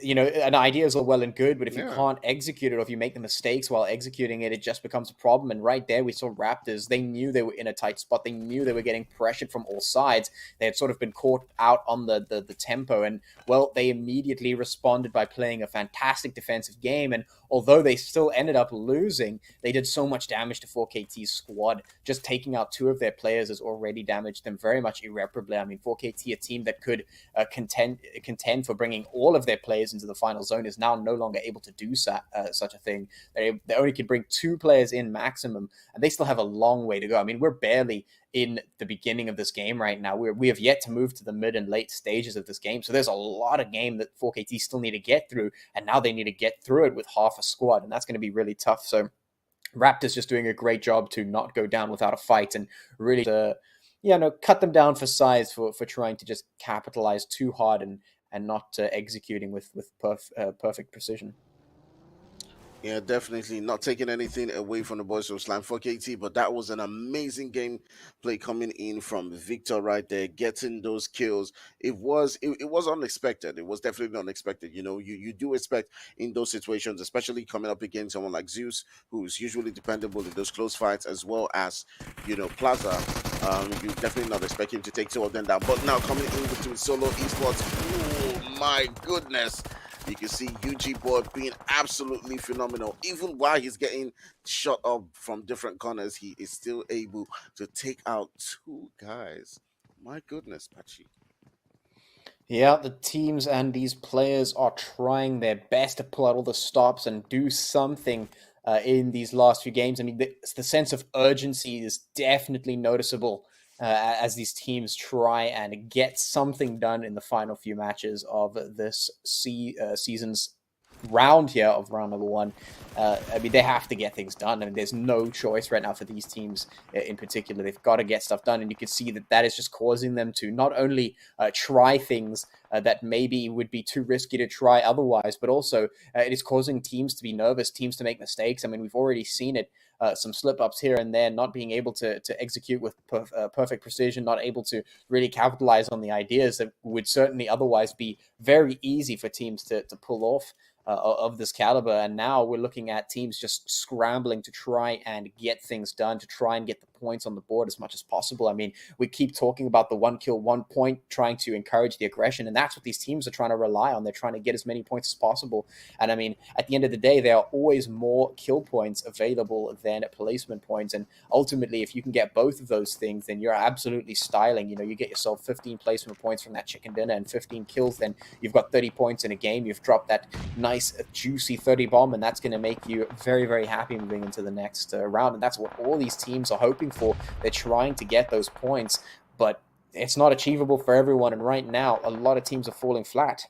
you know, an idea is all well and good, but if you can't execute it, or if you make the mistakes while executing it, it just becomes a problem. And right there, we saw Raptors. They knew they were in a tight spot. They knew they were getting pressured from all sides. They had sort of been caught out on the tempo. And, well, they immediately responded by playing a fantastic defensive game. And although they still ended up losing, they did so much damage to 4KT's squad. Just taking out 2 of their players has already damaged them very much irreparably. I mean, 4KT, a team that could contend for bringing all of their players into the final zone, is now no longer able to do such a thing. They only can bring 2 players in maximum, and they still have a long way to go. I mean, we're barely in the beginning of this game right now. We have yet to move to the mid and late stages of this game, so there's a lot of game that 4KT still need to get through, and now they need to get through it with half a squad, and that's going to be really tough. So Raptors just doing a great job to not go down without a fight, and really cut them down for size for trying to just capitalize too hard and not executing with perfect precision. Yeah, definitely not taking anything away from the boys of Slam 4KT, but that was an amazing game play coming in from Victor right there, getting those kills. It was unexpected. It was definitely unexpected. You know, you do expect in those situations, especially coming up against someone like Zeus, who's usually dependable in those close fights, as well as Plaza. You definitely not expect him to take 2 of them down. But now coming in between Solo Esports, oh my goodness. You can see UG Boy being absolutely phenomenal. Even while he's getting shot up from different corners, he is still able to take out 2 guys. My goodness, Pachi. Yeah, the teams and these players are trying their best to pull out all the stops and do something in these last few games. I mean, the sense of urgency is definitely noticeable as these teams try and get something done in the final few matches of this season's round here of round number 1. I mean, they have to get things done. I mean, there's no choice right now for these teams in particular. They've got to get stuff done, and you can see that is just causing them to not only try things that maybe would be too risky to try otherwise, but also it is causing teams to be nervous, teams to make mistakes. I mean, we've already seen it. Some slip-ups here and there, not being able to execute with perfect precision, not able to really capitalize on the ideas that would certainly otherwise be very easy for teams to pull off of this caliber. And now we're looking at teams just scrambling to try and get things done, to try and get the points on the board as much as possible. I mean, we keep talking about the 1 kill, 1 point, trying to encourage the aggression, and that's what these teams are trying to rely on. They're trying to get as many points as possible. And I mean, at the end of the day, there are always more kill points available than placement points. And ultimately, if you can get both of those things, then you're absolutely styling. You get yourself 15 placement points from that chicken dinner and 15 kills, then you've got 30 points in a game. You've dropped that nice, juicy 30 bomb, and that's going to make you very, very happy moving into the next round. And that's what all these teams are hoping for. They're trying to get those points, but it's not achievable for everyone. And right now, a lot of teams are falling flat.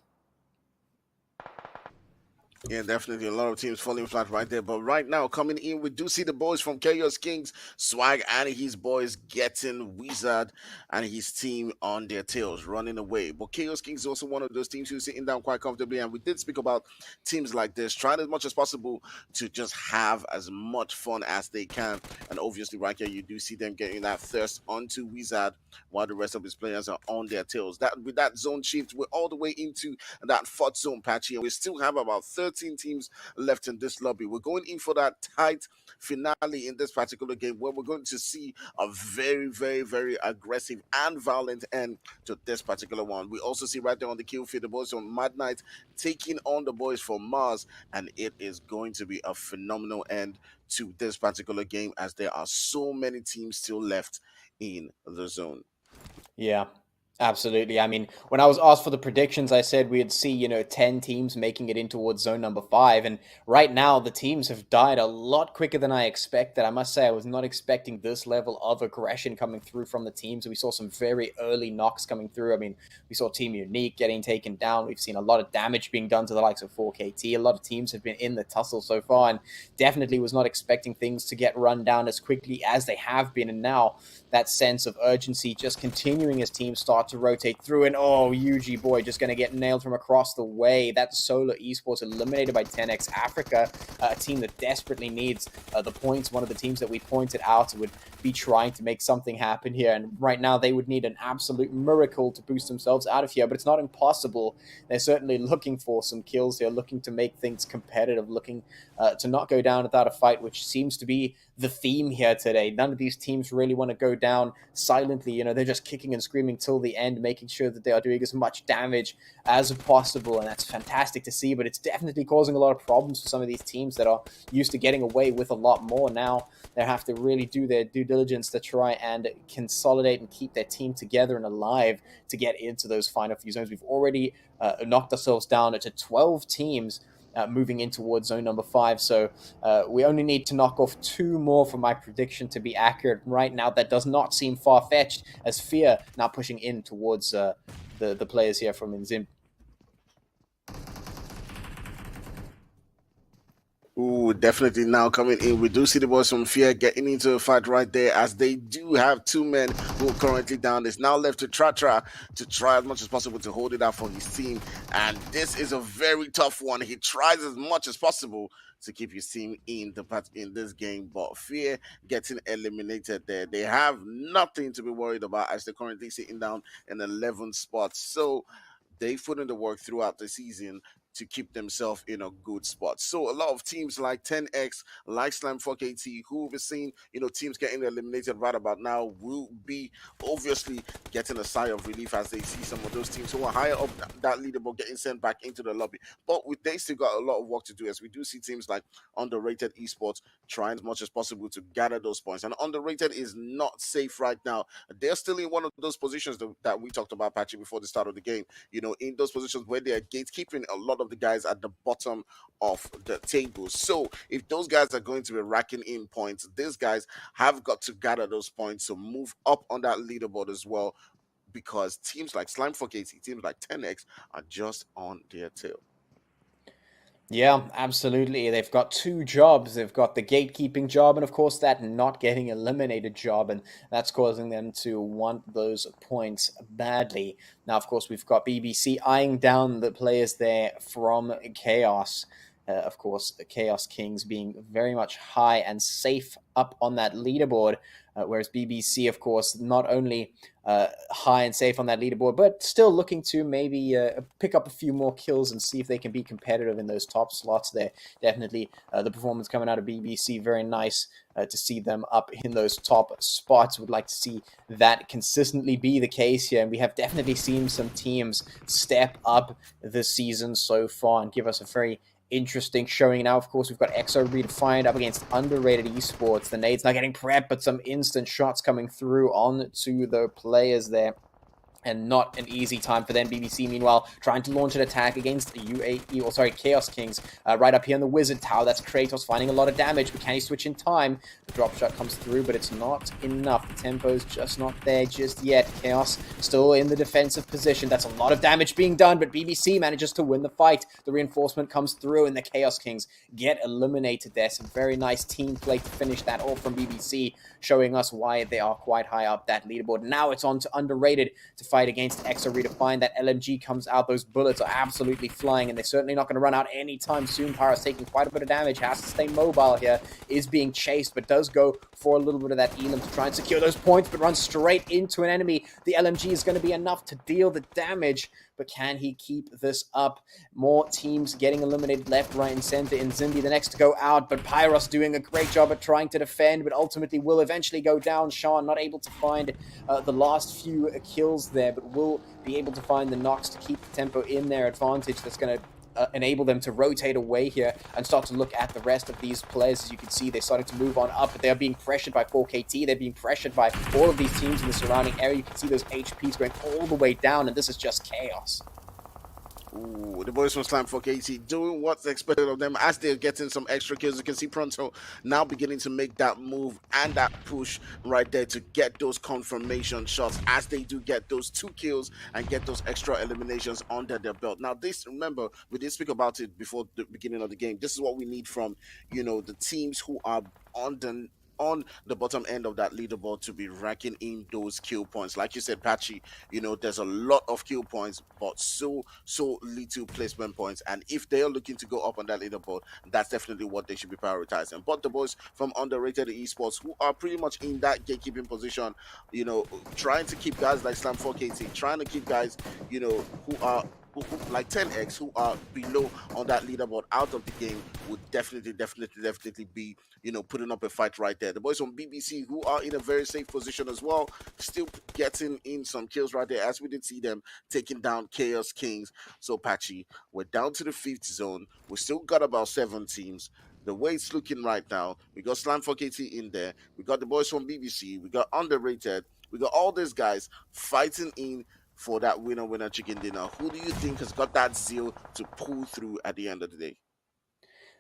Yeah, definitely a lot of teams falling flat right there. But right now, coming in, we do see the boys from Chaos Kings, Swag and his boys getting Wizard and his team on their tails, running away. But Chaos Kings is also one of those teams who's sitting down quite comfortably. And we did speak about teams like this, trying as much as possible to just have as much fun as they can. And obviously, right here, you do see them getting that thirst onto Wizard while the rest of his players are on their tails. That with that zone shift, we're all the way into that 4th zone, Patchy, and we still have about 30 13 teams left in this lobby. We're going in for that tight finale in this particular game where we're going to see a very, very, very aggressive and violent end to this particular one. We also see right there on the kill feed the boys from Mad Knight taking on the boys from Mars, and it is going to be a phenomenal end to this particular game as there are so many teams still left in the zone. Yeah, absolutely. I mean, when I was asked for the predictions, I said we'd see, 10 teams making it in towards zone number 5. And right now, the teams have died a lot quicker than I expected. I must say, I was not expecting this level of aggression coming through from the teams. We saw some very early knocks coming through. I mean, we saw Team Unique getting taken down. We've seen a lot of damage being done to the likes of 4KT. A lot of teams have been in the tussle so far, and definitely was not expecting things to get run down as quickly as they have been. And now that sense of urgency just continuing as teams start to rotate through. And UG boy just going to get nailed from across the way. That Solar Esports eliminated by 10x Africa, a team that desperately needs the points. One of the teams that we pointed out would be trying to make something happen here. And right now they would need an absolute miracle to boost themselves out of here, but it's not impossible. They're certainly looking for some kills here, looking to make things competitive, looking to not go down without a fight, which seems to be the theme here today. None of these teams really want to go down silently. They're just kicking and screaming till the end, making sure that they are doing as much damage as possible. And that's fantastic to see, but it's definitely causing a lot of problems for some of these teams that are used to getting away with a lot more. Now they have to really do their due diligence to try and consolidate and keep their team together and alive to get into those final few zones. We've already knocked ourselves down to 12 teams moving in towards zone number 5. So we only need to knock off 2 more for my prediction to be accurate. Right now, that does not seem far-fetched, as Fear now pushing in towards the players here from Inzim. Ooh, definitely now coming in. We do see the boys from Fear getting into a fight right there, as they do have 2 men who are currently down. It's now left to Tratra to try as much as possible to hold it out for his team. And this is a very tough one. He tries as much as possible to keep his team in this game, but Fear getting eliminated there. They have nothing to be worried about as they're currently sitting down in 11th spot. So they put in the work throughout the season to keep themselves in a good spot. So a lot of teams like 10X, like Slime 4KT, who we've seen, teams getting eliminated right about now, will be obviously getting a sigh of relief as they see some of those teams who are higher up that leaderboard getting sent back into the lobby. But they still got a lot of work to do, as we do see teams like Underrated Esports trying as much as possible to gather those points. And Underrated is not safe right now. They're still in one of those positions that we talked about, Patchy, before the start of the game. In those positions where they are gatekeeping a lot of the guys at the bottom of the table. So if those guys are going to be racking in points, these guys have got to gather those points to move up on that leaderboard as well, because teams like Slime 4KT, teams like 10X are just on their tail. Yeah, absolutely. They've got 2 jobs. They've got the gatekeeping job and, of course, that not getting eliminated job, and that's causing them to want those points badly. Now, of course, we've got BBC eyeing down the players there from Chaos. Of course, the Chaos Kings being very much high and safe up on that leaderboard, whereas BBC, of course, not only high and safe on that leaderboard, but still looking to maybe pick up a few more kills and see if they can be competitive in those top slots there. Definitely the performance coming out of BBC, very nice to see them up in those top spots. Would like to see that consistently be the case here, and we have definitely seen some teams step up this season so far and give us a very interesting showing. Now, of course, we've got EXO Redefined up against Underrated Esports. The nades not getting prepped, but some instant shots coming through onto the players there. And not an easy time for them. BBC, meanwhile, trying to launch an attack against Chaos Kings. Right up here in the Wizard Tower, that's Kratos finding a lot of damage, but can he switch in time? The drop shot comes through, but it's not enough. The tempo's just not there just yet. Chaos still in the defensive position. That's a lot of damage being done, but BBC manages to win the fight. The reinforcement comes through, and the Chaos Kings get eliminated there. Some very nice team play to finish that off from BBC, showing us why they are quite high up that leaderboard. Now it's on to Underrated to fight against Exo Redefined. That LMG comes out. Those bullets are absolutely flying, and they're certainly not going to run out anytime soon. Pyro's taking quite a bit of damage, has to stay mobile here, is being chased, but does go for a little bit of that Elam to try and secure those points, but runs straight into an enemy. The LMG is going to be enough to deal the damage, but can he keep this up? More teams getting eliminated left, right, and center. In Zimbi, the next to go out, but Pyros doing a great job at trying to defend, but ultimately will eventually go down. Sean not able to find the last few kills there, but will be able to find the knocks to keep the tempo in their advantage. That's going to enable them to rotate away here and start to look at the rest of these players. As you can see, they're starting to move on up, but they're being pressured by 4KT. They're being pressured by all of these teams in the surrounding area. You can see those HPs going all the way down, and this is just chaos. Ooh, the boys from Slam 4KT doing what's expected of them as they're getting some extra kills. You can see Pronto now beginning to make that move and that push right there to get those confirmation shots as they do get those 2 kills and get those extra eliminations under their belt. Now this, remember, we did speak about it before the beginning of the game. This is what we need from, the teams who are on the bottom end of that leaderboard to be racking in those kill points. Like you said, Patchy, there's a lot of kill points, but so little placement points. And if they're looking to go up on that leaderboard, that's definitely what they should be prioritizing. But the boys from Underrated Esports, who are pretty much in that gatekeeping position, trying to keep guys like Slam 4KT, trying to keep guys, who are like 10x, who are below on that leaderboard out of the game, would definitely be putting up a fight right there. The boys from BBC, who are in a very safe position as well, still getting in some kills right there, as we did see them taking down Chaos Kings. So Patchy, we're down to the 5th zone. We still got about 7 teams. The way it's looking right now, we got Slam 4KT in there, we got the boys from BBC, we got Underrated, we got all these guys fighting in for that winner chicken dinner. Who do you think has got that zeal to pull through at the end of the day?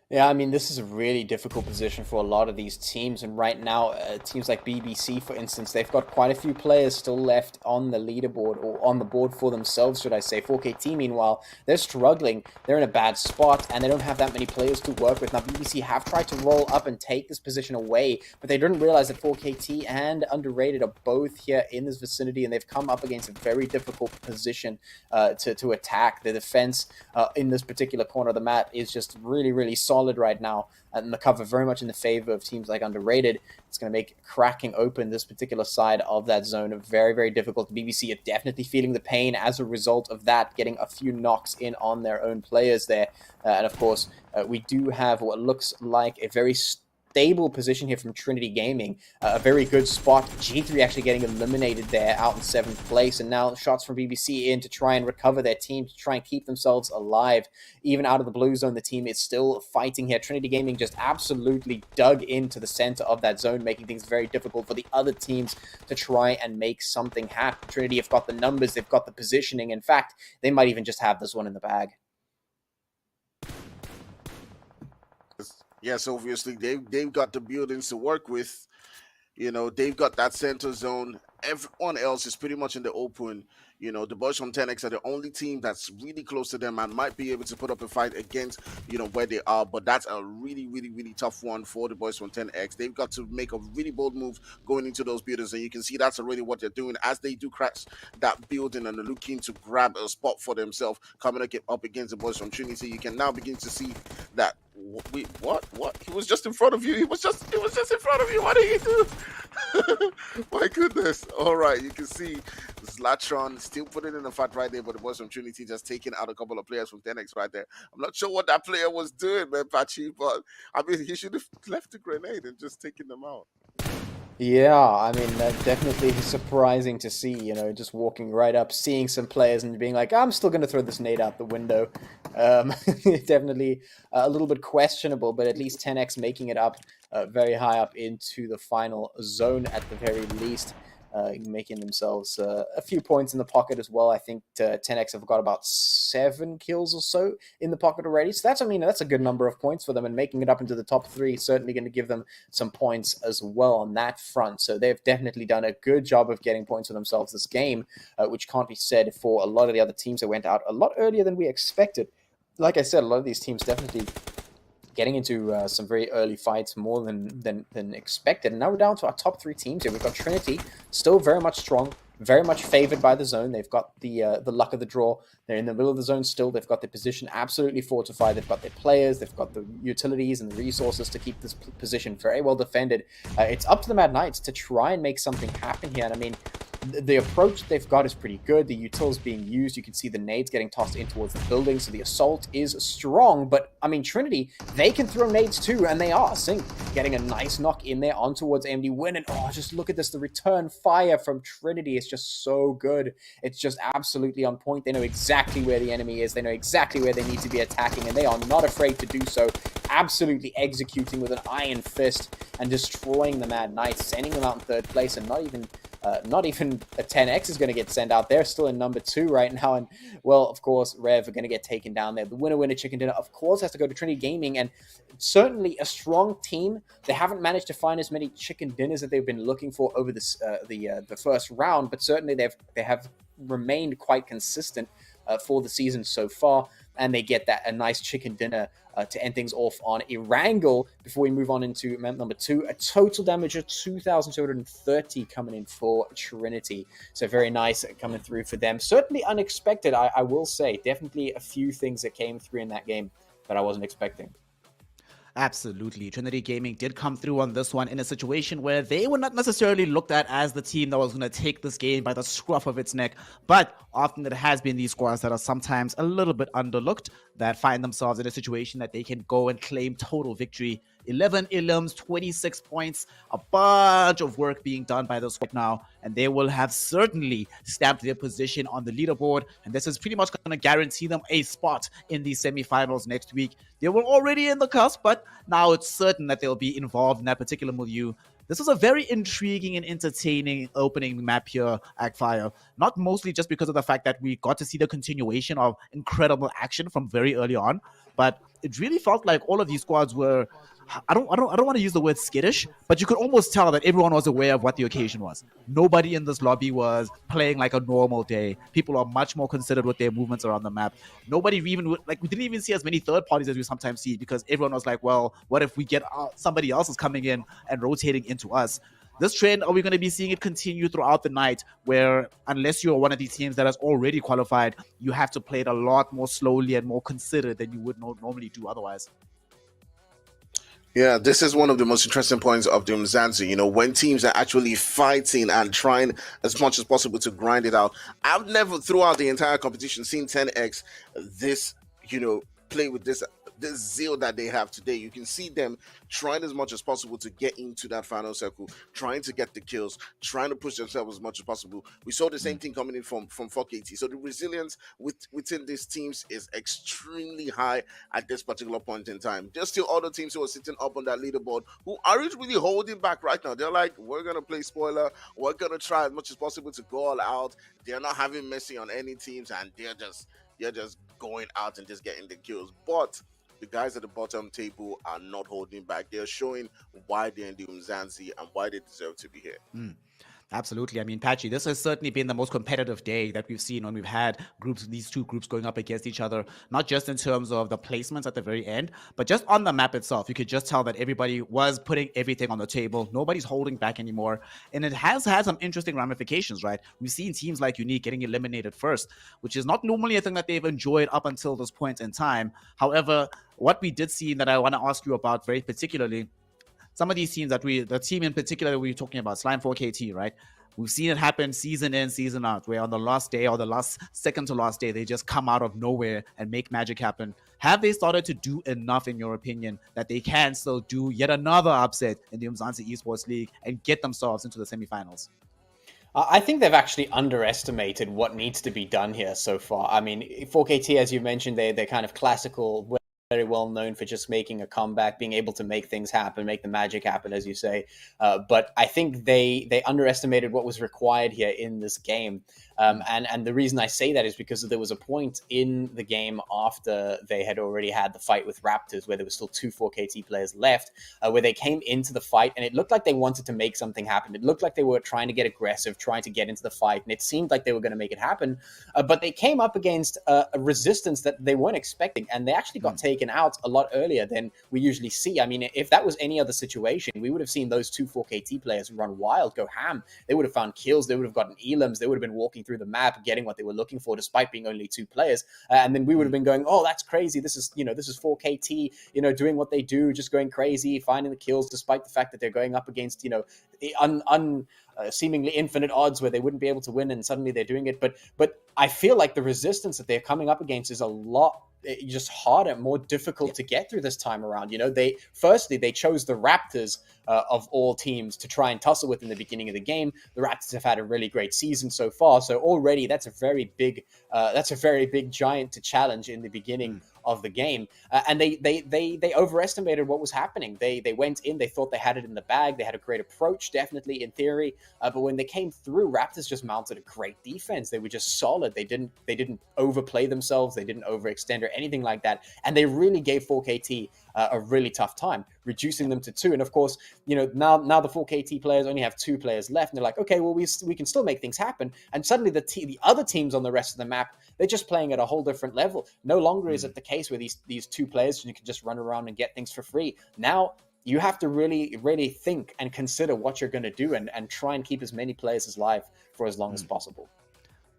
Yeah, I mean, this is a really difficult position for a lot of these teams, and right now, teams like BBC, for instance, they've got quite a few players still left on the leaderboard, or on the board for themselves, should I say. 4KT, meanwhile, they're struggling, they're in a bad spot, and they don't have that many players to work with. Now, BBC have tried to roll up and take this position away, but they didn't realize that 4KT and Underrated are both here in this vicinity, and they've come up against a very difficult position to attack. The defense in this particular corner of the map is just really, really solid right now, and the cover very much in the favor of teams like Underrated. It's going to make cracking open this particular side of that zone very, very difficult. BBC are definitely feeling the pain as a result of that, getting a few knocks in on their own players there. And of course, we do have what looks like a very stable position here from Trinity Gaming. A very good spot. G3 actually getting eliminated there out in 7th place, and now shots from BBC in to try and recover their team, to try and keep themselves alive. Even out of the blue zone, the team is still fighting here. Trinity Gaming just absolutely dug into the center of that zone, making things very difficult for the other teams to try and make something happen. Trinity have got the numbers, they've got the positioning. In fact, they might even just have this one in the bag. Yes, obviously they've got the buildings to work with. They've got that center zone. Everyone else is pretty much in the open. The boys from 10X are the only team that's really close to them and might be able to put up a fight against, where they are. But that's a really, really, really tough one for the boys from 10X. They've got to make a really bold move going into those buildings. And you can see that's already what they're doing as they do crash that building and they're looking to grab a spot for themselves coming up against the boys from Trinity. You can now begin to see that. Wait, what? He was just in front of you. He was just in front of you. What did he do? My goodness. All right, you can see Zlatron still putting in the fight right there, but the boys from Trinity just taking out a couple of players from 10X right there. I'm not sure what that player was doing, man, Patchy, but I mean, he should have left the grenade and just taken them out. Yeah, I mean, that definitely is surprising to see, just walking right up, seeing some players and being like, I'm still going to throw this nade out the window. Definitely a little bit questionable, but at least 10X making it up very high up into the final zone at the very least. Making themselves a few points in the pocket as well. I think 10X have got about 7 kills or so in the pocket already. So that's a good number of points for them, and making it up into the top 3 is certainly going to give them some points as well on that front. So they've definitely done a good job of getting points for themselves this game, which can't be said for a lot of the other teams that went out a lot earlier than we expected. Like I said, a lot of these teams definitely getting into some very early fights, more than expected. And now we're down to our top 3 teams here. We've got Trinity, still very much strong, very much favored by the zone. They've got the luck of the draw. They're in the middle of the zone still. They've got their position absolutely fortified. They've got their players. They've got the utilities and the resources to keep this position very well defended. It's up to the Mad Knights to try and make something happen here. And I mean, the approach they've got is pretty good. The utils being used, you can see the nades getting tossed in towards the building, so the assault is strong. But I mean, Trinity, they can throw nades too, and they are. Sync getting a nice knock in there on towards AMD Win, and oh, just look at this, the return fire from Trinity is just so good. It's just absolutely on point. They know exactly where the enemy is, they know exactly where they need to be attacking, and they are not afraid to do so. Absolutely executing with an iron fist and destroying the Mad Knights, sending them out in third place, and not even a 10x is going to get sent out. They're still in number 2 right now. And, well, of course, Rev are going to get taken down there. The winner chicken dinner, of course, has to go to Trinity Gaming. And certainly a strong team. They haven't managed to find as many chicken dinners that they've been looking for over this the first round. But certainly they have remained quite consistent for the season so far. And they get a nice chicken dinner to end things off on Erangel before we move on into map number 2. A total damage of 2,230 coming in for Trinity. So very nice coming through for them. Certainly unexpected, I will say. Definitely a few things that came through in that game that I wasn't expecting. Absolutely. Trinity Gaming did come through on this one in a situation where they were not necessarily looked at as the team that was going to take this game by the scruff of its neck. But often it has been these squads that are sometimes a little bit underlooked that find themselves in a situation that they can go and claim total victory. 11 elims, 26 points, a bunch of work being done by the squad now, and they will have certainly stamped their position on the leaderboard, and this is pretty much going to guarantee them a spot in the semifinals next week. They were already in the cusp, but now it's certain that they'll be involved in that particular milieu. This was a very intriguing and entertaining opening map here, Agfire. Not mostly just because of the fact that we got to see the continuation of incredible action from very early on, but it really felt like all of these squads were, I don't want to use the word skittish, but you could almost tell that everyone was aware of what the occasion was. Nobody in this lobby was playing like a normal day. People are much more considered with their movements around the map. Nobody even, like, we didn't even see as many third parties as we sometimes see because everyone was like, well, what if we get somebody else is coming in and rotating into us? This trend, are we going to be seeing it continue throughout the night where unless you're one of these teams that has already qualified, you have to play it a lot more slowly and more considered than you would normally do otherwise? Yeah, this is one of the most interesting points of the Umzansi. You know, when teams are actually fighting and trying as much as possible to grind it out. I've never, throughout the entire competition, seen 10x this, play with this zeal that they have today. You can see them trying as much as possible to get into that final circle, trying to get the kills, trying to push themselves as much as possible. We saw the same thing coming in from 4KT. So the resilience within these teams is extremely high at this particular point in time. There's still other teams who are sitting up on that leaderboard who aren't really holding back right now. They're like, we're going to play spoiler. We're going to try as much as possible to go all out. They're not having mercy on any teams, and they're just going out and just getting the kills. But the guys at the bottom table are not holding back. They're showing why they're in the Umzansi and why they deserve to be here. Absolutely. I mean, Patchy, this has certainly been the most competitive day that we've seen when we've had these two groups going up against each other, not just in terms of the placements at the very end, but just on the map itself. You could just tell that everybody was putting everything on the table. Nobody's holding back anymore. And it has had some interesting ramifications, right? We've seen teams like Unique getting eliminated first, which is not normally a thing that they've enjoyed up until this point in time. However, what we did see that I want to ask you about very particularly, some of these teams the team in particular that we were talking about, Slime 4KT, right? We've seen it happen season in, season out, where on the last day or the second to last day, they just come out of nowhere and make magic happen. Have they started to do enough, in your opinion, that they can still do yet another upset in the Umzansi Esports League and get themselves into the semifinals? I think they've actually underestimated what needs to be done here so far. I mean, 4KT, as you mentioned, they're kind of classical, very well known for just making a comeback, being able to make things happen, make the magic happen, as you say. But I think they underestimated what was required here in this game. And the reason I say that is because there was a point in the game after they had already had the fight with Raptors where there were still 2 4KT players left, where they came into the fight and it looked like they wanted to make something happen. It looked like they were trying to get aggressive, trying to get into the fight, and it seemed like they were going to make it happen. But they came up against a resistance that they weren't expecting, and they actually got taken taken out a lot earlier than we usually see. I mean, if that was any other situation, we would have seen those two 4KT players run wild, go ham. They would have found kills. They would have gotten elims. They would have been walking through the map, getting what they were looking for, despite being only two players. And then we would have been going, oh, that's crazy. This is 4KT, doing what they do, just going crazy, finding the kills, despite the fact that they're going up against, seemingly infinite odds where they wouldn't be able to win, and suddenly they're doing it. But I feel like the resistance that they're coming up against is a lot just harder, more difficult to get through this time around. They chose the Raptors of all teams to try and tussle with in the beginning of the game. The Raptors have had a really great season so far, so already that's a very big giant to challenge in the beginning of the game. And they overestimated what was happening. They went in, they thought they had it in the bag. They had a great approach, definitely in theory, but when they came through, Raptors just mounted a great defense. They were just solid. They didn't overplay themselves. They didn't overextend or anything like that. And they really gave 4KT a really tough time, reducing them to 2. And of course, now the 4KT players only have 2 players left, and they're like, okay, well, we can still make things happen. And suddenly the other teams on the rest of the map, they're just playing at a whole different level. No longer is it the case where these 2 players you can just run around and get things for free. Now you have to really, really think and consider what you're going to do and try and keep as many players alive for as long as possible.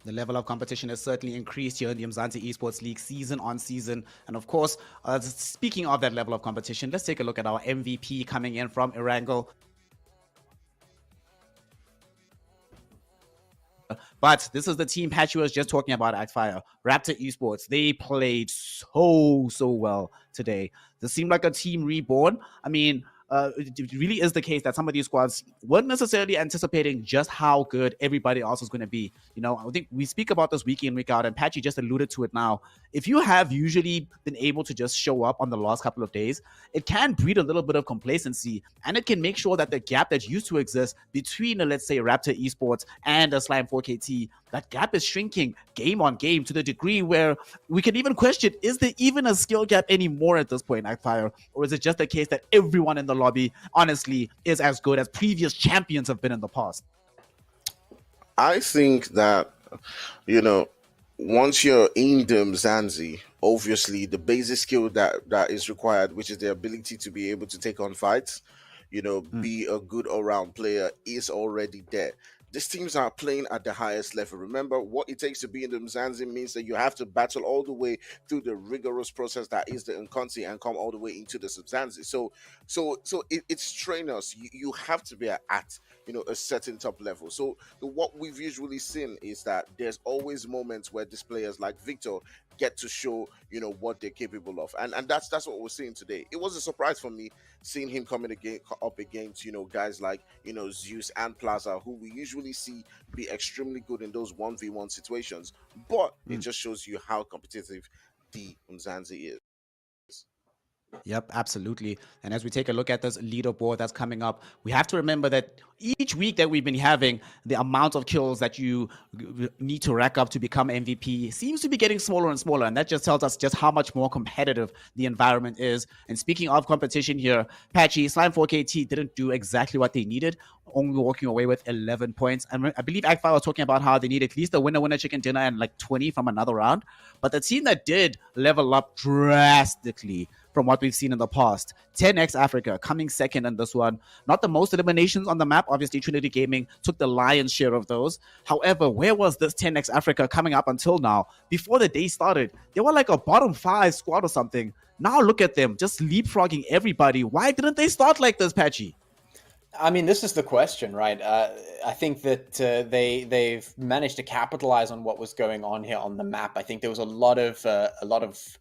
The level of competition has certainly increased here in the Umzansi Esports League season on season. And of course, speaking of that level of competition, let's take a look at our MVP coming in from Erangel. But this is the team Patchy was just talking about at Fire. Raptor Esports, they played so well today. This seemed like a team reborn. I mean, it really is the case that some of these squads weren't necessarily anticipating just how good everybody else was going to be. I think we speak about this week in, week out, and Patchy just alluded to it now. If you have usually been able to just show up on the last couple of days, it can breed a little bit of complacency, and it can make sure that the gap that used to exist between, let's say, Raptor Esports and a Slime 4KT, that gap is shrinking game on game to the degree where we can even question, is there even a skill gap anymore at this point at Fire? Or is it just the case that everyone in the lobby, honestly, is as good as previous champions have been in the past? I think that, once you're in the Umzansi, obviously the basic skill that is required, which is the ability to be able to take on fights, be a good all-round player, is already there. These teams are playing at the highest level. Remember, what it takes to be in the Umzansi means that you have to battle all the way through the rigorous process that is the Umzansi and come all the way into the Umzansi. So it's trainers. You have to be at a certain top level. So what we've usually seen is that there's always moments where these players like Victor get to show what they're capable of, and that's what we're seeing today. It was a surprise for me seeing him coming up against guys like Zeus and Plaza, who we usually see be extremely good in those 1v1 situations, but it just shows you how competitive the Umzansi is. Yep, absolutely. And as we take a look at this leaderboard that's coming up, we have to remember that each week that we've been having, the amount of kills that you need to rack up to become MVP seems to be getting smaller and smaller. And that just tells us just how much more competitive the environment is. And speaking of competition here, Patchy, Slime 4KT didn't do exactly what they needed, only walking away with 11 points. And I believe Agfire was talking about how they need at least a winner chicken dinner and like 20 from another round. But the team that did level up drastically from what we've seen in the past, 10x Africa coming second in this one. Not the most eliminations on the map. Obviously, Trinity Gaming took the lion's share of those. However, where was this 10x Africa coming up until now? Before the day started, they were like a bottom 5 squad or something. Now look at them, just leapfrogging everybody. Why didn't they start like this, Patchy? I mean, this is the question, right? I think that they've managed to capitalize on what was going on here on the map. I think there was a lot of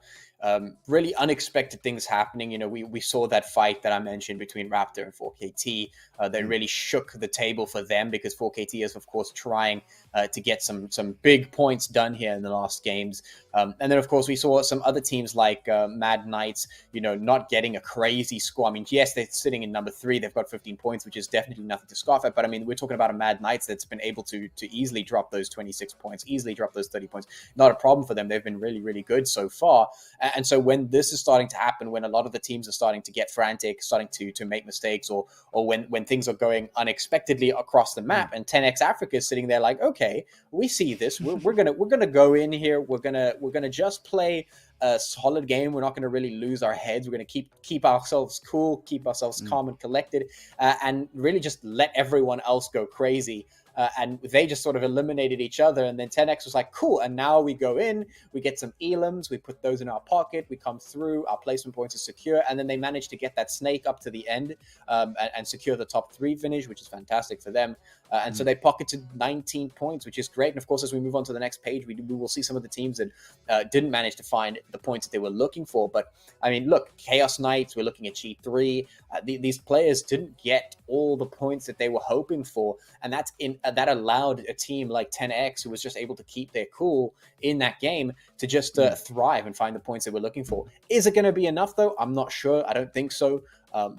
really unexpected things happening. We saw that fight that I mentioned between Raptor and 4KT. That really shook the table for them, because 4KT is, of course, trying to get some big points done here in the last games. And then, of course, we saw some other teams like Mad Knights, not getting a crazy score. I mean, yes, they're sitting in number 3. They've got 15 points, which is definitely nothing to scoff at. But, I mean, we're talking about a Mad Knights that's been able to easily drop those 26 points, easily drop those 30 points. Not a problem for them. They've been really, really good so far. And so when this is starting to happen, when a lot of the teams are starting to get frantic, starting to make mistakes, or when things are going unexpectedly across the map, and 10x Africa is sitting there like, okay, we see this. We're gonna go in here. We're gonna just play a solid game. We're not going to really lose our heads. We're going to keep ourselves cool, keep ourselves calm and collected, and really just let everyone else go crazy. And they just sort of eliminated each other. And then 10X was like, cool. And now we go in, we get some elims, we put those in our pocket, we come through, our placement points are secure. And then they managed to get that snake up to the end and secure the top 3 finish, which is fantastic for them. And so they pocketed 19 points, which is great. And of course, as we move on to the next page, we will see some of the teams that didn't manage to find the points that they were looking for. But I mean, look, Chaos Knights, we're looking at G3. These players didn't get all the points that they were hoping for. And that allowed a team like 10X, who was just able to keep their cool in that game, to just thrive and find the points they were looking for. Is it going to be enough, though? I'm not sure. I don't think so.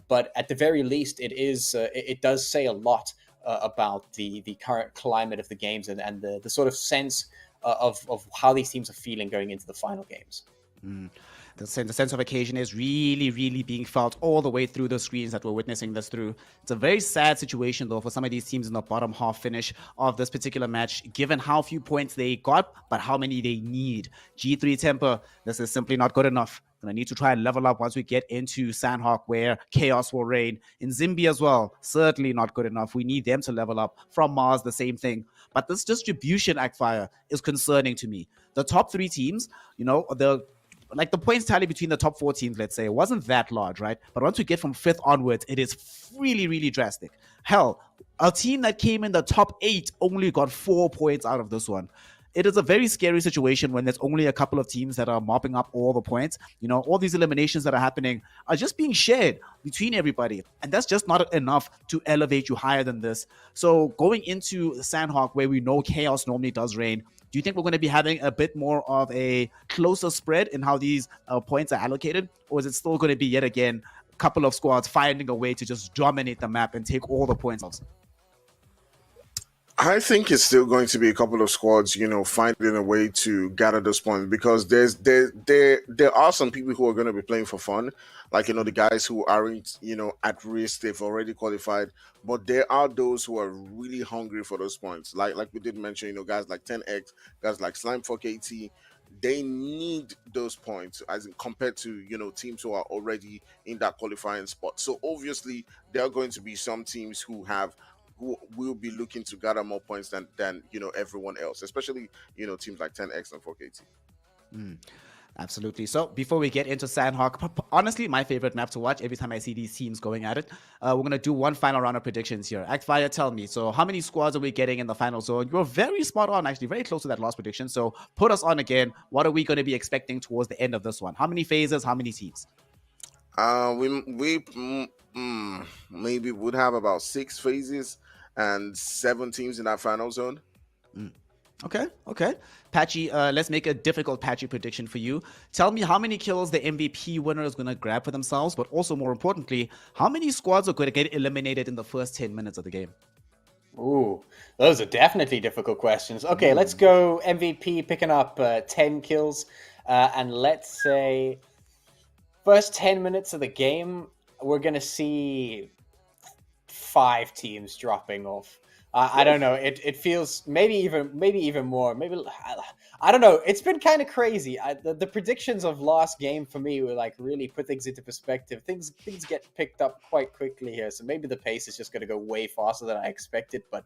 But at the very least, it does say a lot about the current climate of the games and the sort of sense of how these teams are feeling going into the final games. The sense of occasion is really, really being felt all the way through the screens that we're witnessing this through. It's a very sad situation, though, for some of these teams in the bottom half finish of this particular match, given how few points they got, but how many they need. G3 Temper, this is simply not good enough. Gonna need to try and level up once we get into Sanhok, where chaos will reign. In Zimbi as well, certainly not good enough. We need them to level up. From Mars, the same thing. But this distribution, Ackfire, is concerning to me. The top 3 teams, the points tally between the top 4 teams, let's say, it wasn't that large, right? But once we get from 5th onwards, it is really, really drastic. Hell, a team that came in the top 8 only got 4 points out of this one. It is a very scary situation when there's only a couple of teams that are mopping up all the points. All these eliminations that are happening are just being shared between everybody. And that's just not enough to elevate you higher than this. So going into Sanhok, where we know chaos normally does reign, do you think we're going to be having a bit more of a closer spread in how these points are allocated? Or is it still going to be, yet again, a couple of squads finding a way to just dominate the map and take all the points off? I think it's still going to be a couple of squads, finding a way to gather those points, because there are some people who are going to be playing for fun, like the guys who aren't at risk, they've already qualified, but there are those who are really hungry for those points, like we did mention, guys like 10X, guys like Slime for KT. They need those points as compared to teams who are already in that qualifying spot. So obviously there are going to be some teams who will be looking to gather more points than everyone else, especially teams like 10X and 4KT. Absolutely. So before we get into Sanhok, honestly, my favorite map to watch every time I see these teams going at it, we're going to do one final round of predictions here. Ackfire, tell me, so how many squads are we getting in the final zone? You're very spot on, actually, very close to that last prediction. So put us on again. What are we going to be expecting towards the end of this one? How many phases? How many teams? We maybe would have about 6 phases and 7 teams in that final zone. Okay. Patchy, let's make a difficult Patchy prediction for you. Tell me how many kills the MVP winner is going to grab for themselves, but also more importantly, how many squads are going to get eliminated in the first 10 minutes of the game? Ooh, those are definitely difficult questions. Okay, let's go MVP picking up 10 kills. And let's say first 10 minutes of the game, we're going to see 5 teams dropping off. I don't know. It feels maybe even more. Maybe I don't know. It's been kind of crazy. The predictions of last game for me were like really put things into perspective. Things get picked up quite quickly here. So maybe the pace is just going to go way faster than I expected. But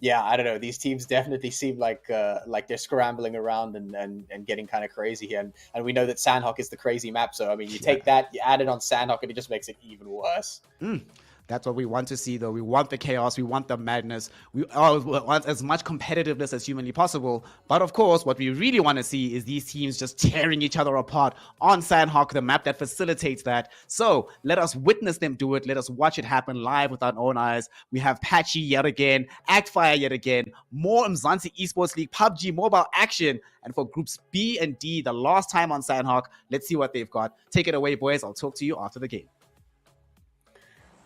yeah, I don't know. These teams definitely seem like they're scrambling around and getting kind of crazy here. And we know that Sanhok is the crazy map. So I mean, you take that, you add it on Sanhok, and it just makes it even worse. That's what we want to see, though. We want the chaos. We want the madness. We want as much competitiveness as humanly possible. But of course, what we really want to see is these teams just tearing each other apart on Sanhok, the map that facilitates that. So let us witness them do it. Let us watch it happen live with our own eyes. We have Patchy yet again, Ackfire yet again, more Umzansi Esports League, PUBG mobile action. And for groups B and D, the last time on Sanhok, let's see what they've got. Take it away, boys. I'll talk to you after the game.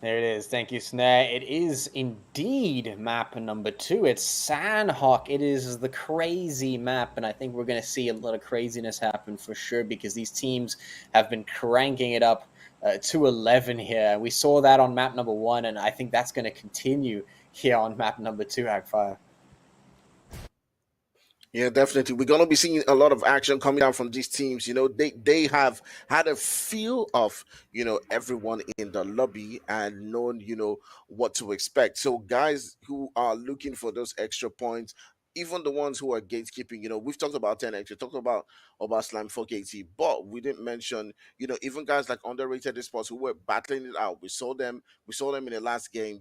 There it is. Thank you, Snare. It is indeed map number 2. It's Sanhok. It is the crazy map, and I think we're going to see a lot of craziness happen for sure because these teams have been cranking it up to 11 here. We saw that on map number 1, and I think that's going to continue here on map number 2, Hackfire. Yeah, definitely. We're gonna be seeing a lot of action coming down from these teams. They have had a feel of everyone in the lobby and known what to expect. So guys who are looking for those extra points, even the ones who are gatekeeping, we've talked about 10x, we talked about Slime 4KT, but we didn't mention even guys like underrated esports who were battling it out. We saw them in the last game,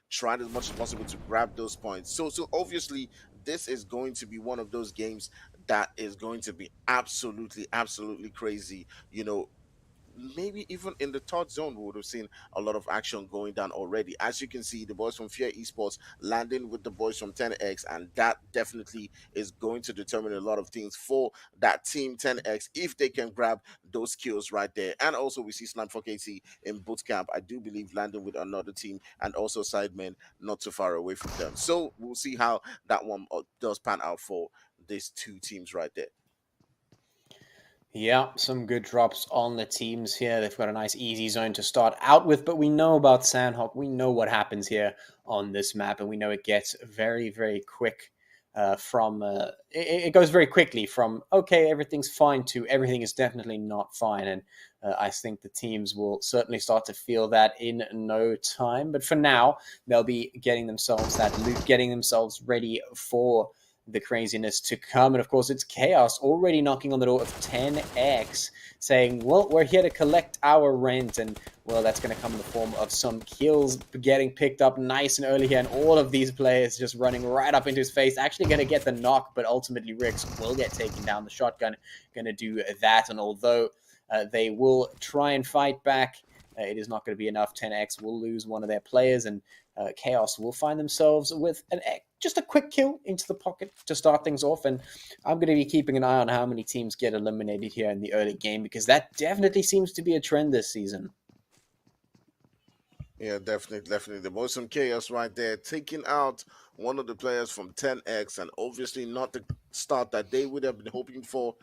trying as much as possible to grab those points. So obviously this is going to be one of those games that is going to be absolutely, absolutely crazy. Maybe even in the third zone, we would have seen a lot of action going down already. As you can see, the boys from Fear Esports landing with the boys from 10x, and that definitely is going to determine a lot of things for that team 10x if they can grab those kills right there. And also, we see Slam 4KT in boot camp. I do believe landing with another team and also Sidemen not too far away from them. So we'll see how that one does pan out for these two teams right there. Yeah, some good drops on the teams here. They've got a nice easy zone to start out with, but we know about Sanhok. We know what happens here on this map, and we know it gets very, very quick. It goes very quickly from okay, everything's fine to everything is definitely not fine, and I think the teams will certainly start to feel that in no time. But for now, they'll be getting themselves that loot, getting themselves ready for the craziness to come. And of course, it's Chaos already knocking on the door of 10x, saying, well, we're here to collect our rent. And, well, that's going to come in the form of some kills getting picked up nice and early here. And all of these players just running right up into his face, actually going to get the knock, but ultimately Rix will get taken down. The shotgun going to do that. And although they will try and fight back, it is not going to be enough. 10x will lose one of their players, and Chaos will find themselves with just a quick kill into the pocket to start things off. And I'm going to be keeping an eye on how many teams get eliminated here in the early game, because that definitely seems to be a trend this season. Yeah, definitely, definitely. There was some chaos right there, taking out one of the players from 10x, and obviously not the start that they would have been hoping for.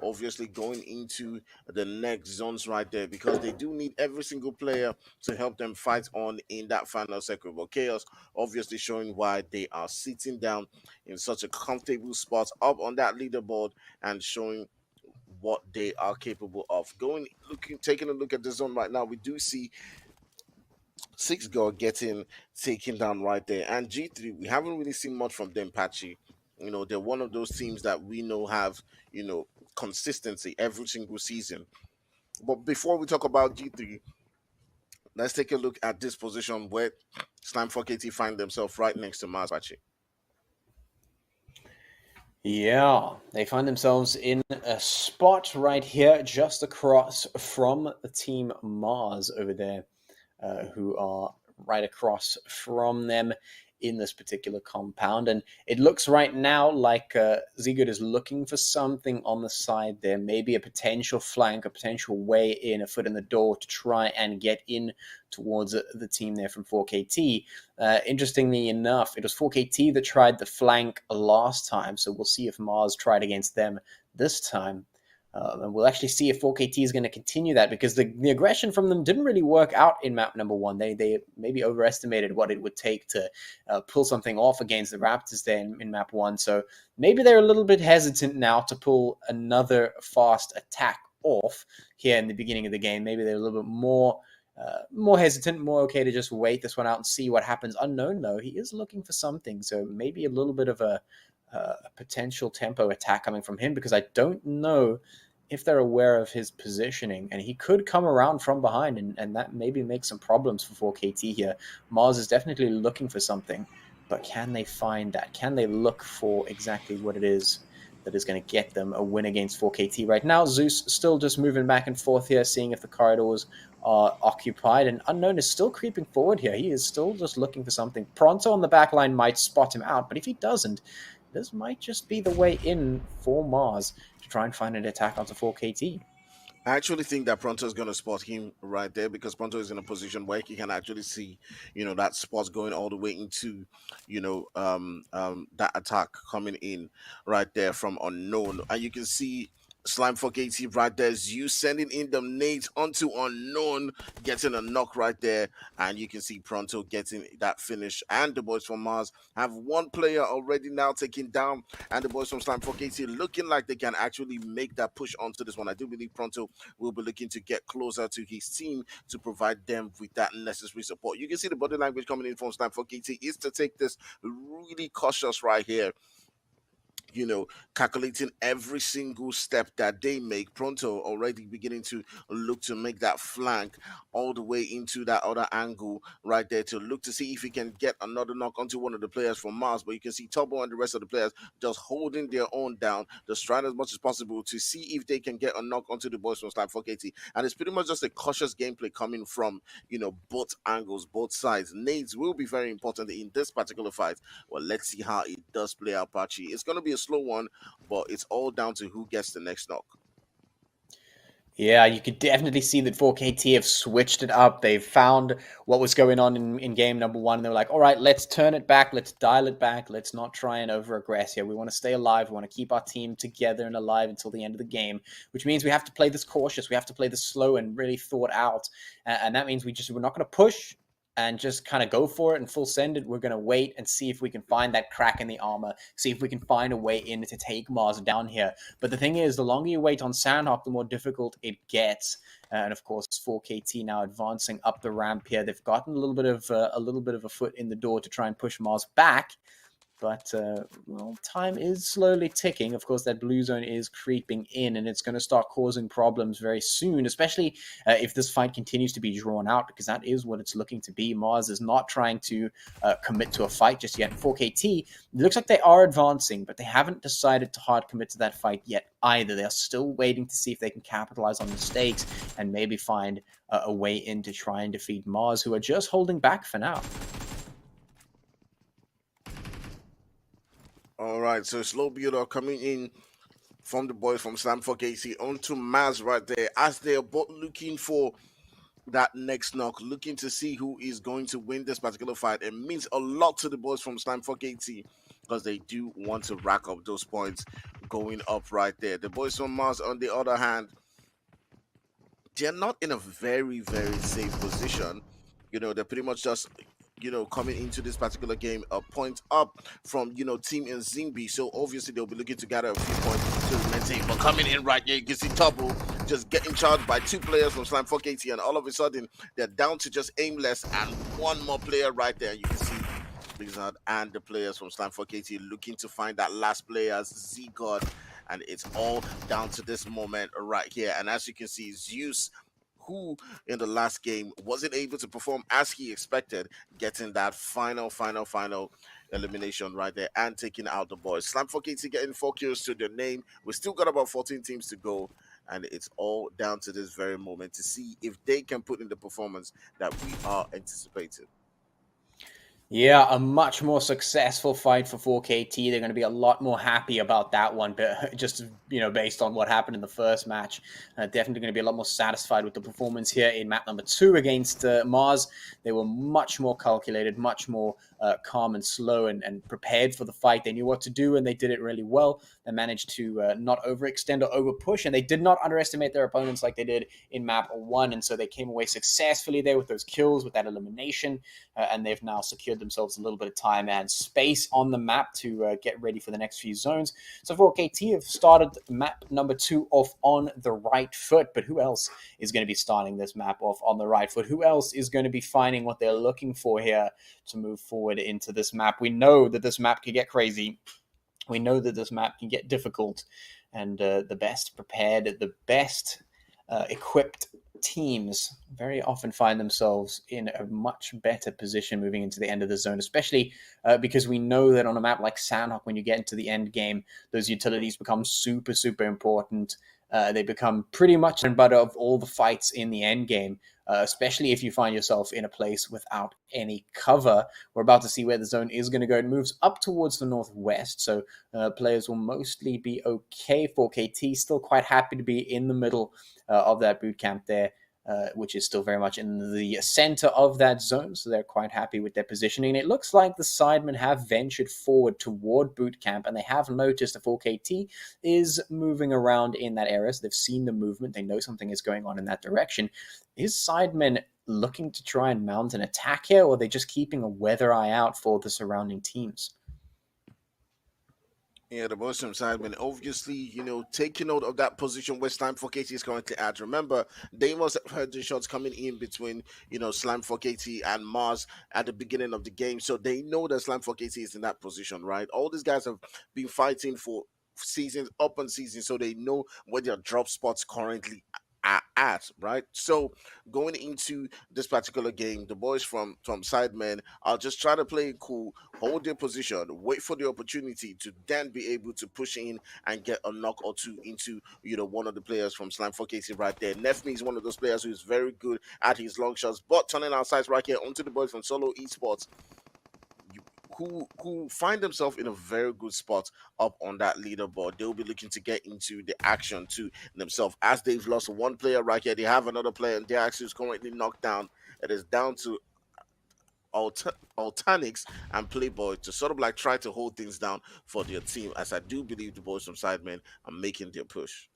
Obviously, going into the next zones right there, because they do need every single player to help them fight on in that final sector. But chaos obviously showing why they are sitting down in such a comfortable spot up on that leaderboard and showing what they are capable of. Taking a look at the zone right now, we do see Six Girl getting taken down right there. And G3, we haven't really seen much from them, Patchy. They're one of those teams that we know have, consistency every single season. But before we talk about G3, let's take a look at this position where Slime 4KT find themselves right next to Mars, Patchy. Yeah, they find themselves in a spot right here, just across from the team Mars over there, who are right across from them in this particular compound. And it looks right now like Zigud is looking for something on the side there, maybe a potential flank, a potential way in, a foot in the door to try and get in towards the team there from 4KT. Interestingly enough, it was 4KT that tried the flank last time, so we'll see if Mars tried against them this time. And we'll actually see if 4KT is going to continue that, because the aggression from them didn't really work out in map number one. They maybe overestimated what it would take to pull something off against the Raptors there in map one. So maybe they're a little bit hesitant now to pull another fast attack off here in the beginning of the game. Maybe they're a little bit more hesitant, more okay to just wait this one out and see what happens. Unknown, though, he is looking for something. So maybe a little bit of a potential tempo attack coming from him, because I don't know if they're aware of his positioning, and he could come around from behind, and that maybe makes some problems for 4KT here. Mars is definitely looking for something, but can they find that? Can they look for exactly what it is that is going to get them a win against 4KT? Right now, Zeus still just moving back and forth here, seeing if the corridors are occupied, and Unknown is still creeping forward here. He is still just looking for something. Pronto on the back line might spot him out, but if he doesn't, this might just be the way in for Mars to try and find an attack onto 4KT. I actually think that Pronto is going to spot him right there, because Pronto is in a position where he can actually see, that spot going all the way into, that attack coming in right there from Unknown. And you can see Slime for KT right there. You sending in them nades onto unknown, getting a knock right there. And you can see Pronto getting that finish. And the boys from Mars have one player already now taken down. And the boys from Slime for KT looking like they can actually make that push onto this one. I do believe Pronto will be looking to get closer to his team to provide them with that necessary support. You can see the body language coming in from Slime for KT is to take this really cautious right here, calculating every single step that they make. Pronto already beginning to look to make that flank all the way into that other angle right there to look to see if he can get another knock onto one of the players from Mars. But you can see Tobo and the rest of the players just holding their own down, just trying as much as possible to see if they can get a knock onto the boys from Slime 4KT. And it's pretty much just a cautious gameplay coming from, both angles, both sides. Nades will be very important in this particular fight. Well, let's see how it does play out, Pachi. It's going to be a slow one, but it's all down to who gets the next knock. Yeah, you could definitely see that 4KT have switched it up. They've found what was going on in game number one, and they were like, all right, let's turn it back. Let's dial it back. Let's not try and over-aggress here. We want to stay alive. We want to keep our team together and alive until the end of the game, which means we have to play this cautious. We have to play this slow and really thought out. And that means we're not going to push and just kind of go for it and full send it. We're going to wait and see if we can find that crack in the armor, see if we can find a way in to take Mars down here. But the thing is, the longer you wait on Sanhok, the more difficult it gets. And of course, 4KT now advancing up the ramp here. They've gotten a little bit of a foot in the door to try and push Mars back. But, time is slowly ticking. Of course, that blue zone is creeping in, and it's going to start causing problems very soon, especially if this fight continues to be drawn out, because that is what it's looking to be. Mars is not trying to commit to a fight just yet. 4KT, it looks like they are advancing, but they haven't decided to hard commit to that fight yet either. They're still waiting to see if they can capitalize on mistakes and maybe find a way in to try and defeat Mars, who are just holding back for now. All right, so slow build-up coming in from the boys from Slam 4KT onto Maz right there as they're both looking for that next knock, looking to see who is going to win this particular fight. It means a lot to the boys from Slam 4KT because they do want to rack up those points going up right there. The boys from Mars, on the other hand, they're not in a very, very safe position. They're pretty much just coming into this particular game a point up from, Team Nzimbi. So obviously they'll be looking to gather a few points to maintain. But coming in right here, you can see Tobo just getting charged by two players from Slime 4KT, and all of a sudden they're down to just aimless and one more player right there. You can see Blizzard and the players from Slime 4KT looking to find that last player, Z-God, and it's all down to this moment right here. And as you can see, Zeus, who in the last game wasn't able to perform as he expected, getting that final elimination right there and taking out the boys. Slam 4KT getting 4 kills to their name. We still got about 14 teams to go, and it's all down to this very moment to see if they can put in the performance that we are anticipating. Yeah, a much more successful fight for 4KT. They're going to be a lot more happy about that one, but just, based on what happened in the first match. Definitely going to be a lot more satisfied with the performance here in map number 2 against Mars. They were much more calculated, much more calm and slow and prepared for the fight. They knew what to do, and they did it really well. They managed to not overextend or overpush, and they did not underestimate their opponents like they did in map 1, and so they came away successfully there with those kills, with that elimination, and they've now secured themselves a little bit of time and space on the map to get ready for the next few zones. So 4KT have started map number 2 off on the right foot, but who else is going to be starting this map off on the right foot? Who else is going to be finding what they're looking for here to move forward into this map? We know that this map can get crazy. We know that this map can get difficult, and the best prepared, the best equipped teams very often find themselves in a much better position moving into the end of the zone, especially because we know that on a map like Sanhok, when you get into the end game, those utilities become super, super important. They become pretty much the butter of all the fights in the end game, especially if you find yourself in a place without any cover. We're about to see where the zone is going to go. It moves up towards the northwest, so players will mostly be okay. 4KT still quite happy to be in the middle of that boot camp there. which is still very much in the center of that zone. So they're quite happy with their positioning. It looks like the Sidemen have ventured forward toward boot camp, and they have noticed the 4KT is moving around in that area. So they've seen the movement. They know something is going on in that direction. Is Sidemen looking to try and mount an attack here, or are they just keeping a weather eye out for the surrounding teams? Yeah, the Muslim side, but obviously, taking note of that position where Slime 4KT is currently at. Remember, they must have heard the shots coming in between, Slime 4KT and Mars at the beginning of the game. So they know that Slime 4KT is in that position, right? All these guys have been fighting for seasons, up on season, so they know where their drop spots currently are at, right? So going into this particular game, the boys from Sidemen are just trying to play it cool, hold their position, wait for the opportunity to then be able to push in and get a knock or two into one of the players from Slime 4KT right there. Nefmi is one of those players who is very good at his long shots, but turning our sights right here onto the boys from Solo Esports, who find themselves in a very good spot up on that leaderboard. They'll be looking to get into the action to themselves. As they've lost one player right here, they have another player, and their action is currently knocked down. It is down to Altanix and Playboy to sort of like try to hold things down for their team, as I do believe the boys from Sidemen are making their push.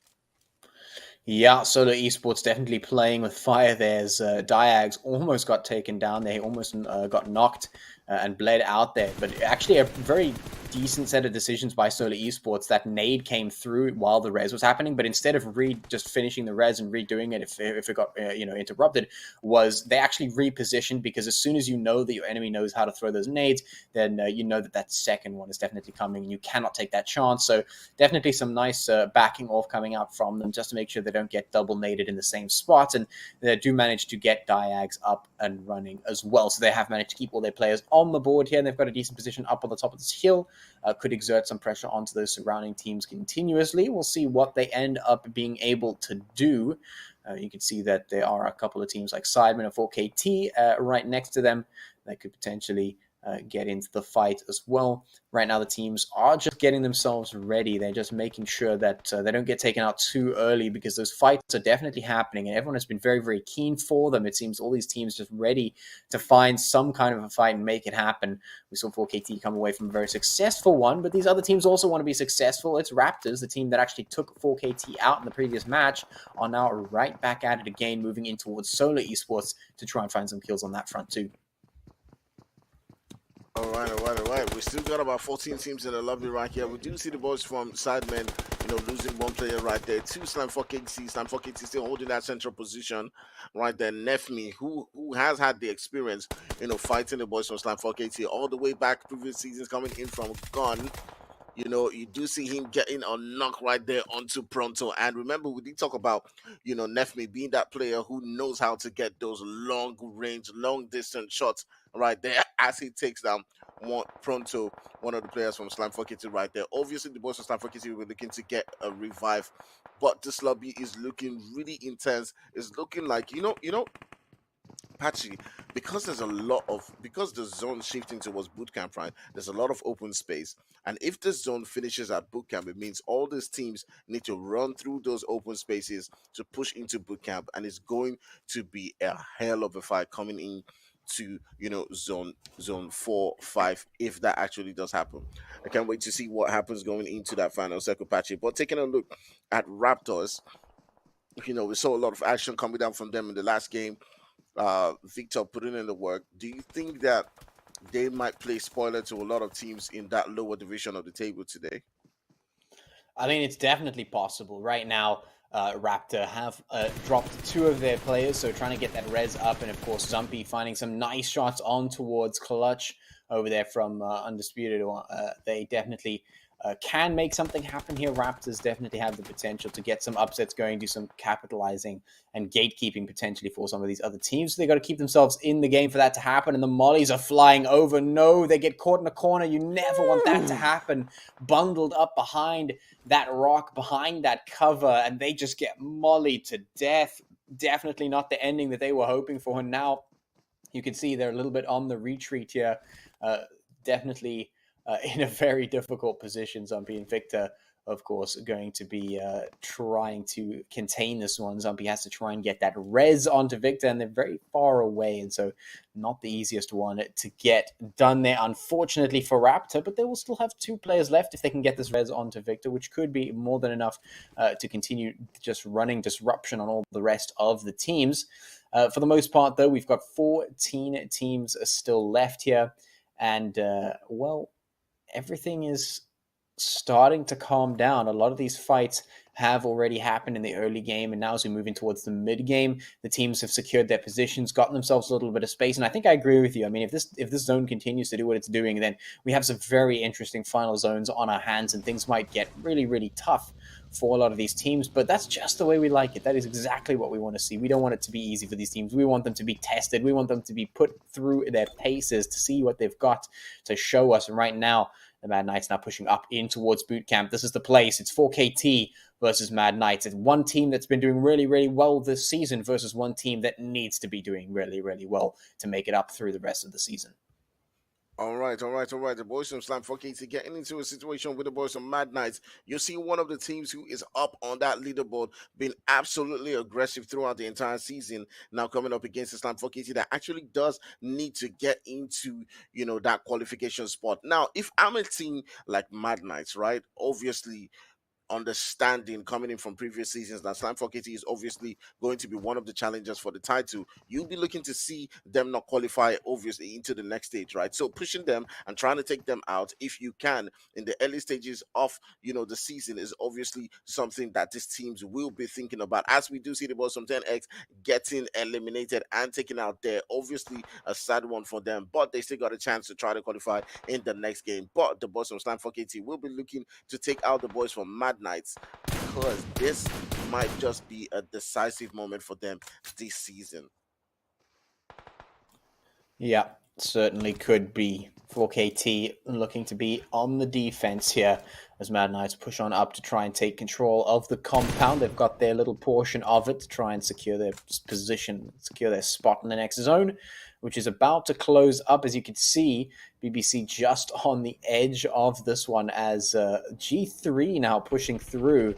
Yeah, Solo Esports definitely playing with fire there as Diags almost got taken down. They almost got knocked and bled out there. But actually a very decent set of decisions by Solo Esports. That nade came through while the res was happening, but instead of just finishing the res and redoing it if it got interrupted, was they actually repositioned, because as soon as you know that your enemy knows how to throw those nades, then you know that second one is definitely coming and you cannot take that chance. So definitely some nice backing off coming out from them just to make sure they don't get double naded in the same spot, and they do manage to get Diags up and running as well. So they have managed to keep all their players on the board here, and they've got a decent position up on the top of this hill. Could exert some pressure onto those surrounding teams continuously. We'll see what they end up being able to do. You can see that there are a couple of teams like Sidemen and 4KT right next to them that could potentially get into the fight as well. Right now, the teams are just getting themselves ready. They're just making sure that they don't get taken out too early, because those fights are definitely happening, and everyone has been very, very keen for them. It seems all these teams just ready to find some kind of a fight and make it happen. We saw 4KT come away from a very successful one, but these other teams also want to be successful. It's Raptors, the team that actually took 4KT out in the previous match, are now right back at it again, moving in towards Solo Esports to try and find some kills on that front too. All right. We still got about 14 teams in the lobby right here. We do see the boys from Sidemen, losing one player right there. Two Slime 4KT. Slime 4KT still holding that central position right there. Nefmi, who has had the experience, fighting the boys from Slime 4KT all the way back previous seasons, coming in from Gun. You do see him getting a knock right there onto Pronto. And remember, we did talk about, Nefmi being that player who knows how to get those long range, long distance shots right there as he takes down Pronto, one of the players from Slime 4KT right there. Obviously, the boys from Slime 4KT were looking to get a revive, but this lobby is looking really intense. It's looking like, Patchy, because the zone shifting towards bootcamp, right? There's a lot of open space, and if this zone finishes at bootcamp, it means all these teams need to run through those open spaces to push into bootcamp, and it's going to be a hell of a fight coming in to zone 4-5 if that actually does happen. I can't wait to see what happens going into that final circle, Patchy. But taking a look at Raptors, we saw a lot of action coming down from them in the last game. Victor putting in the work. Do you think that they might play spoiler to a lot of teams in that lower division of the table today? I mean, it's definitely possible. Right now, Raptor have dropped two of their players, so trying to get that res up, and of course, Zumpy finding some nice shots on towards Clutch over there from Undisputed. They definitely can make something happen here. Raptors definitely have the potential to get some upsets going, do some capitalizing and gatekeeping potentially for some of these other teams. So they got to keep themselves in the game for that to happen. And the mollies are flying over. No, they get caught in a corner. You never want that to happen. Bundled up behind that rock, behind that cover, and they just get mollied to death. Definitely not the ending that they were hoping for. And now you can see they're a little bit on the retreat here. Definitely in a very difficult position. Zombie and Victor, of course, going to be trying to contain this one. Zombie has to try and get that res onto Victor, and they're very far away, and so not the easiest one to get done there, unfortunately, for Raptor, but they will still have 2 players left if they can get this res onto Victor, which could be more than enough to continue just running disruption on all the rest of the teams. For the most part, though, we've got 14 teams still left here, and, well, everything is starting to calm down. A lot of these fights have already happened in the early game, and now as we move in towards the mid game, the teams have secured their positions, gotten themselves a little bit of space, and I think I agree with you. I mean, if this zone continues to do what it's doing, then we have some very interesting final zones on our hands, and things might get really, really tough for a lot of these teams, but that's just the way we like it. That is exactly what we want to see. We don't want it to be easy for these teams. We want them to be tested. We want them to be put through their paces to see what they've got to show us. And right now, the Mad Knights now pushing up in towards boot camp. This is the place. It's 4KT versus Mad Knights. It's one team that's been doing really, really well this season versus one team that needs to be doing really, really well to make it up through the rest of the season. All right. The boys from Slam 4KT getting into a situation with the boys from Mad Knights. You see one of the teams who is up on that leaderboard, being absolutely aggressive throughout the entire season. Now coming up against the Slam 4KT that actually does need to get into, that qualification spot. Now, if I'm a team like Mad Knights, right, obviously understanding coming in from previous seasons that Slam 4KT is obviously going to be one of the challengers for the title, you'll be looking to see them not qualify obviously into the next stage, right? So pushing them and trying to take them out if you can in the early stages of the season is obviously something that these teams will be thinking about, as we do see the boys from 10X getting eliminated and taken out there. Obviously a sad one for them, but they still got a chance to try to qualify in the next game. But the boys from Slam 4KT will be looking to take out the boys from Mad Knights, because this might just be a decisive moment for them this season. Yeah, certainly could be. 4KT looking to be on the defense here as Mad Knights push on up to try and take control of the compound. They've got their little portion of it to try and secure their position, secure their spot in the next zone, which is about to close up. As you can see, BBC just on the edge of this one as G3 now pushing through.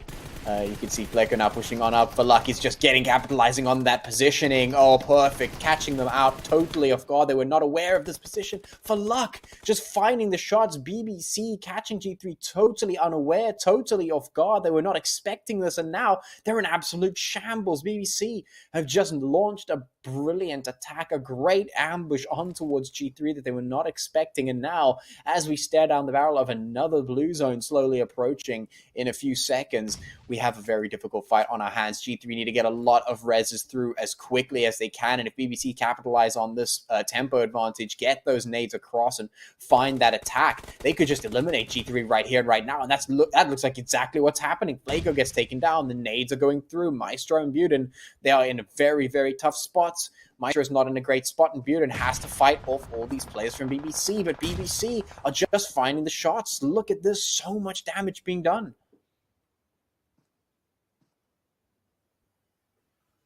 You can see Flecker now pushing on up. For Luck is just capitalizing on that positioning. Oh, perfect. Catching them out totally off guard. They were not aware of this position. For Luck, just finding the shots. BBC catching G3 totally unaware, totally off guard. They were not expecting this, and now they're in absolute shambles. BBC have just launched a brilliant attack, a great ambush on towards G3 that they were not expecting. And now, as we stare down the barrel of another blue zone slowly approaching in a few seconds, we have a very difficult fight on our hands. G3 need to get a lot of reses through as quickly as they can, and if BBC capitalize on this tempo advantage, get those nades across and find that attack, they could just eliminate G3 right here and right now, and that looks like exactly what's happening. Flaco gets taken down, the nades are going through. Maestro and Buden, they are in very, very tough spots. Maestro is not in a great spot, and Buden has to fight off all these players from BBC, but BBC are just finding the shots. Look at this, so much damage being done.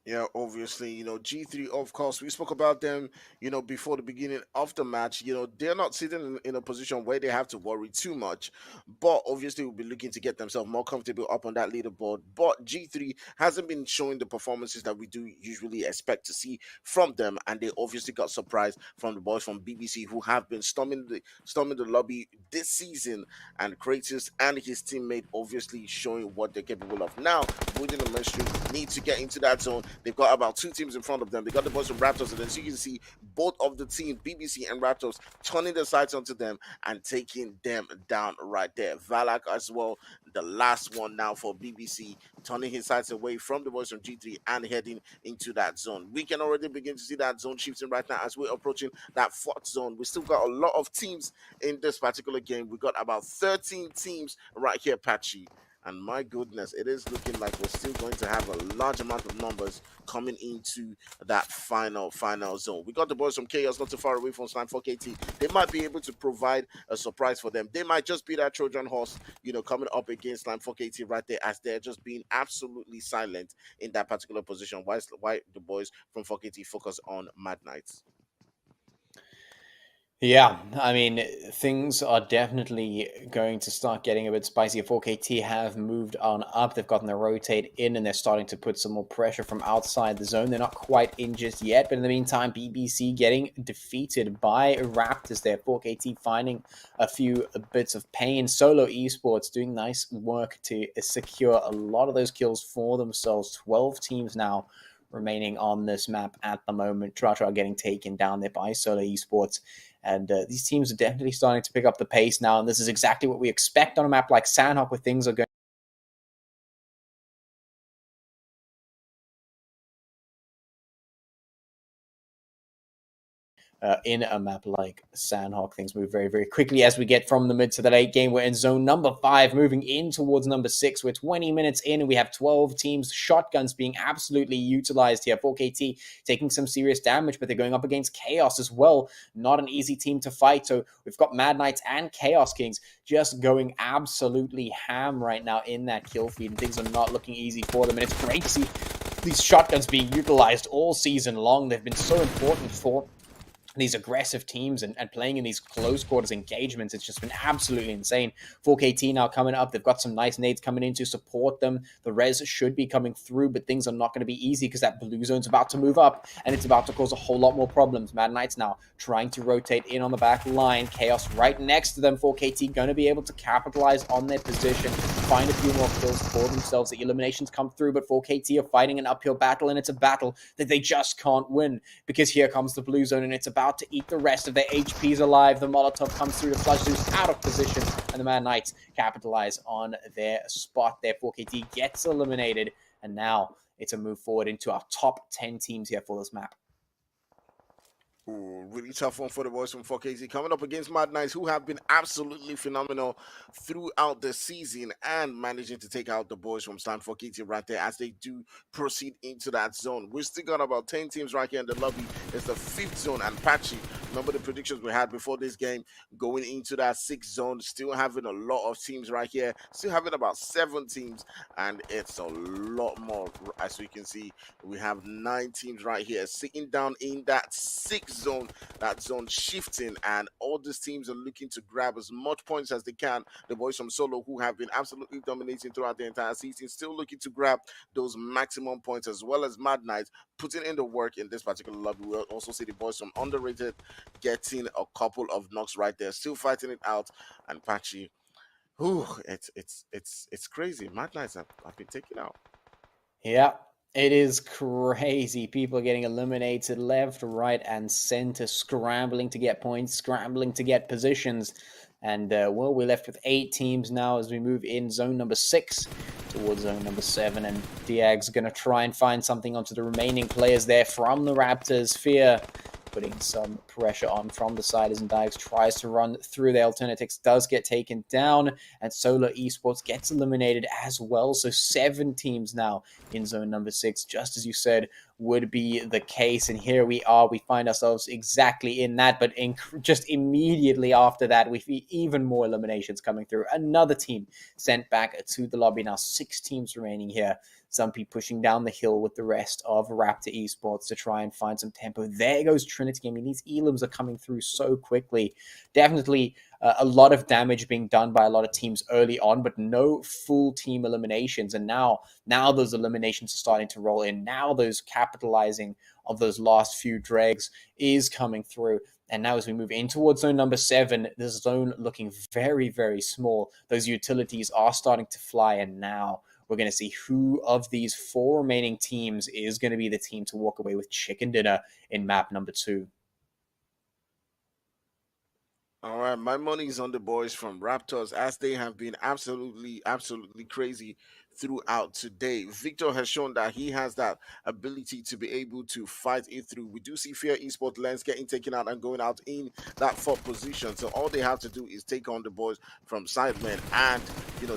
Yeah, obviously, G3, of course, we spoke about them, before the beginning of the match. They're not sitting in a position where they have to worry too much, but obviously we'll be looking to get themselves more comfortable up on that leaderboard. But G3 hasn't been showing the performances that we do usually expect to see from them, and they obviously got surprised from the boys from BBC, who have been storming the lobby this season, and Kratos and his teammate obviously showing what they're capable of. Now, within the mainstream, need to get into that zone. They've got about 2 teams in front of them. They got the boys from Raptors, and as you can see, both of the teams, BBC and Raptors, turning their sights onto them and taking them down right there. Valak as well, the last one now for BBC, turning his sights away from the boys from G3 and heading into that zone. We can already begin to see that zone shifting right now as we're approaching that 4th zone. We still got a lot of teams in this particular game. We got about 13 teams right here, Patchy. And my goodness, it is looking like we're still going to have a large amount of numbers coming into that final zone. We got the boys from Chaos not too far away from Slime 4KT. They might be able to provide a surprise for them. They might just be that Trojan horse, coming up against Slime 4KT right there, as they're just being absolutely silent in that particular position. Why the boys from 4KT focus on Mad Knights? Yeah, I mean, things are definitely going to start getting a bit spicy. 4KT have moved on up. They've gotten the rotate in, and they're starting to put some more pressure from outside the zone. They're not quite in just yet, but in the meantime, BBC getting defeated by Raptors there. 4KT finding a few bits of pain. Solo Esports doing nice work to secure a lot of those kills for themselves. 12 teams now remaining on this map at the moment. Tratra getting taken down there by Solo Esports. And these teams are definitely starting to pick up the pace now. And this is exactly what we expect on a map like Sanhok, where things are going in a map like Sanhok. Things move very, very quickly as we get from the mid to the late game. We're in zone number 5, moving in towards number 6. We're 20 minutes in, and we have 12 teams. Shotguns being absolutely utilized here. 4KT taking some serious damage, but they're going up against Chaos as well. Not an easy team to fight. So we've got Mad Knights and Chaos Kings just going absolutely ham right now in that kill feed, and things are not looking easy for them. And it's great to see these shotguns being utilized all season long. They've been so important for these aggressive teams and playing in these close quarters engagements. It's just been absolutely insane. 4KT now coming up. They've got some nice nades coming in to support them. The res should be coming through, but things are not going to be easy because that blue zone's about to move up and it's about to cause a whole lot more problems. Mad Knights now trying to rotate in on the back line. Chaos right next to them. 4KT going to be able to capitalize on their position, find a few more kills for themselves. The eliminations come through, but 4KT are fighting an uphill battle, and it's a battle that they just can't win because here comes the blue zone and it's about to eat the rest of their HPs alive. The Molotov comes through to flush Zeus out of position, and the Mad Knights capitalize on their spot there. 4KT gets eliminated, and now it's a move forward into our top 10 teams here for this map. Ooh, really tough one for the boys from 4KT coming up against Mad Knights, who have been absolutely phenomenal throughout the season and managing to take out the boys from Stand 4KT right there as they do proceed into that zone. We've still got about 10 teams right here in the lobby. It's the 5th zone, and Patchy, remember the predictions we had before this game, going into that 6th zone, still having a lot of teams right here, still having about 7 teams, and it's a lot more. As we can see, we have 9 teams right here sitting down in that 6th zone, that zone shifting, and all these teams are looking to grab as much points as they can. The boys from Solo, who have been absolutely dominating throughout the entire season, still looking to grab those maximum points, as well as Mad Knights putting in the work in this particular lobby. We'll also see the boys from Underrated getting a couple of knocks right there, still fighting it out. And Patchy, whew, it's crazy. Mad Knights have been taken out. Yeah, it is crazy. People are getting eliminated left, right, and center, scrambling to get points, scrambling to get positions. And, well, we're left with 8 teams now as we move in zone number 6 towards zone number 7. And Diag's going to try and find something onto the remaining players there from the Raptors. Fear putting some pressure on from the side as Diags tries to run through the Alternatics, does get taken down, and Solar Esports gets eliminated as well. So 7 teams now in zone number 6, just as you said would be the case. And here we are, we find ourselves exactly in that, but just immediately after that, we see even more eliminations coming through. Another team sent back to the lobby. Now 6 teams remaining here. Zumpy pushing down the hill with the rest of Raptor Esports to try and find some tempo. There goes Trinity. I mean, these elims are coming through so quickly. Definitely a lot of damage being done by a lot of teams early on, but no full team eliminations. And now those eliminations are starting to roll in. Now those capitalizing of those last few dregs is coming through. And now as we move in towards zone number 7, this zone looking very, very small. Those utilities are starting to fly, and now we're going to see who of these 4 remaining teams is going to be the team to walk away with chicken dinner in map number 2. All right, my money's on the boys from Raptors, as they have been absolutely crazy throughout today. Victor has shown that he has that ability to be able to fight it through. We do see Fear Esports Lens getting taken out and going out in that 4th position. So all they have to do is take on the boys from Sidemen and,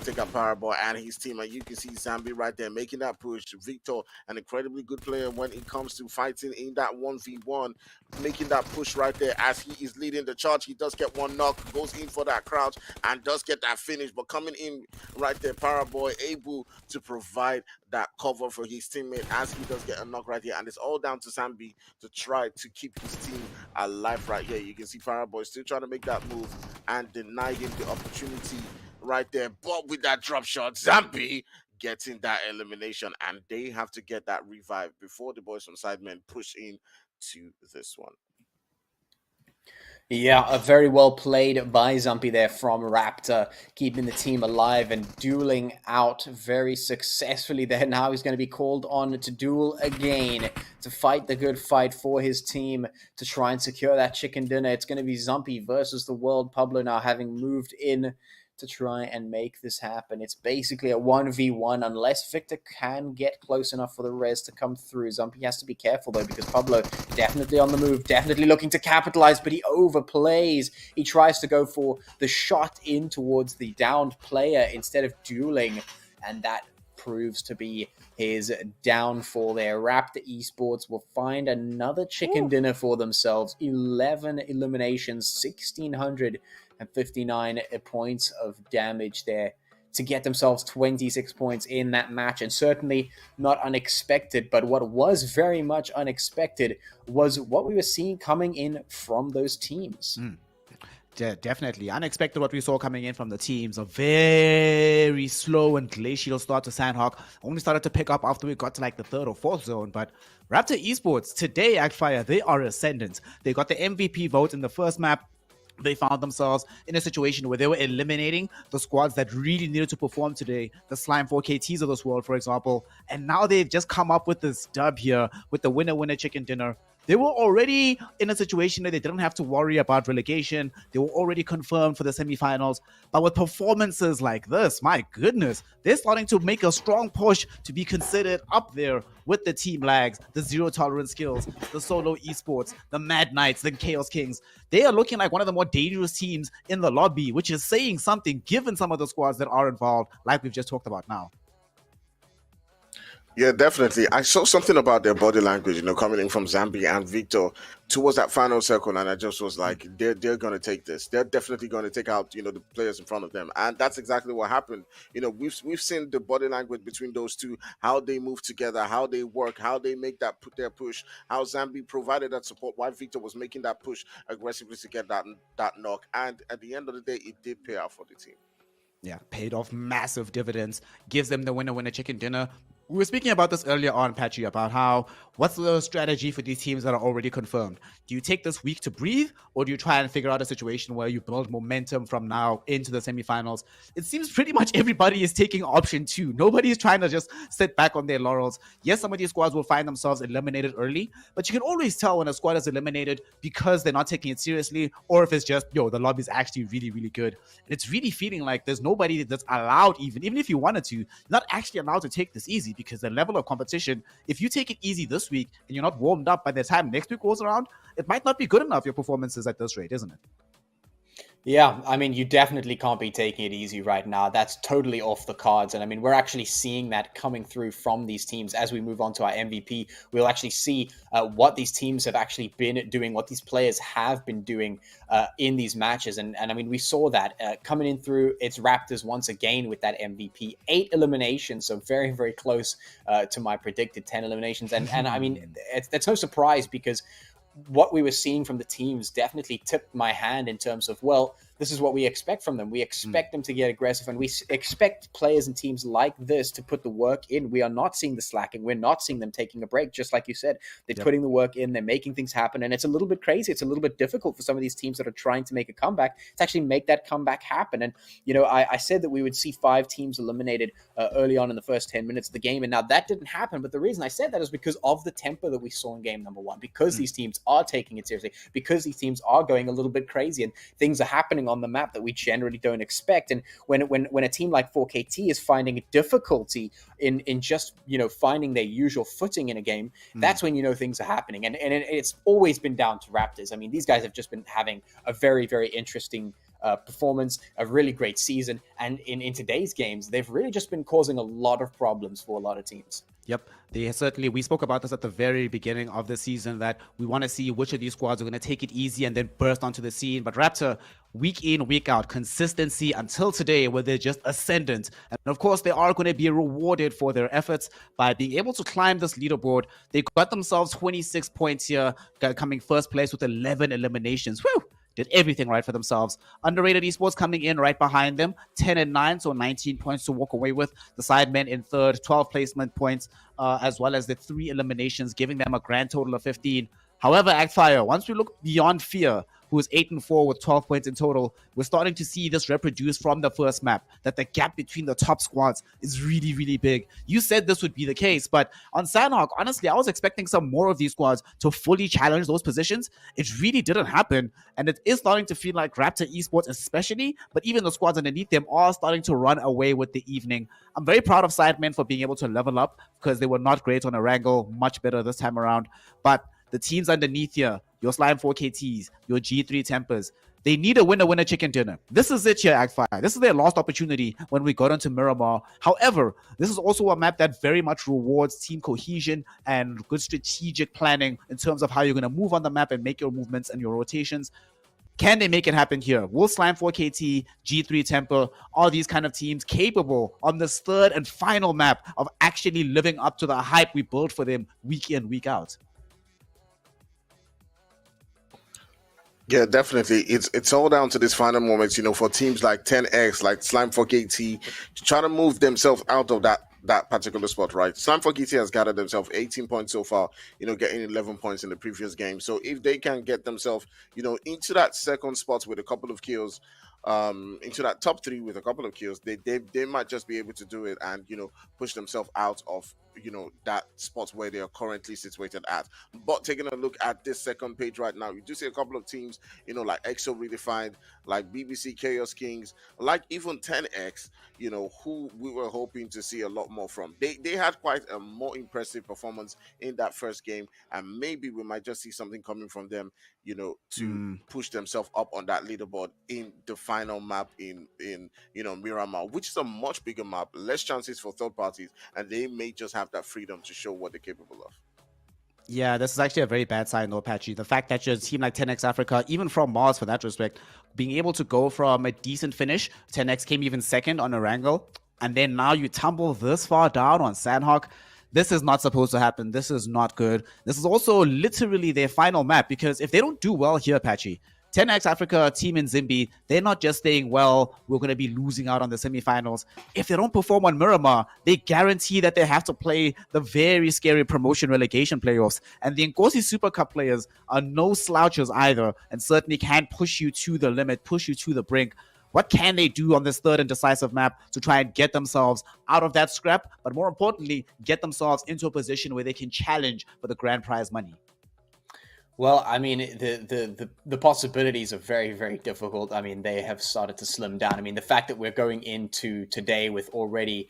take out Paraboy and his team. And you can see Zambi right there making that push. Victor, an incredibly good player when it comes to fighting in that 1v1, making that push right there as he is leading the charge. He does get one knock, goes in for that crouch, and does get that finish. But coming in right there, Paraboy able able to provide that cover for his teammate as he does get a knock right here. And it's all down to Zambi to try to keep his team alive right here. You can see Fireboy still trying to make that move and deny him the opportunity right there. But with that drop shot, Zambi getting that elimination, and they have to get that revive before the boys from Sidemen push in to this one. Yeah, a very well played by Zumpy there from Raptor, keeping the team alive and dueling out very successfully there. Now he's going to be called on to duel again, to fight the good fight for his team, to try and secure that chicken dinner. It's going to be Zumpy versus the world. Pablo now having moved in to try and make this happen. It's basically a 1v1 unless Victor can get close enough for the res to come through. Zumpy has to be careful though, because Pablo definitely on the move, definitely looking to capitalize, but he overplays. He tries to go for the shot in towards the downed player instead of dueling, and that proves to be his downfall there. Raptor Esports will find another chicken dinner for themselves. 11 eliminations, 1,659 points of damage there to get themselves 26 points in that match. And certainly not unexpected, but what was very much unexpected was what we were seeing coming in from those teams. Definitely unexpected what we saw coming in from the teams. A very slow and glacial start to Sanhok. Only started to pick up after we got to like the third or fourth zone. But Raptor Esports today, Actfire, they are ascendant. They got the MVP vote in the first map. They found themselves in a situation where they were eliminating the squads that really needed to perform today, the Slime 4KTs of this world, for example. And now they've just come up with this dub here with the winner chicken dinner. They were already in a situation where they didn't have to worry about relegation. They were already confirmed for the semifinals. But with performances like this, my goodness, they're starting to make a strong push to be considered up there with the Team Lags, the Zero Tolerance Skills, the Solo Esports, the Mad Knights, the Chaos Kings. They are looking like one of the more dangerous teams in the lobby, which is saying something given some of the squads that are involved, like we've just talked about now. Yeah, definitely. I saw something about their body language, coming in from Zambi and Victor towards that final circle, and I just was like, they're going to take this. They're definitely going to take out, the players in front of them, and that's exactly what happened. We've seen the body language between those two, how they move together, how they work, how they make their push, how Zambi provided that support while Victor was making that push aggressively to get that knock, and at the end of the day, it did pay out for the team. Yeah, paid off massive dividends, gives them the winner chicken dinner. We were speaking about this earlier on, Patchy, about how what's the strategy for these teams that are already confirmed? Do you take this week to breathe, or do you try and figure out a situation where you build momentum from now into the semifinals? It seems pretty much everybody is taking option 2. Nobody is trying to just sit back on their laurels. Yes, some of these squads will find themselves eliminated early, but you can always tell when a squad is eliminated because they're not taking it seriously, or if it's just, the lobby is actually really, really good. And it's really feeling like there's nobody that's allowed, even if you wanted to, not actually allowed to take this easy, because the level of competition, if you take it easy this week and you're not warmed up by the time next week rolls around, it might not be good enough, your performances at this rate, isn't it? Yeah, I mean, you definitely can't be taking it easy right now. That's totally off the cards. And I mean, we're actually seeing that coming through from these teams as we move on to our MVP. We'll actually see what these teams have actually been doing, what these players have been doing in these matches. And I mean, we saw that coming in through its Raptors once again with that MVP. 8 eliminations, so very, very close to my predicted 10 eliminations. And I mean, that's no surprise, because what we were seeing from the teams definitely tipped my hand in terms of, well, this is what we expect from them. We expect them to get aggressive, and we expect players and teams like this to put the work in. We are not seeing the slacking. We're not seeing them taking a break. Just like you said, they're putting the work in. They're making things happen, and it's a little bit crazy. It's a little bit difficult for some of these teams that are trying to make a comeback to actually make that comeback happen. And, I said that we would see 5 teams eliminated early on in the first 10 minutes of the game, and now that didn't happen. But the reason I said that is because of the tempo that we saw in game number 1, because these teams are taking it seriously, because these teams are going a little bit crazy, and things are happening on the map that we generally don't expect. And when a team like 4KT is finding difficulty in just finding their usual footing in a game, that's when things are happening. And it's always been down to Raptors. I mean, these guys have just been having a very, very interesting performance, a really great season, and in today's games, they've really just been causing a lot of problems for a lot of teams. Yep, we spoke about this at the very beginning of the season that we want to see which of these squads are going to take it easy and then burst onto the scene. But Raptor, week in, week out, consistency until today, where they're just ascendant. And of course, they are going to be rewarded for their efforts by being able to climb this leaderboard. They got themselves 26 points here, coming first place with 11 eliminations. Whew! Did everything right for themselves. Underrated Esports coming in right behind them, 10 and 9, so 19 points to walk away with. The Sidemen in third, 12 placement points, as well as the 3 eliminations, giving them a grand total of 15. However, Actfire, once we look beyond Fear, who is 8 and 4 with 12 points in total, we're starting to see this reproduce from the first map, that the gap between the top squads is really, really big. You said this would be the case, but on Sanhok, honestly, I was expecting some more of these squads to fully challenge those positions. It really didn't happen, and it is starting to feel like Raptor Esports especially, but even the squads underneath them are starting to run away with the evening. I'm very proud of Sidemen for being able to level up, because they were not great on Erangel, much better this time around, but the teams underneath here, your Slime 4KTs, your G3 Tempers, they need a winner chicken dinner. This is it here, Act5. This is their lost opportunity when we got onto Miramar. However, this is also a map that very much rewards team cohesion and good strategic planning in terms of how you're going to move on the map and make your movements and your rotations. Can they make it happen here? Will Slime 4KT, G3 Temper, all these kind of teams capable on this third and final map of actually living up to the hype we built for them week in, week out? Yeah, definitely. It's all down to this final moments, for teams like 10X, like Slime 4KT, trying to move themselves out of that particular spot, right? Slime 4KT has gathered themselves 18 points so far, getting 11 points in the previous game. So if they can get themselves, into that second spot with a couple of kills, into that top 3 with a couple of kills, they might just be able to do it and push themselves out of that spot where they are currently situated at. But taking a look at this second page right now, you do see a couple of teams, like EXO Redefined, like BBC Chaos Kings, like even 10X, who we were hoping to see a lot more from. They had quite a more impressive performance in that first game, and maybe we might just see something coming from them, to push themselves up on that leaderboard in the final map in Miramar, which is a much bigger map, less chances for third parties, and they may just have that freedom to show what they're capable of. Yeah, this is actually a very bad sign, though, Patchy. The fact that your team like 10X Africa, even from Mars for that respect, being able to go from a decent finish, 10X came even second on Erangel, and then now you tumble this far down on Sanhok. This is not supposed to happen. This is not good. This is also literally their final map, because if they don't do well here, Patchy, 10X Africa, team in Zimbi, they're not just saying, well, we're going to be losing out on the semifinals. If they don't perform on Miramar, they guarantee that they have to play the very scary promotion relegation playoffs. And the Nkosi Super Cup players are no slouches either, and certainly can push you to the limit, push you to the brink. What can they do on this third and decisive map to try and get themselves out of that scrap, but more importantly, get themselves into a position where they can challenge for the grand prize money? Well, I mean, the possibilities are very, very difficult. I mean, they have started to slim down. I mean, the fact that we're going into today with already,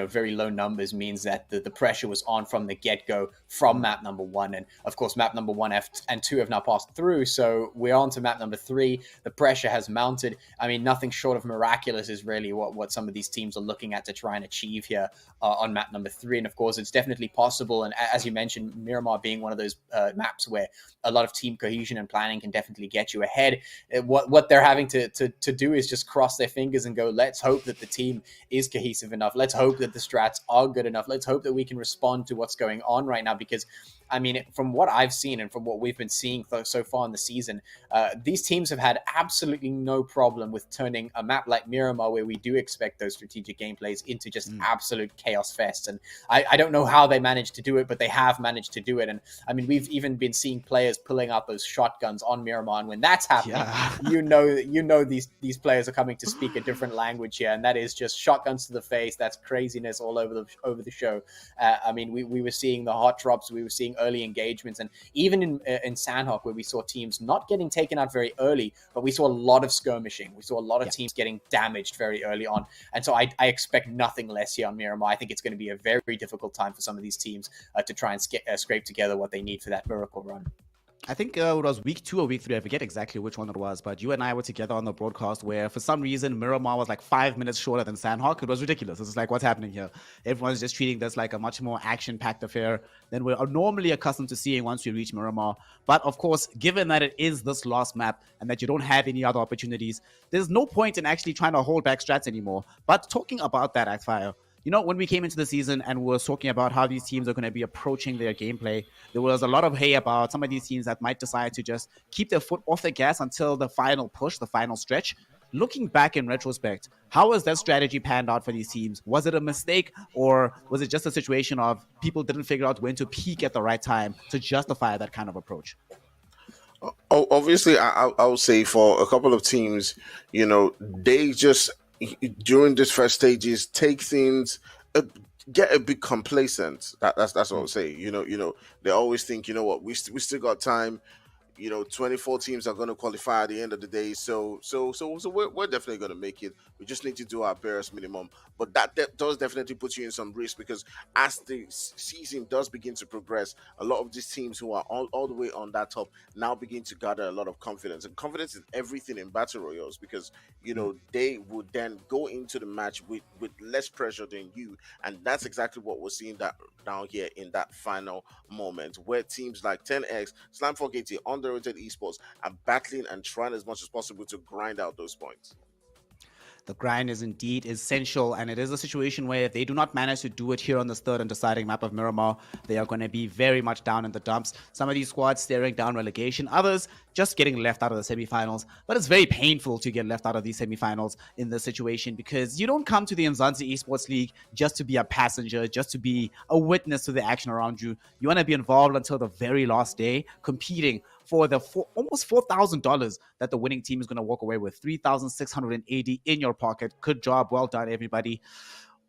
very low numbers means that the pressure was on from the get-go from map number 1. And of course, map number 1 and 2 have now passed through. So we're on to map number 3. The pressure has mounted. I mean, nothing short of miraculous is really what some of these teams are looking at to try and achieve here on map number 3. And of course, it's definitely possible. And as you mentioned, Miramar being one of those maps where a lot of team cohesion and planning can definitely get you ahead. What they're having to do is just cross their fingers and go, let's hope that the team is cohesive enough. Let's hope that the strats are good enough. Let's hope that we can respond to what's going on right now, because I mean, from what I've seen and from what we've been seeing so far in the season, these teams have had absolutely no problem with turning a map like Miramar, where we do expect those strategic gameplays, into just absolute chaos fests. And I don't know how they managed to do it, but they have managed to do it. And I mean, we've even been seeing players pulling out those shotguns on Miramar, and when that's happening, these players are coming to speak a different language here, and that is just shotguns to the face. That's craziness all over the show. I mean, we were seeing the hot drops, we were seeing early engagements, and even in Sanhok, where we saw teams not getting taken out very early, but we saw a lot of skirmishing. We saw a lot of teams getting damaged very early on, and so I expect nothing less here on Miramar. I think it's going to be a very difficult time for some of these teams to try and scrape together what they need for that miracle run. I think it was week 2 or week 3. I forget exactly which one it was, but you and I were together on the broadcast where, for some reason, Miramar was like 5 minutes shorter than Sanhok. It was ridiculous. It's like, what's happening here? Everyone's just treating this like a much more action-packed affair than we're normally accustomed to seeing once we reach Miramar. But of course, given that it is this last map and that you don't have any other opportunities, there's no point in actually trying to hold back strats anymore. But talking about that, Actfire, you know, when we came into the season and we were talking about how these teams are going to be approaching their gameplay, there was a lot of hay about some of these teams that might decide to just keep their foot off the gas until the final push, the final stretch. Looking back in retrospect, how has that strategy panned out for these teams? Was it a mistake, or was it just a situation of people didn't figure out when to peak at the right time to justify that kind of approach? Oh, obviously, I would say for a couple of teams, you know, they just during this first stages take things, get a bit complacent. That's what I would say. They always think, you know what, we still got time. 24 teams are going to qualify at the end of the day. So we're definitely going to make it. We just need to do our barest minimum. But that does definitely put you in some risk, because as the season does begin to progress, a lot of these teams who are all the way on that top now begin to gather a lot of confidence. And confidence is everything in battle royals, because, they would then go into the match with less pressure than you. And that's exactly what we're seeing that down here in that final moment, where teams like 10X, Slam 4KT, Underrated Esports are battling and trying as much as possible to grind out those points. The grind is indeed essential, and it is a situation where if they do not manage to do it here on this third and deciding map of Miramar, they are going to be very much down in the dumps. Some of these squads staring down relegation, others just getting left out of the semifinals. But it's very painful to get left out of these semifinals in this situation, because you don't come to the Umzansi Esports League just to be a passenger, just to be a witness to the action around you. You want to be involved until the very last day, competing for the almost $4,000 that the winning team is going to walk away with. $3,680 in your pocket. Good job. Well done, everybody.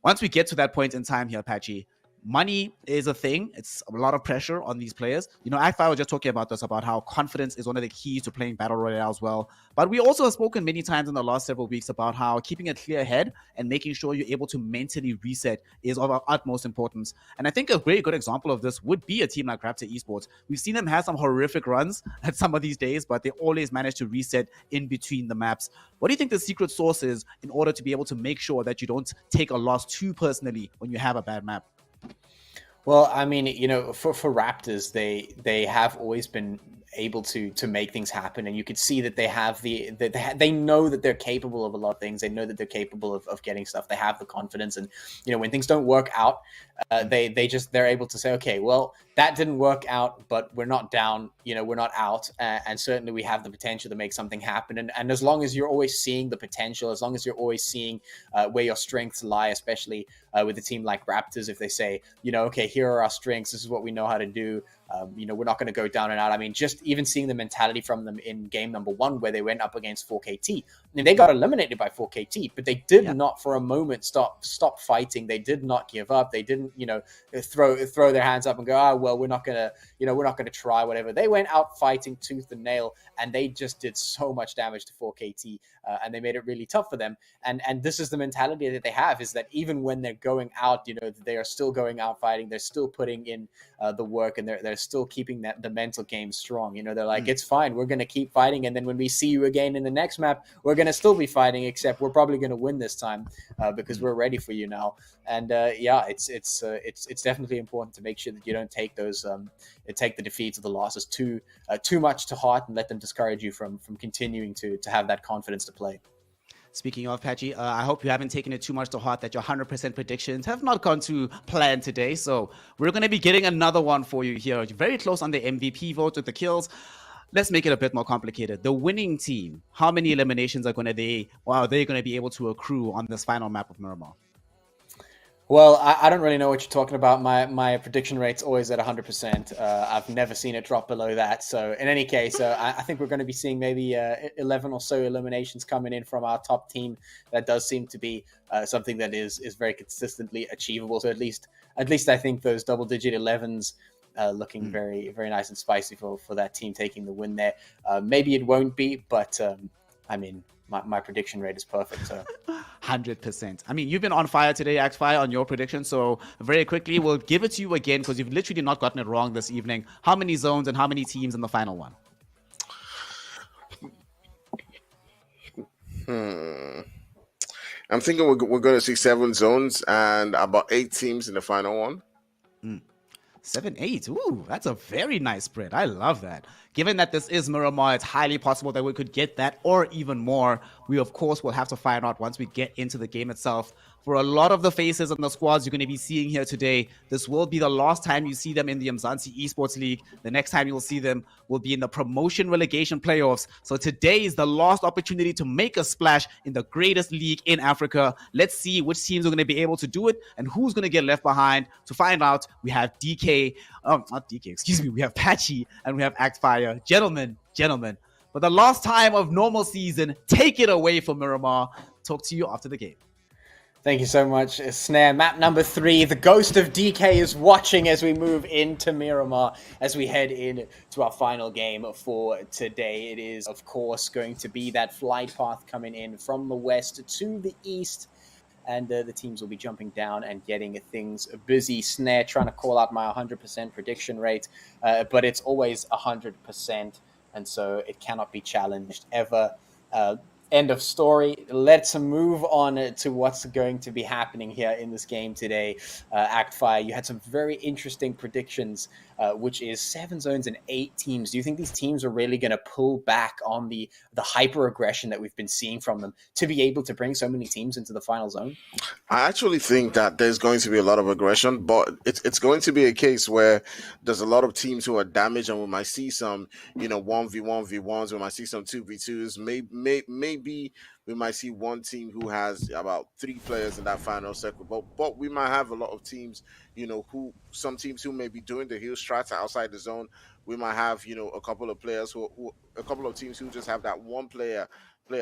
Once we get to that point in time here, Patchy, money is a thing. It's a lot of pressure on these players. Akfire was just talking about this, about how confidence is one of the keys to playing Battle Royale as well. But we also have spoken many times in the last several weeks about how keeping a clear head and making sure you're able to mentally reset is of our utmost importance. And I think a very good example of this would be a team like Raptor Esports. We've seen them have some horrific runs at some of these days, but they always manage to reset in between the maps. What do you think the secret sauce is in order to be able to make sure that you don't take a loss too personally when you have a bad map? Well, I mean, for Raptors, they have always been able to make things happen, and you could see that they have they know that they're capable of a lot of things. They know that they're capable of getting stuff. They have the confidence, and when things don't work out, they're able to say, okay, well, that didn't work out, but we're not down, we're not out, and certainly we have the potential to make something happen. And as long as you're always seeing the potential, as long as you're always seeing where your strengths lie, especially with a team like Raptors, if they say, okay, here are our strengths, this is what we know how to do, we're not going to go down and out. I mean, just even seeing the mentality from them in game number 1, where they went up against 4KT, and they got eliminated by 4KT, but they did not for a moment stop fighting. They did not give up. They didn't, throw their hands up and go, well, we're not gonna try, whatever. They went out fighting tooth and nail, and they just did so much damage to 4KT, and they made it really tough for them. And this is the mentality that they have, is that even when they're going out, they are still going out fighting. They're still putting in the work, and they're still keeping the mental game strong. They're like, it's fine, we're going to keep fighting, and then when we see you again in the next map, we're going to still be fighting, except we're probably going to win this time because we're ready for you now. And it's definitely important to make sure that you don't take those take the defeats or the losses too much to heart, and let them discourage you from continuing to have that confidence to play. Speaking of, Patchy, I hope you haven't taken it too much to heart that your 100% predictions have not gone to plan today. So we're going to be getting another one for you here. Very close on the MVP vote with the kills. Let's make it a bit more complicated. The winning team, how many eliminations are going to they going to be able to accrue on this final map of Miramar? Well, I don't really know what you're talking about. My prediction rate's always at 100%. I've never seen it drop below that. So in any case, I think we're going to be seeing maybe 11 or so eliminations coming in from our top team. That does seem to be something that is very consistently achievable. So at least I think those double-digit 11s looking very, very nice and spicy for that team taking the win there. Maybe it won't be, but I mean, my prediction rate is perfect. So 100%. I mean, you've been on fire today, Act Fire, on your prediction. So very quickly, we'll give it to you again because you've literally not gotten it wrong this evening. How many zones and how many teams in the final one? I'm thinking we're going to see 7 zones and about 8 teams in the final one. 7-8. Ooh, that's a very nice spread. I love that. Given that this is Miramar, it's highly possible that we could get that or even more. We, of course, will have to find out once we get into the game itself. For a lot of the faces and the squads you're going to be seeing here today, this will be the last time you see them in the Umzansi Esports League. The next time you'll see them will be in the promotion relegation playoffs. So today is the last opportunity to make a splash in the greatest league in Africa. Let's see which teams are going to be able to do it and who's going to get left behind. To find out, we have we have Patchy and we have Actfire. Gentlemen, for the last time of normal season, take it away from Miramar. Talk to you after the game. Thank you so much, Snare. Map number 3, the ghost of DK is watching as we move into Miramar, as we head in to our final game for today. It is, of course, going to be that flight path coming in from the west to the east, and the teams will be jumping down and getting things busy. Snare trying to call out my 100% prediction rate, but it's always 100%, and so it cannot be challenged ever. End of story. Let's move on to what's going to be happening here in this game today. Actfire, you had some very interesting predictions, which is 7 zones and 8 teams. Do you think these teams are really going to pull back on the hyper aggression that we've been seeing from them to be able to bring so many teams into the final zone? I actually think that there's going to be a lot of aggression, but it's going to be a case where there's a lot of teams who are damaged, and we might see some, 1v1v1s, we might see some 2v2s, maybe we might see one team who has about 3 players in that final circle, but we might have a lot of teams, some teams who may be doing the heel strats outside the zone. We might have, a couple of players a couple of teams who just have that one player.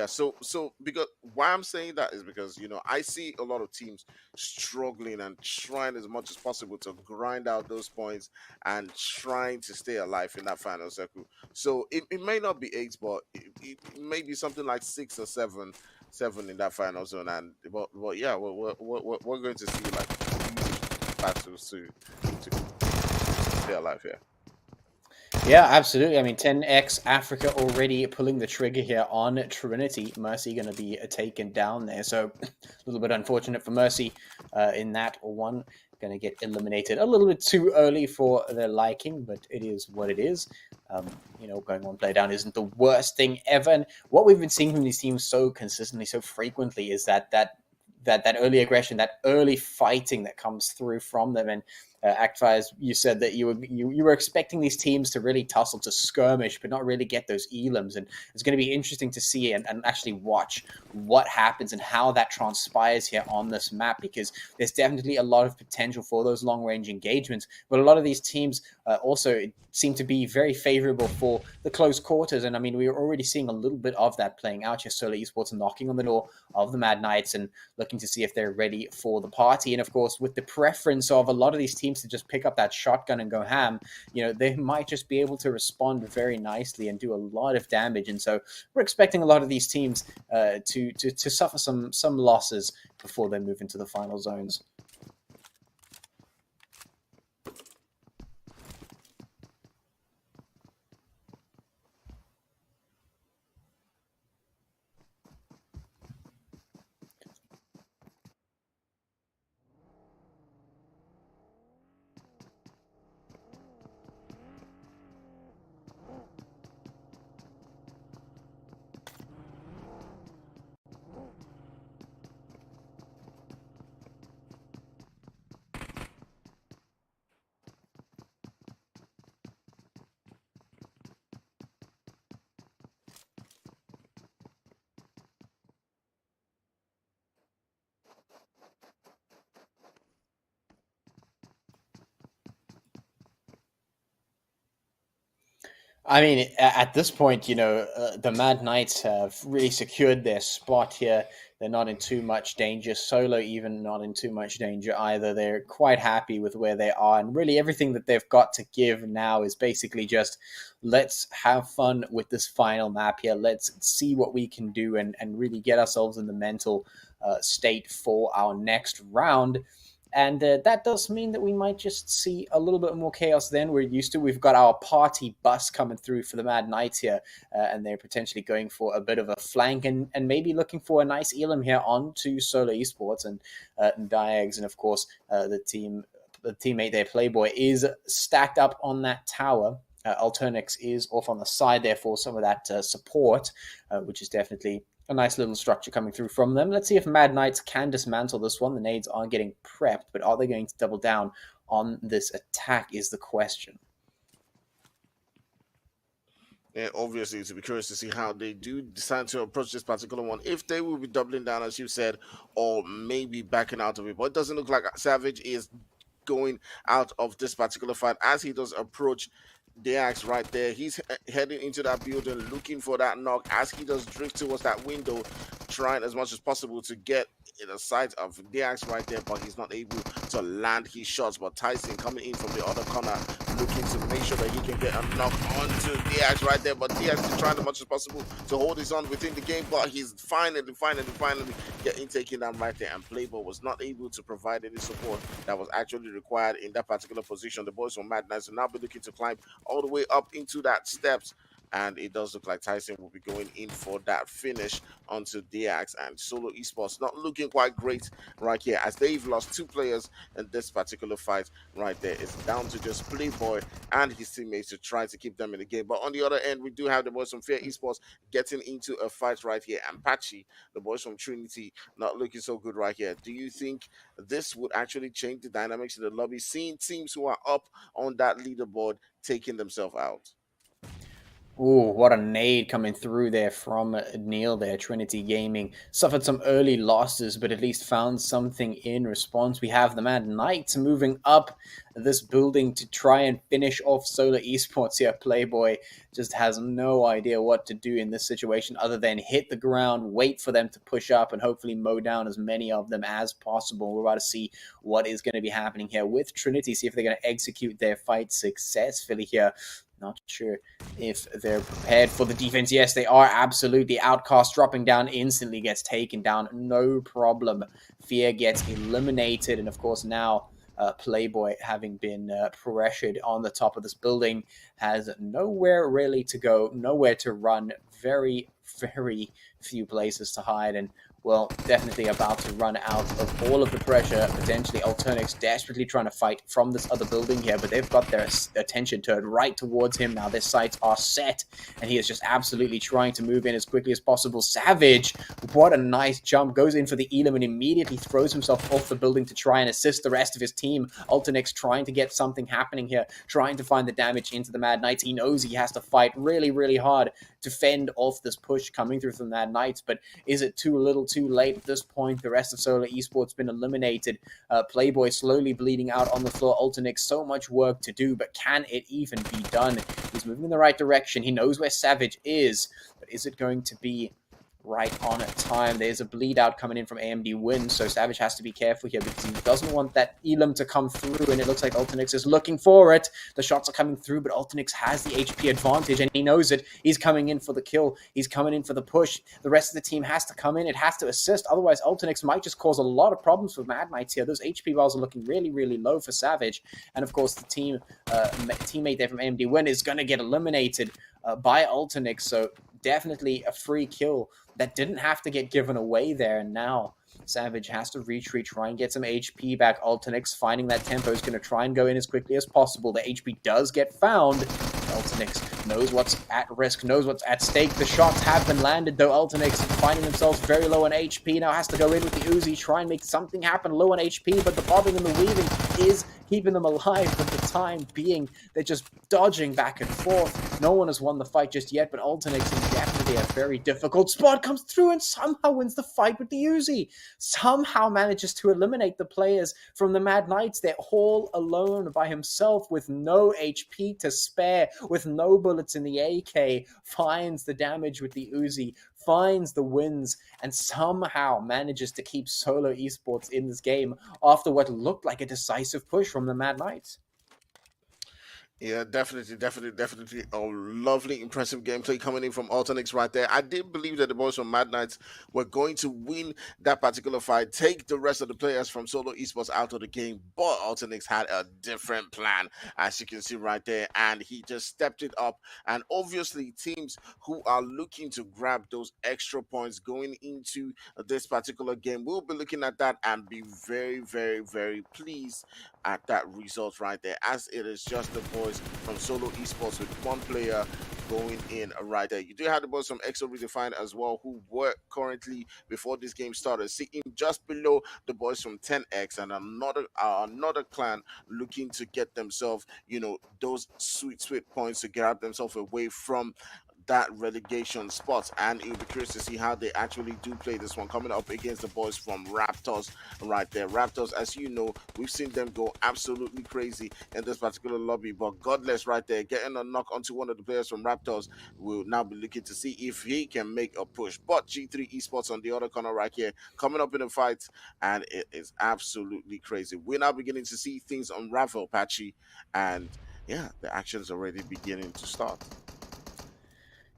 So because why I'm saying that is because I see a lot of teams struggling and trying as much as possible to grind out those points and trying to stay alive in that final circle. So it may not be 8, but it may be something like 6 or 7 in that final zone. And but yeah, we're going to see like huge battles to stay alive here. Yeah, absolutely. I mean, 10x Africa already pulling the trigger here on Trinity. Mercy going to be taken down there. So a little bit unfortunate for Mercy in that one. Going to get eliminated a little bit too early for their liking, but it is what it is. Going one play down isn't the worst thing ever. And what we've been seeing from these teams so consistently, so frequently, is that early aggression, that early fighting that comes through from them. And Actfire, you said that you were expecting these teams to really tussle, to skirmish, but not really get those elims. And it's going to be interesting to see and actually watch what happens and how that transpires here on this map, because there's definitely a lot of potential for those long-range engagements. But a lot of these teams also seem to be very favorable for the close quarters. And I mean, we're already seeing a little bit of that playing out here. Solar Esports knocking on the door of the Mad Knights and looking to see if they're ready for the party. And of course, with the preference of a lot of these teams to just pick up that shotgun and go ham, they might just be able to respond very nicely and do a lot of damage. And so we're expecting a lot of these teams to suffer some losses before they move into the final zones. I mean, at this point, the Mad Knights have really secured their spot here They're not in too much danger. Solo even not in too much danger either. They're quite happy with where they are. And really everything that they've got to give now is basically just, let's have fun with this final map here. Let's see what we can do and really get ourselves in the mental state for our next round. And that does mean that we might just see a little bit more chaos than we're used to. We've got our party bus coming through for the Mad Knights here, and they're potentially going for a bit of a flank and maybe looking for a nice elim here onto Solo Esports and Diags. And of course, the teammate there, Playboy, is stacked up on that tower. Alternix is off on the side there for some of that support, which is definitely a nice little structure coming through from them. Let's see if Mad Knights can dismantle this one. The nades are getting prepped, but are they going to double down on this attack is the question. Yeah, obviously, to be curious to see how they do decide to approach this particular one. If they will be doubling down, as you said, or maybe backing out of it. But it doesn't look like Savage is going out of this particular fight as he does approach Diax right there. He's heading into that building looking for that knock as he does drift towards that window, trying as much as possible to get in the sight of Diax right there, but he's not able to land his shots. But Tyson coming in from the other corner looking to make sure that he can get a knock onto Diax right there, but Diax is trying as much as possible to hold his own within the game, but he's finally getting taken down right there, and Playboy was not able to provide any support that was actually required in that particular position. The boys from Mad Knights will now be looking to climb all the way up into that steps, and it does look like Tyson will be going in for that finish onto Diax, and Solo Esports not looking quite great right here as they've lost 2 players in this particular fight right there. It's down to just Playboy and his teammates to try to keep them in the game. But on the other end, we do have the boys from Fear Esports getting into a fight right here, and Patchy, the boys from Trinity, not looking so good right here. Do you think this would actually change the dynamics in the lobby, seeing teams who are up on that leaderboard taking themselves out? Ooh, what a nade coming through there from Neil there. Trinity Gaming suffered some early losses, but at least found something in response. We have the Mad Knights moving up this building to try and finish off Solar Esports here. Playboy just has no idea what to do in this situation other than hit the ground, wait for them to push up, and hopefully mow down as many of them as possible. We're about to see what is going to be happening here with Trinity, see if they're going to execute their fight successfully here. Not sure if they're prepared for the defense. Yes, they are absolutely. Outcast dropping down instantly gets taken down. No problem. Fear gets eliminated. And of course now Playboy, having been pressured on the top of this building, has nowhere really to go, nowhere to run. Very, very few places to hide. And well, definitely about to run out of all of the pressure. Potentially Alternix desperately trying to fight from this other building here, but they've got their attention turned right towards him now. Their sights are set, and he is just absolutely trying to move in as quickly as possible. Savage, what a nice jump, goes in for the elim and immediately throws himself off the building to try and assist the rest of his team. Alternix trying to get something happening here, trying to find the damage into the Mad Knights. He knows he has to fight really, really hard to fend off this push coming through from the Mad Knights, but is it too little too late at this point? The rest of Solar Esports been eliminated. Playboy slowly bleeding out on the floor. Alternix, so much work to do, but can it even be done? He's moving in the right direction. He knows where Savage is, but is it going to be right on time? There's a bleed out coming in from AMD Win, so Savage has to be careful here because he doesn't want that elim to come through, and it looks like Alternix is looking for it. The shots are coming through, but Alternix has the HP advantage, and he knows it. He's coming in for the kill. He's coming in for the push. The rest of the team has to come in. It has to assist. Otherwise, Alternix might just cause a lot of problems for Mad Knights here. Those HP bars are looking really, really low for Savage, and of course, the teammate there from AMD Win is going to get eliminated by Alternix, so definitely a free kill that didn't have to get given away there. And now Savage has to retreat, try and get some HP back. Alternix finding that tempo is going to try and go in as quickly as possible. The HP does get found. Alternix knows what's at risk, knows what's at stake. The shots have been landed, though. Alternix finding themselves very low on HP. Now has to go in with the Uzi, try and make something happen low on HP, but the bobbing and the weaving is keeping them alive for the time being. They're just dodging back and forth. No one has won the fight just yet, but Alternix is definitely a very difficult spot, comes through and somehow wins the fight with the Uzi. Somehow manages to eliminate the players from the Mad Knights. They're all alone by himself with no HP to spare, with no bullets in the AK. Finds the damage with the Uzi, finds the wins, and somehow manages to keep Solo Esports in this game after what looked like a decisive push from the Mad Knights. Yeah, definitely a lovely, impressive gameplay coming in from Alternix right there. I did believe that the boys from Mad Knights were going to win that particular fight, take the rest of the players from Solo Esports out of the game, but Alternix had a different plan, as you can see right there, and he just stepped it up. And obviously, teams who are looking to grab those extra points going into this particular game will be looking at that and be very pleased at that result right there, as it is just the boys from Solo Esports with one player going in right there. You do have the boys from Exo Redefined as well, who were currently, before this game started, sitting just below the boys from 10X, and another clan looking to get themselves, those sweet points to grab themselves away from that relegation spot. And it'll be curious to see how they actually do play this one, coming up against the boys from Raptors right there. Raptors, as you know, we've seen them go absolutely crazy in this particular lobby, but Godless right there getting a knock onto one of the players from Raptors will now be looking to see if he can make a push. But G3 Esports on the other corner right here coming up in the fight, and it is absolutely crazy. We're now beginning to see things unravel, Patchy, and yeah, the action's already beginning to start.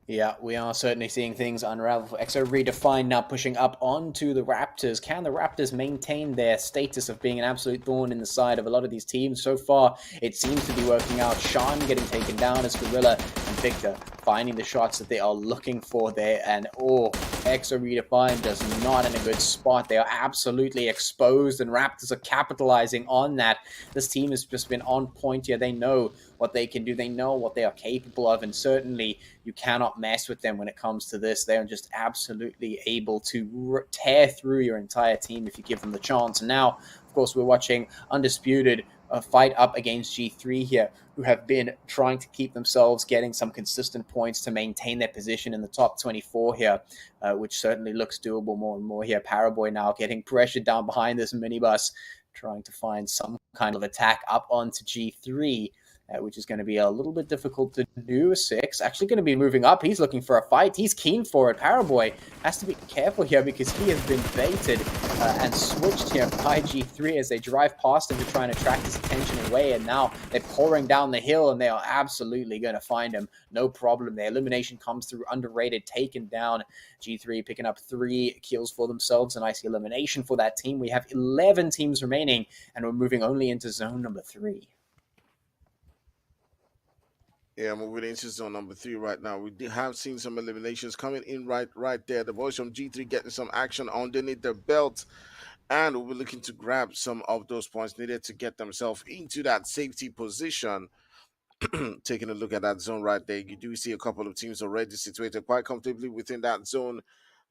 Yeah, we are certainly seeing things unravel for Exo Redefined now pushing up onto the Raptors. Can the Raptors maintain their status of being an absolute thorn in the side of a lot of these teams? So far, it seems to be working out. Sean getting taken down as Gorilla, and Victor finding the shots that they are looking for there. And Exo Redefined just not in a good spot. They are absolutely exposed, and Raptors are capitalizing on that. This team has just been on point here. They know what they can do. They know what they are capable of, and certainly you cannot mess with them when it comes to this. They are just absolutely able to tear through your entire team if you give them the chance. And now, of course, we're watching Undisputed fight up against G3 here, who have been trying to keep themselves getting some consistent points to maintain their position in the top 24 here, which certainly looks doable more and more here. Paraboy now getting pressured down behind this minibus, trying to find some kind of attack up onto G3. Which is going to be a little bit difficult to do. Six actually going to be moving up. He's looking for a fight. He's keen for it. Paraboy has to be careful here because he has been baited and switched here by G3 as they drive past him to try and attract his attention away. And now they're pouring down the hill, and they are absolutely going to find him. No problem. The elimination comes through underrated, taken down. G3 picking up 3 kills for themselves. A nice elimination for that team. We have 11 teams remaining, and we're moving only into zone number 3. Yeah, moving into zone number 3 right now. We have seen some eliminations coming in right there. The boys from G3 getting some action underneath their belt, and we'll be looking to grab some of those points needed to get themselves into that safety position. Taking a look at that zone right there, you do see a couple of teams already situated quite comfortably within that zone.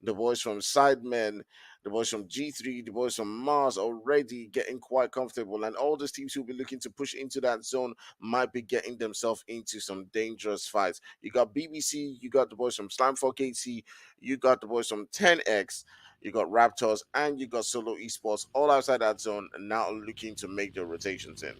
The boys from Sidemen, the boys from G3, the boys from Mars already getting quite comfortable. And all those teams who will be looking to push into that zone might be getting themselves into some dangerous fights. You got BBC, you got the boys from Slime4 KT, you got the boys from 10X, you got Raptors, and you got Solo Esports all outside that zone and now looking to make their rotations in.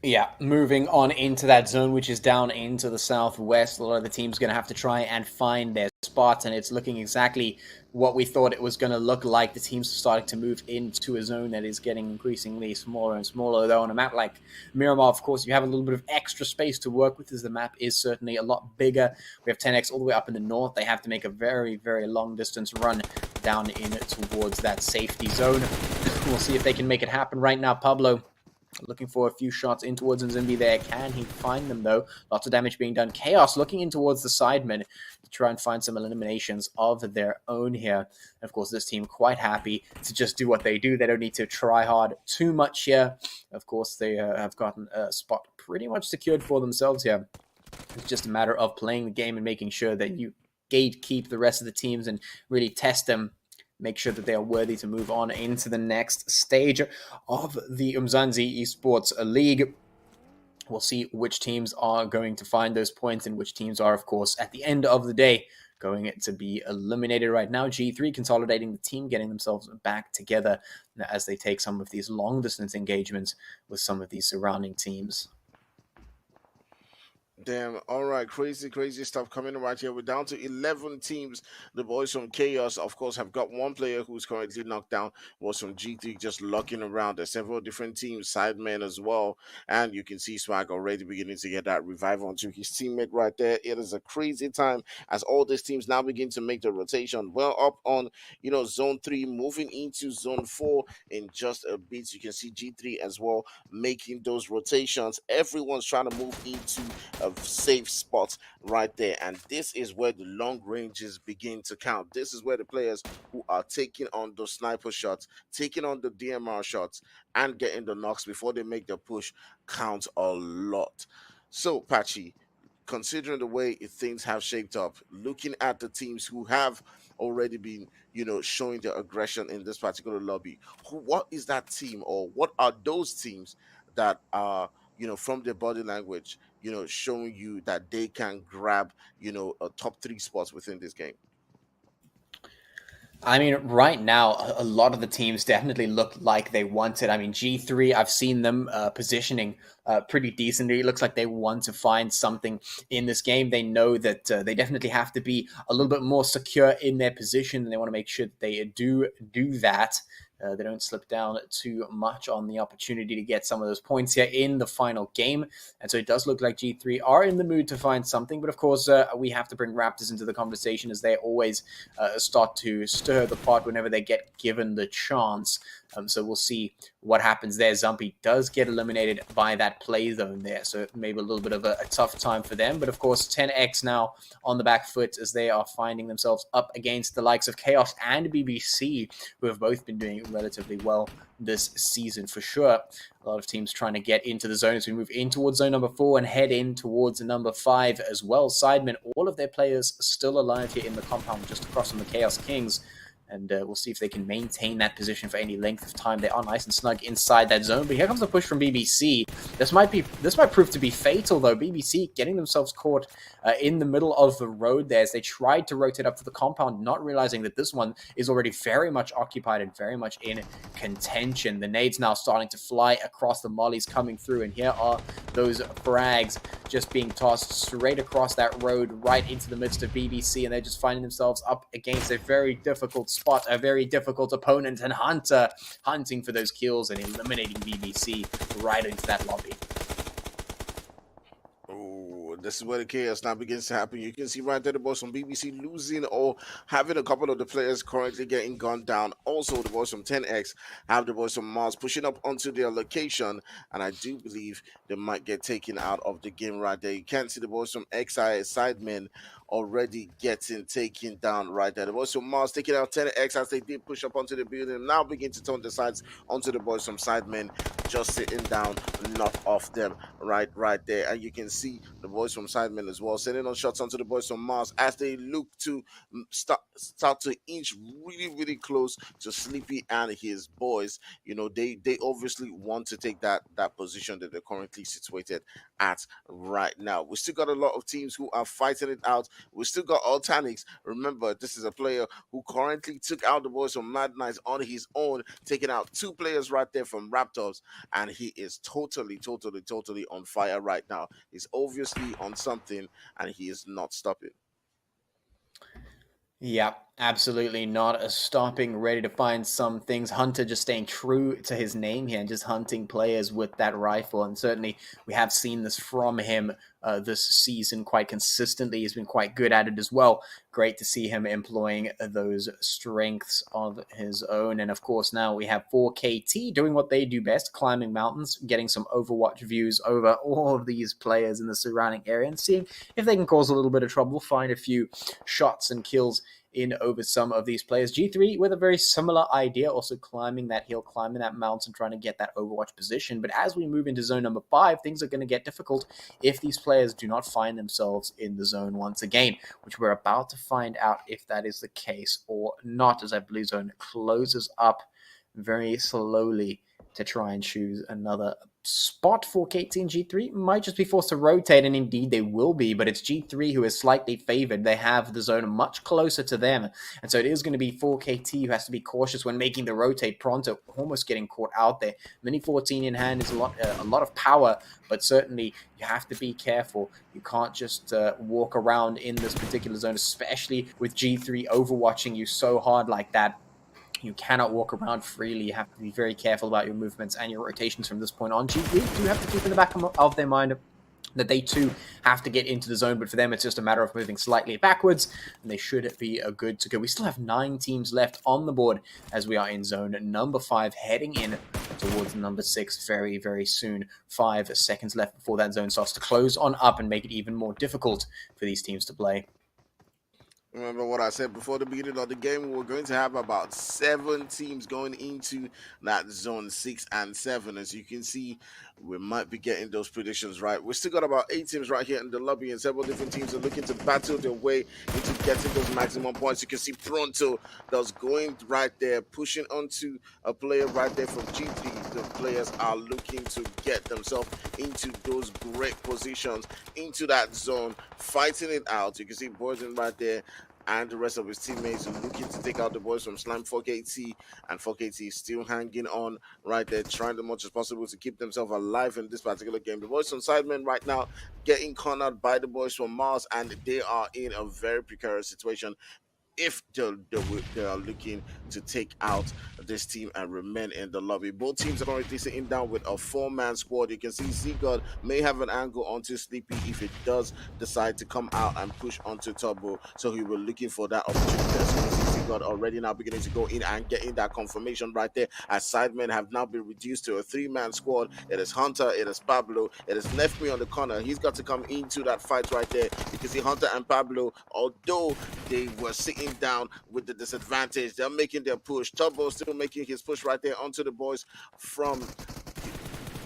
Yeah, moving on into that zone, which is down into the southwest. A lot of the teams going to have to try and find their spots, and it's looking exactly what we thought it was going to look like. The teams are starting to move into a zone that is getting increasingly smaller and smaller, though on a map like Miramar, of course, you have a little bit of extra space to work with as the map is certainly a lot bigger. We have 10X all the way up in the north. They have to make a very long distance run down in towards that safety zone. We'll see if they can make it happen right now. Pablo looking for a few shots in towards Nzimbi there. Can he find them, though? Lots of damage being done. Chaos looking in towards the Sidemen to try and find some eliminations of their own here. And of course, this team quite happy to just do what they do. They don't need to try hard too much here. Of course, they have gotten a spot pretty much secured for themselves here. It's just a matter of playing the game and making sure that you gatekeep the rest of the teams and really test them. Make sure that they are worthy to move on into the next stage of the Umzansi Esports League. We'll see which teams are going to find those points and which teams are, of course, at the end of the day, going to be eliminated right now. G3 consolidating the team, getting themselves back together as they take some of these long-distance engagements with some of these surrounding teams. Damn. All right. Crazy, crazy stuff coming right here. We're down to 11 teams. The boys from Chaos, of course, have got one player who's currently knocked down. Was from G3 just locking around. There's several different teams, sidemen as well. And you can see Swag already beginning to get that revive onto his teammate right there. It is a crazy time as all these teams now begin to make the rotation. Well up on, zone 3, moving into zone 4 in just a bit. You can see G3 as well making those rotations. Everyone's trying to move into of safe spots right there. And this is where the long ranges begin to count. This is where the players who are taking on those sniper shots, taking on the DMR shots, and getting the knocks before they make the push count a lot. So, Patchy, considering the way things have shaped up, looking at the teams who have already been, showing their aggression in this particular lobby, what is that team or what are those teams that are, from their body language, showing you that they can grab, a top 3 spots within this game? I mean, right now, a lot of the teams definitely look like they want it. I mean, G3, I've seen them positioning pretty decently. It looks like they want to find something in this game. They know that they definitely have to be a little bit more secure in their position, and they want to make sure that they do that. They don't slip down too much on the opportunity to get some of those points here in the final game. And so it does look like G3 are in the mood to find something. But of course, we have to bring Raptors into the conversation as they always start to stir the pot whenever they get given the chance. So we'll see what happens there. Zumpy does get eliminated by that play zone there. So maybe a little bit of a tough time for them. But of course, 10X now on the back foot as they are finding themselves up against the likes of Chaos and BBC, who have both been doing relatively well this season for sure. A lot of teams trying to get into the zone as we move in towards zone number 4 and head in towards number 5 as well. Sidemen, all of their players still alive here in the compound just across from the Chaos Kings. And we'll see if they can maintain that position for any length of time. They are nice and snug inside that zone. But here comes a push from BBC. This might prove to be fatal, though. BBC getting themselves caught in the middle of the road there as they tried to rotate up to the compound, not realizing that this one is already very much occupied and very much in contention. The nades now starting to fly across, the mollies coming through. And here are those frags just being tossed straight across that road right into the midst of BBC. And they're just finding themselves up against a very difficult spot, a very difficult opponent, and Hunter hunting for those kills and eliminating BBC right into that lobby. Oh, this is where the chaos now begins to happen. You can see right there the boys from BBC losing or having a couple of the players currently getting gunned down. Also, the boys from 10X have the boys from Mars pushing up onto their location, and I do believe they might get taken out of the game right there. You can see the boys from XI Sidemen already getting taken down right there. The boys from Mars taking out 10X as they did push up onto the building. Now begin to turn the sides onto the boys from Sidemen, just sitting down, not off them right there. And you can see the boys from Sidemen as well sending on shots onto the boys from Mars as they look to start to inch really close to Sleepy and his boys. They obviously want to take that position that they're currently situated at right now. We still got a lot of teams who are fighting it out. We still got Altanics. Remember, this is a player who currently took out the boys from Mad Knights on his own, taking out 2 players right there from Raptors, and he is totally on fire right now. He's obviously on something, and he is not stopping. Yeah, absolutely not stopping, ready to find some things. Hunter just staying true to his name here and just hunting players with that rifle. And certainly we have seen this from him this season quite consistently. He's been quite good at it as well. Great to see him employing those strengths of his own. And of course, now we have 4KT doing what they do best, climbing mountains, getting some Overwatch views over all of these players in the surrounding area and seeing if they can cause a little bit of trouble, find a few shots and kills in over some of these players. G3 with a very similar idea, also climbing that hill, climbing that mountain, trying to get that Overwatch position. But as we move into zone number 5, things are going to get difficult if these players do not find themselves in the zone once again, which we're about to find out if that is the case or not, as I believe zone closes up very slowly to try and choose another spot for KT and G3. Might just be forced to rotate, and indeed they will be, but it's G3 who is slightly favored. They have the zone much closer to them, and so it is going to be for KT who has to be cautious when making the rotate. Pronto almost getting caught out there. Mini 14 in hand is a lot of power, but certainly you have to be careful. You can't just walk around in this particular zone, especially with G3 overwatching you so hard like that. You cannot walk around freely. You have to be very careful about your movements and your rotations from this point on. G3 do have to keep in the back of their mind that they too have to get into the zone, but for them it's just a matter of moving slightly backwards, and they should be good to go. We still have 9 teams left on the board as we are in zone number 5, heading in towards number 6 very, very soon. 5 seconds left before that zone starts to close on up and make it even more difficult for these teams to play. Remember what I said before the beginning of the game, we were going to have about 7 teams going into that zone 6 and 7. As you can see, we might be getting those predictions right. We've still got about 8 teams right here in the lobby, and several different teams are looking to battle their way into getting those maximum points. You can see Pronto that's going right there, pushing onto a player right there from G3. The players are looking to get themselves into those great positions, into that zone, fighting it out. You can see Boyden right there, and the rest of his teammates are looking to take out the boys from Slime 4KT, and 4KT is still hanging on right there, trying as much as possible to keep themselves alive in this particular game. The boys from Sidemen right now getting cornered by the boys from Mars, and they are in a very precarious situation if they are looking to take out this team and remain in the lobby. Both teams are currently sitting down with a 4-man squad. You can see Seagod may have an angle onto Sleepy if it does decide to come out and push onto Turbo, so he will looking for that opportunity. As you can see, Seagod already now beginning to go in and getting that confirmation right there, as Sidemen have now been reduced to a 3-man squad. It is Hunter, it is Pablo, it is Nefmi on the corner. He's got to come into that fight right there. You can see Hunter and Pablo, although they were sitting down with the disadvantage, they're making their push. Turbo still making his push right there onto the boys from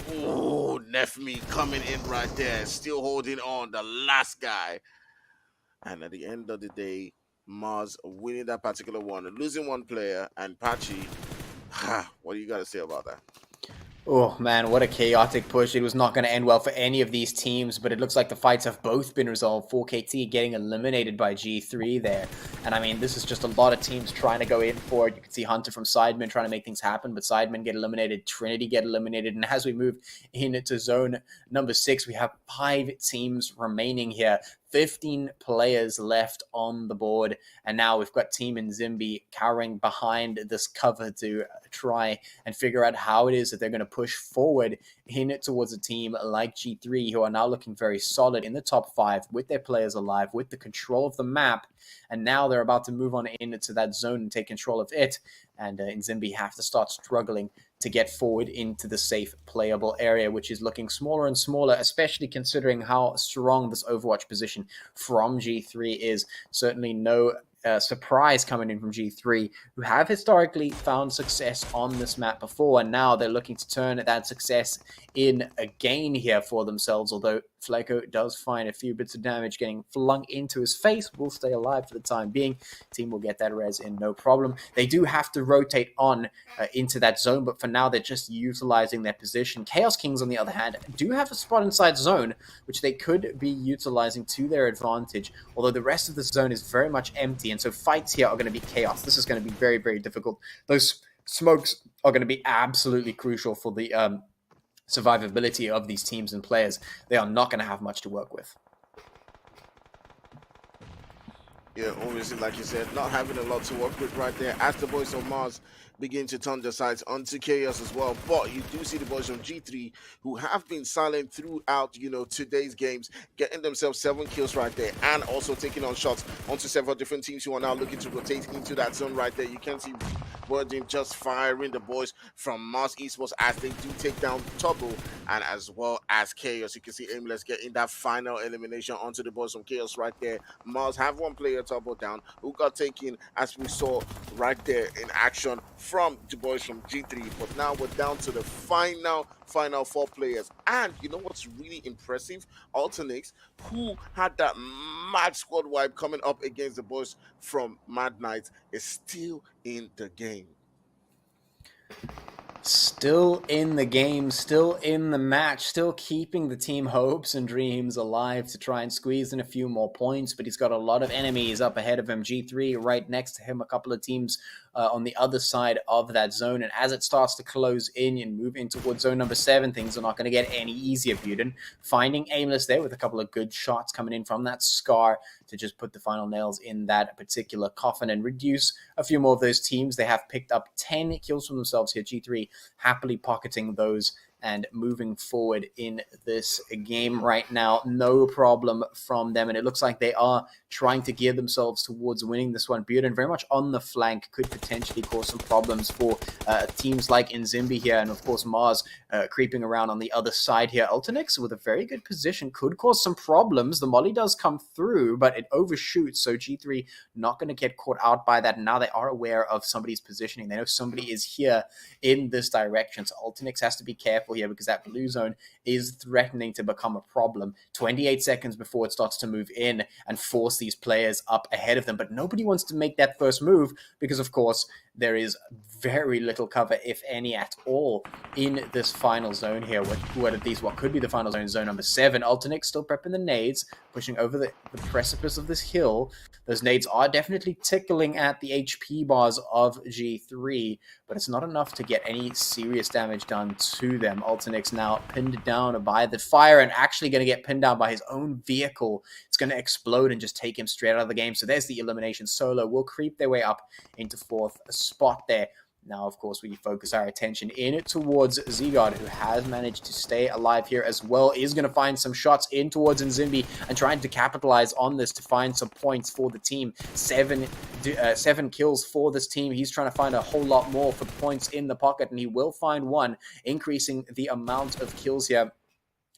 Nefmi coming in right there, still holding on, the last guy. And at the end of the day, Mars winning that particular one, losing one player, and Pachi, what do you got to say about that? Oh man, what a chaotic push. It was not going to end well for any of these teams, but it looks like the fights have both been resolved. 4KT getting eliminated by G3 there. And I mean, this is just a lot of teams trying to go in for it. You can see Hunter from Sidemen trying to make things happen, but Sidemen get eliminated, Trinity get eliminated, and as we move into zone number 6, we have 5 teams remaining here. 15 players left on the board, and now we've got Team Nzimbi cowering behind this cover to try and figure out how it is that they're going to push forward in it towards a team like G3, who are now looking very solid in the top 5 with their players alive, with the control of the map, and now they're about to move on into that zone and take control of it, and Nzimbi have to start struggling to get forward into the safe playable area, which is looking smaller and smaller, especially considering how strong this Overwatch position from G3 is. Certainly no surprise coming in from G3, who have historically found success on this map before, and now they're looking to turn that success in again here for themselves, although Fleco does find a few bits of damage getting flung into his face. Will stay alive for the time being. Team will get that res in no problem. They do have to rotate on into that zone, but for now they're just utilizing their position. Chaos Kings, on the other hand, do have a spot inside zone, which they could be utilizing to their advantage, although the rest of the zone is very much empty, and so fights here are going to be chaos. This is going to be very, very difficult. Those smokes are going to be absolutely crucial for the survivability of these teams and players. They are not going to have much to work with. Yeah, obviously, like you said, not having a lot to work with right there as the boys on Mars begin to turn their sights onto Chaos as well. But you do see the boys from G3 who have been silent throughout, today's games, getting themselves 7 kills right there, and also taking on shots onto several different teams who are now looking to rotate into that zone right there. You can see Virgin just firing the boys from Mars Esports as they do take down Turbo, and as well as Chaos. You can see Aimless getting that final elimination onto the boys from Chaos right there. Mars have one player, Turbo, down, who got taken, as we saw right there in action from the boys from G3. But now we're down to the final 4 players. And you know what's really impressive? Alternix, who had that mad squad wipe coming up against the boys from Mad Knights, is still in the game. still in the game, still in the match, still keeping the team hopes and dreams alive to try and squeeze in a few more points, but he's got a lot of enemies up ahead of him. G3 right next to him, a couple of teams on the other side of that zone, and as it starts to close in and move in towards zone number 7, things are not going to get any easier. Buden finding Aimless there with a couple of good shots coming in from that Scar to just put the final nails in that particular coffin and reduce a few more of those teams. They have picked up 10 kills for themselves here. G3 happily pocketing those and moving forward in this game right now. No problem from them, and it looks like they are trying to gear themselves towards winning this one. Burden very much on the flank, could potentially cause some problems for teams like Nzimbi here, and of course Mars creeping around on the other side here. Ultinix with a very good position could cause some problems. The molly does come through, but it overshoots, so G3 not going to get caught out by that. Now they are aware of somebody's positioning. They know somebody is here in this direction, so Ultinix has to be careful here because that blue zone is threatening to become a problem. 28 seconds before it starts to move in and force these players up ahead of them, but nobody wants to make that first move because of course there is very little cover, if any at all, in this final zone here. What at least what could be the final zone, zone number 7. Ultinix still prepping the nades, pushing over the precipice of this hill. Those nades are definitely tickling at the HP bars of G3, but it's not enough to get any serious damage done to them. Ultinix now pinned down by the fire and actually going to get pinned down by his own vehicle. It's going to explode and just take him straight out of the game. So there's the elimination. Solo will creep their way up into 4th spot there. Now, of course, we focus our attention in towards Zigard, who has managed to stay alive here as well, is going to find some shots in towards Nzimbi and trying to capitalize on this to find some points for the team. Seven kills for this team. He's trying to find a whole lot more for points in the pocket, and he will find one, increasing the amount of kills here.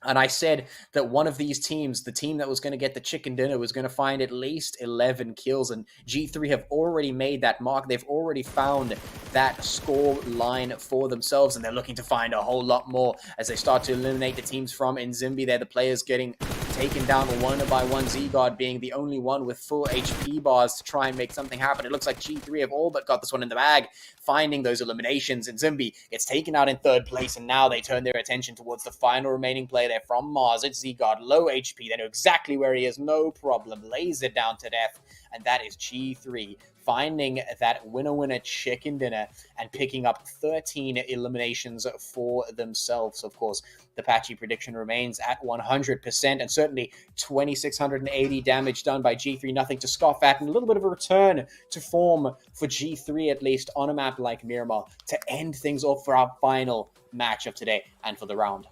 And I said that one of these teams, the team that was going to get the chicken dinner, was going to find at least 11 kills. And G3 have already made that mark. They've already found that score line for themselves. And they're looking to find a whole lot more as they start to eliminate the teams from Nzimbi there. The players getting taken down one by one. Zigard being the only one with full HP bars to try and make something happen. It looks like G3 have all but got this one in the bag, finding those eliminations. Nzimbi gets taken out in 3rd place, and now they turn their attention towards the final remaining player there from Mars. It's Zigard, low HP. They know exactly where he is, no problem. Lays it down to death, and that is G3 finding that winner chicken dinner and picking up 13 eliminations for themselves. Of course, the patchy prediction remains at 100%, and certainly 2,680 damage done by G3, nothing to scoff at, and a little bit of a return to form for G3, at least on a map like Miramar, to end things off for our final match of today and for the round.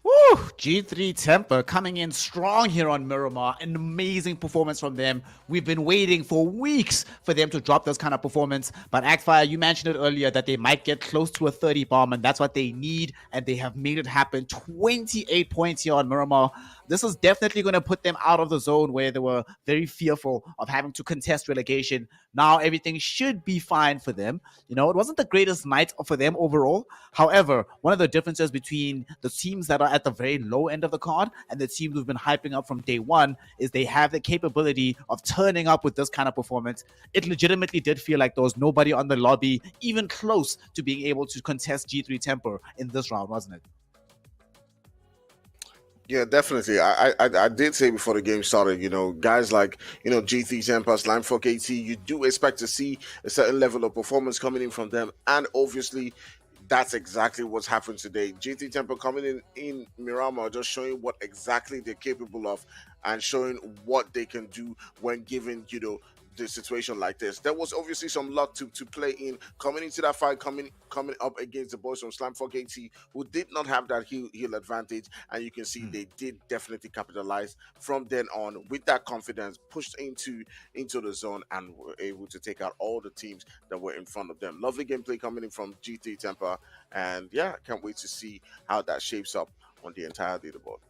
Woo! G3 Temper coming in strong here on Miramar. An amazing performance from them. We've been waiting for weeks for them to drop this kind of performance. But Axfire, you mentioned it earlier that they might get close to a 30 bomb, and that's what they need. And they have made it happen. 28 points here on Miramar. This is definitely going to put them out of the zone where they were very fearful of having to contest relegation. Now everything should be fine for them. You know, it wasn't the greatest night for them overall. However, one of the differences between the teams that are at the very low end of the card and the teams we've been hyping up from day one is they have the capability of turning up with this kind of performance. It legitimately did feel like there was nobody on the lobby even close to being able to contest G3 Temper in this round, wasn't it? Yeah, definitely. I did say before the game started, you know, guys like, you know, G3 Temper, Slimefuck AT, you do expect to see a certain level of performance coming in from them. And obviously, that's exactly what's happened today. G3 Temper coming in Miramar, just showing what exactly they're capable of and showing what they can do when given, you know, the situation like this. There was obviously some luck to play in coming into that fight, coming up against the boys from Slimefuck AT, who did not have that heal advantage, and you can see they did definitely capitalize from then on with that confidence, pushed into the zone, and were able to take out all the teams that were in front of them. Lovely gameplay coming in from G3 Temper, and yeah, can't wait to see how that shapes up on the entire leaderboard.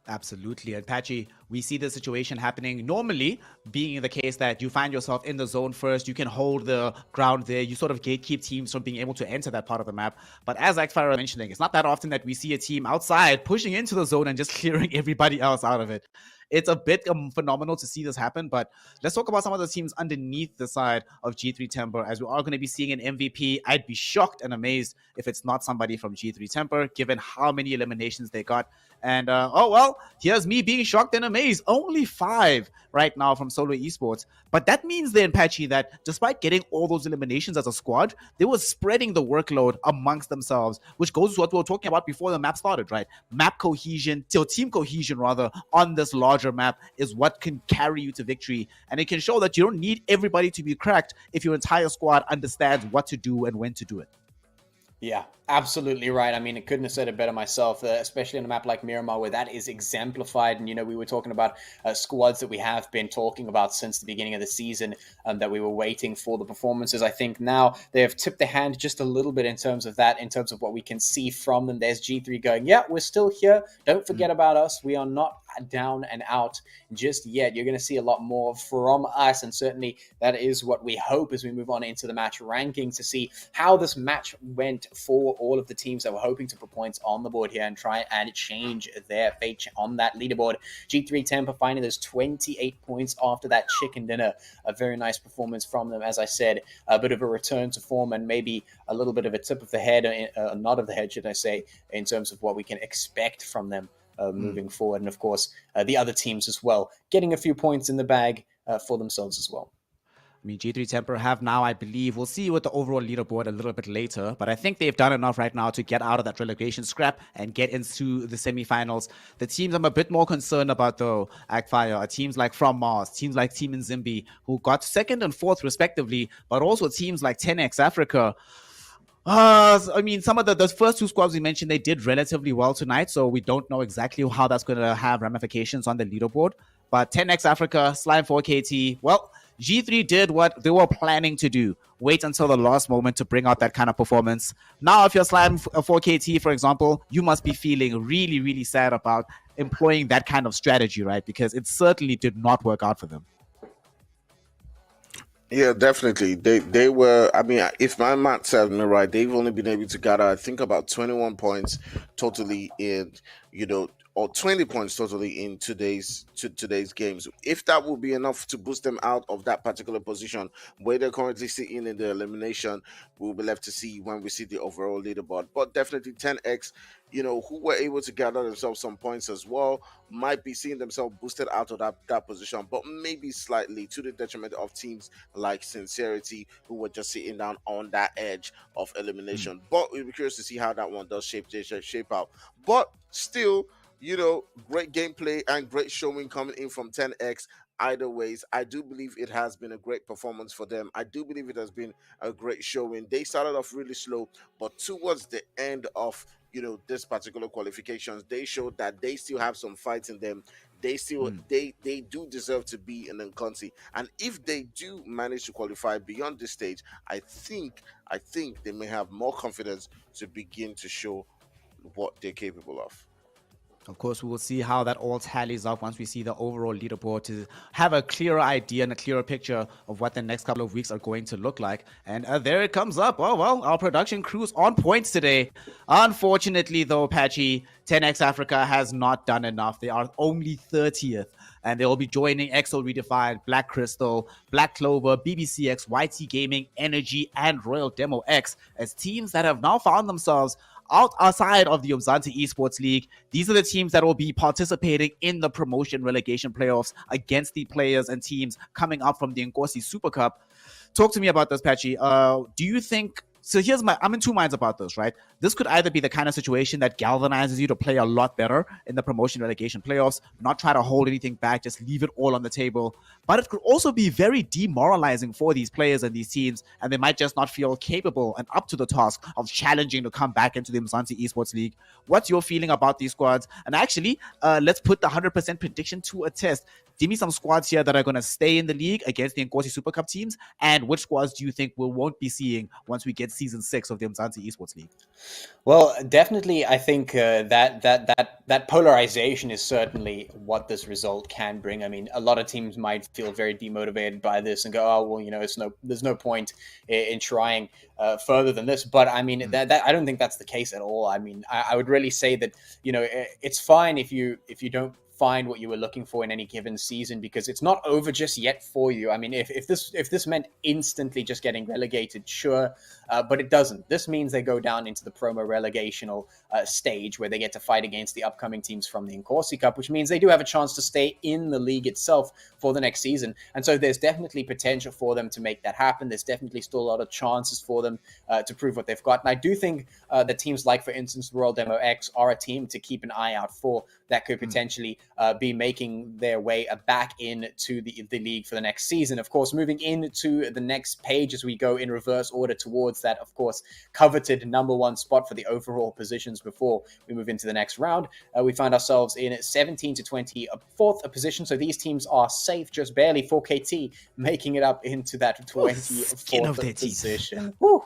Absolutely. And Patchy, we see the situation happening normally being the case that you find yourself in the zone first, you can hold the ground there, you sort of gatekeep teams from being able to enter that part of the map. But as Axfire was mentioning, it's not that often that we see a team outside pushing into the zone and just clearing everybody else out of it. it's a bit phenomenal to see this happen. But let's talk about some of the teams underneath the side of G3 Temper, as we are going to be seeing an MVP. I'd be shocked and amazed if it's not somebody from G3 Temper, given how many eliminations they got. And oh well, here's me being shocked and amazed. Only 5 right now from Solo Esports. But that means then, Patchy, that despite getting all those eliminations as a squad, they were spreading the workload amongst themselves, which goes to what we were talking about before the map started, right? Map cohesion, team cohesion rather, on this larger map is what can carry you to victory. And it can show that you don't need everybody to be cracked if your entire squad understands what to do and when to do it. Yeah, absolutely right. I mean, I couldn't have said it better myself, especially on a map like Miramar, where that is exemplified. And, we were talking about squads that we have been talking about since the beginning of the season, that we were waiting for the performances. I think now they have tipped the hand just a little bit in terms of that, in terms of what we can see from them. There's G3 going, yeah, we're still here. Don't forget about us. We are not down and out just yet. You're going to see a lot more from us, and certainly that is what we hope as we move on into the match ranking, to see how this match went for all of the teams that were hoping to put points on the board here and try and change their fate on that leaderboard. G3 Temper finding those 28 points after that chicken dinner. A very nice performance from them. As I said, a bit of a return to form and maybe a little bit of a tip of the head, a nod of the head, should I say, in terms of what we can expect from them moving forward. And of course, the other teams as well, getting a few points in the bag for themselves as well. I mean, G3 Temper have now, I believe, we'll see with the overall leaderboard a little bit later, but I think they've done enough right now to get out of that relegation scrap and get into the semifinals. The teams I'm a bit more concerned about, though, Agfire, are teams like From Mars, teams like Team Nzimbi, who got 2nd and 4th respectively, but also teams like 10X Africa. I mean, some of those first 2 squads we mentioned, they did relatively well tonight, so we don't know exactly how that's going to have ramifications on the leaderboard. But 10X Africa, Slime 4KT, well, G3 did what they were planning to do. Wait until the last moment to bring out that kind of performance. Now, if you're Slime 4KT, for example, you must be feeling really, really sad about employing that kind of strategy, right? Because it certainly did not work out for them. Yeah, definitely. They were, I mean, if my math serves me right, they've only been able to gather, I think, about 21 points totally in, or 20 points totally in today's games. If that will be enough to boost them out of that particular position where they're currently sitting in the elimination, we'll be left to see when we see the overall leaderboard. But definitely 10X, who were able to gather themselves some points as well, might be seeing themselves boosted out of that position, but maybe slightly to the detriment of teams like Sincerity, who were just sitting down on that edge of elimination. But we'll be curious to see how that one does shape out. But still, great gameplay and great showing coming in from 10X. Either ways, I do believe it has been a great performance for them. I do believe it has been a great showing. They started off really slow, but towards the end of this particular qualifications, they showed that they still have some fight in them. They still they do deserve to be in Umzansi, and if they do manage to qualify beyond this stage, I think they may have more confidence to begin to show what they're capable of. Of course, we will see how that all tallies up once we see the overall leaderboard to have a clearer idea and a clearer picture of what the next couple of weeks are going to look like. And there it comes up. Oh, well, our production crew's on points today. Unfortunately, though, Patchy, 10X Africa has not done enough. They are only 30th. And they will be joining Excel Redefined, Black Crystal, Black Clover, BBCX, YT Gaming, Energy, and Royal Demo X as teams that have now found themselves outside of the Umzansi Esports League. These are the teams that will be participating in the promotion relegation playoffs against the players and teams coming up from the Nkosi Super Cup. Talk to me about this, Patchy. Do you think... So I'm in 2 minds about this, right? This could either be the kind of situation that galvanizes you to play a lot better in the promotion relegation playoffs, not try to hold anything back, just leave it all on the table. But it could also be very demoralizing for these players and these teams, and they might just not feel capable and up to the task of challenging to come back into the Umzansi Esports League. What's your feeling about these squads? And actually, let's put the 100% prediction to a test. Give me some squads here that are going to stay in the league against the Nkosi Super Cup teams, and which squads do you think we won't be seeing once we get season 6 of the Umzansi Esports League? Well, definitely, I think that polarization is certainly what this result can bring. I mean, a lot of teams might feel very demotivated by this and go, "Oh, well, there's no point in trying further than this." But I mean, that I don't think that's the case at all. I mean, I would really say that it's fine if you don't find what you were looking for in any given season, because it's not over just yet for you. I mean, if this meant instantly just getting relegated, sure, but it doesn't. This means they go down into the promo relegational stage where they get to fight against the upcoming teams from the Nkosi Cup, which means they do have a chance to stay in the league itself for the next season. And so there's definitely potential for them to make that happen. There's definitely still a lot of chances for them to prove what they've got. And I do think that teams like, for instance, Royal Demo X are a team to keep an eye out for that could potentially be making their way back into the league for the next season. Of course, moving into the next page as we go in reverse order towards that, of course, coveted number one spot for the overall positions before we move into the next round. We find ourselves in 17 to 24th position. So these teams are safe, just barely. 4KT making it up into that 24th position. Woo.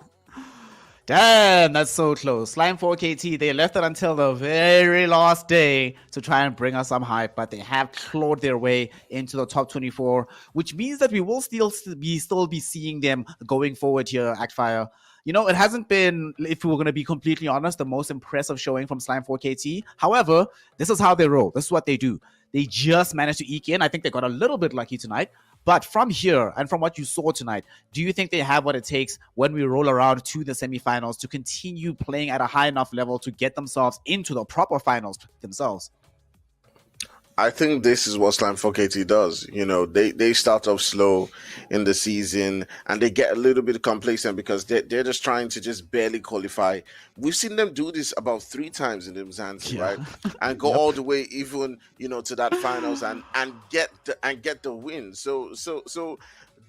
Damn, that's so close. Slime 4KT, they left it until the very last day to try and bring us some hype, but they have clawed their way into the top 24, which means that we will still be seeing them going forward here, Actfire. You know, it hasn't been, if we're going to be completely honest, the most impressive showing from Slime 4KT. However, this is how they roll. This is what they do. They just managed to eke in. I think they got a little bit lucky tonight. But from here and from what you saw tonight, do you think they have what it takes when we roll around to the semifinals to continue playing at a high enough level to get themselves into the proper finals themselves? I think this is what Slime 4KT does. You know, they start off slow in the season and they get a little bit complacent because they're just trying to just barely qualify. We've seen them do this about 3 times in the Umzansi, right? And go all the way even, you know, to that finals and get the win. So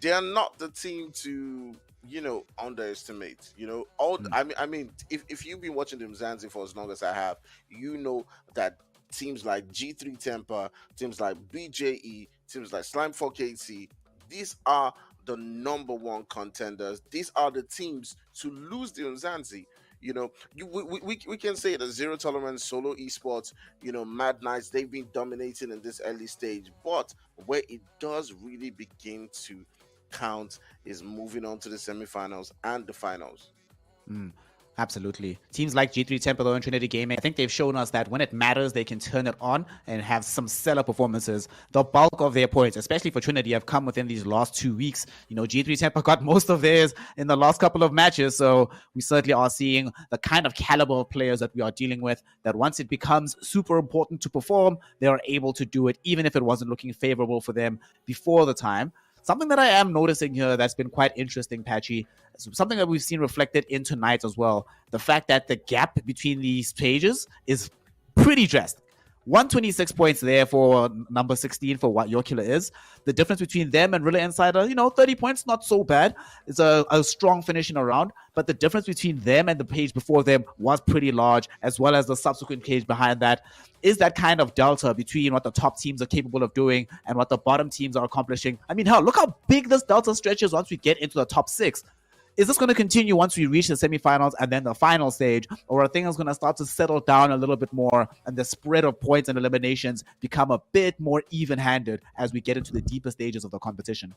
they are not the team to, you know, underestimate. You know, I mean, if you've been watching the Umzansi for as long as I have, you know that teams like G3 Temper, teams like BJE, teams like Slime 4KT, these are the number one contenders. These are the teams to lose the Umzansi. You know, we can say that Zero Tolerance, Solo Esports, you know, Mad Knights, they've been dominating in this early stage. But where it does really begin to count is moving on to the semifinals and the finals. Absolutely. Teams like G3 Temple and Trinity Gaming, I think they've shown us that when it matters, they can turn it on and have some stellar performances. The bulk of their points, especially for Trinity, have come within these last 2 weeks. You know, G3 Temple got most of theirs in the last couple of matches, so we certainly are seeing the kind of caliber of players that we are dealing with, that once it becomes super important to perform, they are able to do it, even if it wasn't looking favorable for them before the time. Something that I am noticing here that's been quite interesting, Patchy, something that we've seen reflected in tonight as well, the fact that the gap between these pages is pretty drastic. 126 points there for number 16 for what your killer is. The difference between them and Rilla Insider, you know, 30 points, not so bad. It's a strong finish in a round, but the difference between them and the page before them was pretty large, as well as the subsequent page behind that. Is that kind of delta between what the top teams are capable of doing and what the bottom teams are accomplishing? I mean, hell, look how big this delta stretches once we get into the top 6. Is this going to continue once we reach the semifinals and then the final stage, or are things going to start to settle down a little bit more and the spread of points and eliminations become a bit more even-handed as we get into the deeper stages of the competition?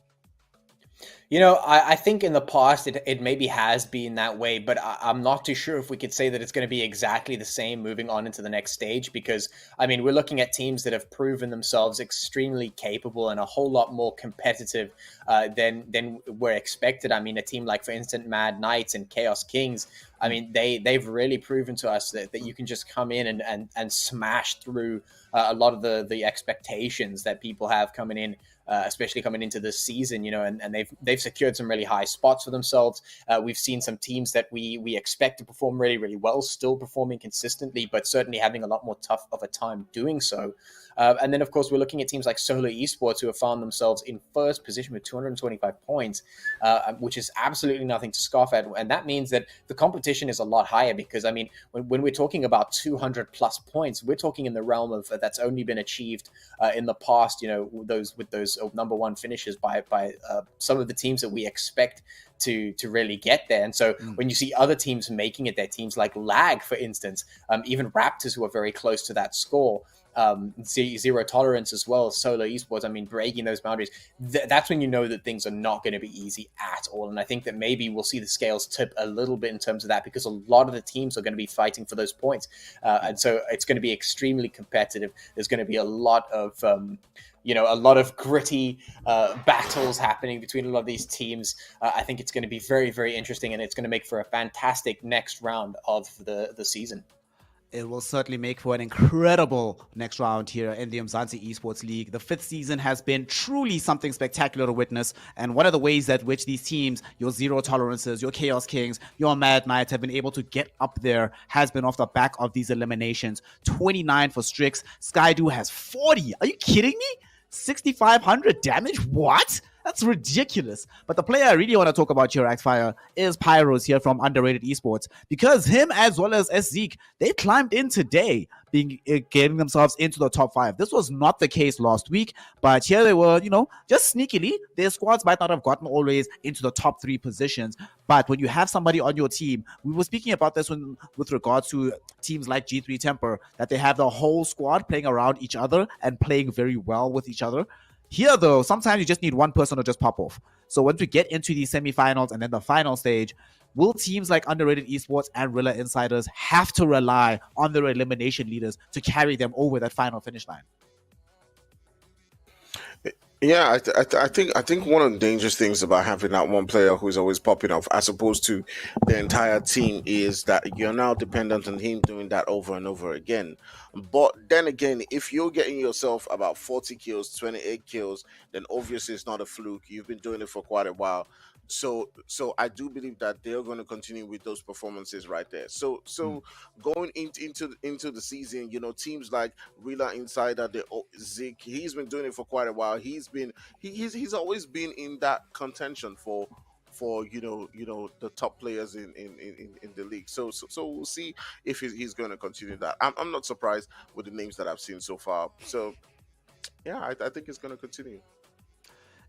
You know, I think in the past it maybe has been that way, but I'm not too sure if we could say that it's going to be exactly the same moving on into the next stage, because, I mean, we're looking at teams that have proven themselves extremely capable and a whole lot more competitive than were expected. I mean, a team like, for instance, Mad Knights and Chaos Kings, I mean, they've really proven to us that you can just come in and smash through a lot of the expectations that people have coming in, especially coming into this season, you know, and they've secured some really high spots for themselves. We've seen some teams that we expect to perform really, really well, still performing consistently, but certainly having a lot more tough of a time doing so. And then, of course, we're looking at teams like Solo Esports, who have found themselves in first position with 225 points, which is absolutely nothing to scoff at. And that means that the competition is a lot higher because, I mean, when we're talking about 200 plus points, we're talking in the realm of that's only been achieved in the past, you know, with those finishes or number one finishes by some of the teams that we expect to really get there. And so when you see other teams making it there, teams like Lag, for instance, even Raptors, who are very close to that score, Zero Tolerance as well, Solo Esports, I mean, breaking those boundaries, that's when you know that things are not going to be easy at all. And I think that maybe we'll see the scales tip a little bit in terms of that, because a lot of the teams are going to be fighting for those points. And so it's going to be extremely competitive. There's going to be a lot of a lot of gritty battles happening between a lot of these teams. I think it's going to be very, very interesting, and it's going to make for a fantastic next round of the season. It will certainly make for an incredible next round here in the Umzansi Esports League. The 5th season has been truly something spectacular to witness, and one of the ways that which these teams, your Zero Tolerances, your Chaos Kings, your Mad Knights, have been able to get up there has been off the back of these eliminations. 29 for Strix. Skydo has 40. Are you kidding me? 6,500 damage? What? That's ridiculous. But the player I really want to talk about here, Axfire, is Pyros here from Underrated Esports, because him as well as Zeke, they climbed in today, getting themselves into the top 5. This was not the case last week, but here they were, just sneakily. Their squads might not have gotten always into the top 3 positions, but when you have somebody on your team, we were speaking about this with regards to teams like G3 Temper, that they have the whole squad playing around each other and playing very well with each other. Here, though, sometimes you just need one person to just pop off. So once we get into these semifinals and then the final stage, will teams like Underrated Esports and Rilla Insiders have to rely on their elimination leaders to carry them over that final finish line? Yeah, I think one of the dangerous things about having that one player who's always popping off, as opposed to the entire team, is that you're now dependent on him doing that over and over again. But then again, if you're getting yourself about 40 kills, 28 kills, then obviously it's not a fluke. You've been doing it for quite a while. So I do believe that they're going to continue with those performances right there. So going into the season, teams like Rila Insider, Zik, he's been doing it for quite a while. He's always been in that contention for the top players in the league. So we'll see if he's going to continue that. I'm not surprised with the names that I've seen so far. So yeah, I think it's going to continue.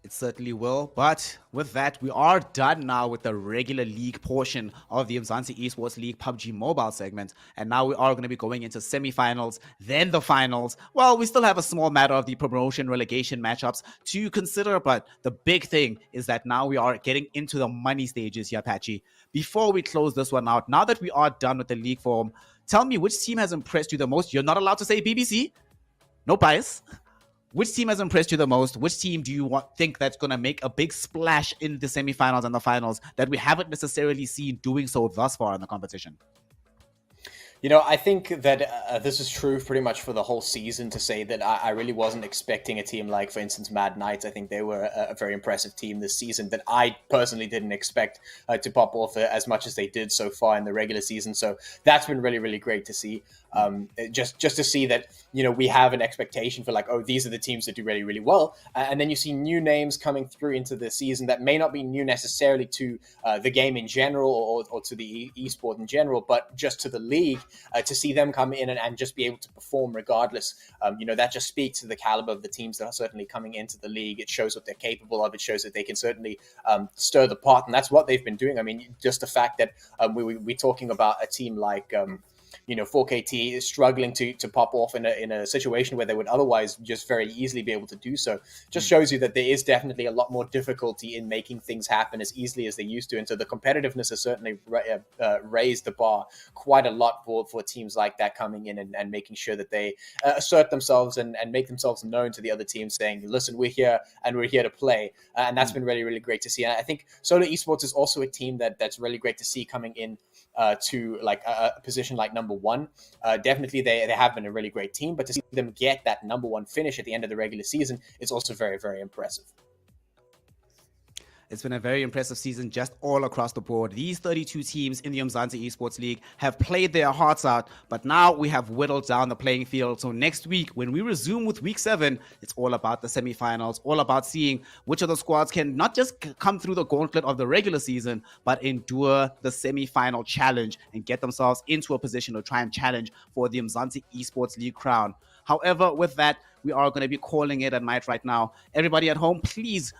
It certainly will. But with that, we are done now with the regular league portion of the Umzansi Esports League PUBG Mobile segment. And now we are going to be going into semifinals, then the finals. Well, we still have a small matter of the promotion relegation matchups to consider. But the big thing is that now we are getting into the money stages here, Patchy. Before we close this one out, now that we are done with the league form, tell me which team has impressed you the most. You're not allowed to say BBC. No bias. Which team has impressed you the most? Which team do you think that's going to make a big splash in the semifinals and the finals that we haven't necessarily seen doing so thus far in the competition? I think that this is true pretty much for the whole season, to say that I really wasn't expecting a team like, for instance, Mad Knights. I think they were a very impressive team this season that I personally didn't expect to pop off as much as they did so far in the regular season. So that's been really, really great to see. Just to see that, we have an expectation for these are the teams that do really, really well. And then you see new names coming through into the season that may not be new necessarily to the game in general or to the esport in general, but just to the league. To see them come in and just be able to perform regardless, that just speaks to the caliber of the teams that are certainly coming into the league. It shows what they're capable of. It shows that they can certainly stir the pot, and that's what they've been doing. I mean, just the fact that we're talking about a team like 4KT is struggling to pop off in a situation where they would otherwise just very easily be able to do so. Just shows you that there is definitely a lot more difficulty in making things happen as easily as they used to. And so the competitiveness has certainly raised the bar quite a lot for teams like that coming in and making sure that they assert themselves and make themselves known to the other teams, saying, listen, we're here and we're here to play. And that's been really, really great to see. And I think Solo Esports is also a team that's really great to see coming in to a position like number one. Definitely they have been a really great team, but to see them get that number one finish at the end of the regular season is also very, very impressive. It's been a very impressive season just all across the board. These 32 teams in the Umzansi Esports League have played their hearts out, but now we have whittled down the playing field. So next week, when we resume with week 7, it's all about the semifinals, all about seeing which of the squads can not just come through the gauntlet of the regular season, but endure the semifinal challenge and get themselves into a position to try and challenge for the Umzansi Esports League crown. However, with that, we are going to be calling it a night right now. Everybody at home, please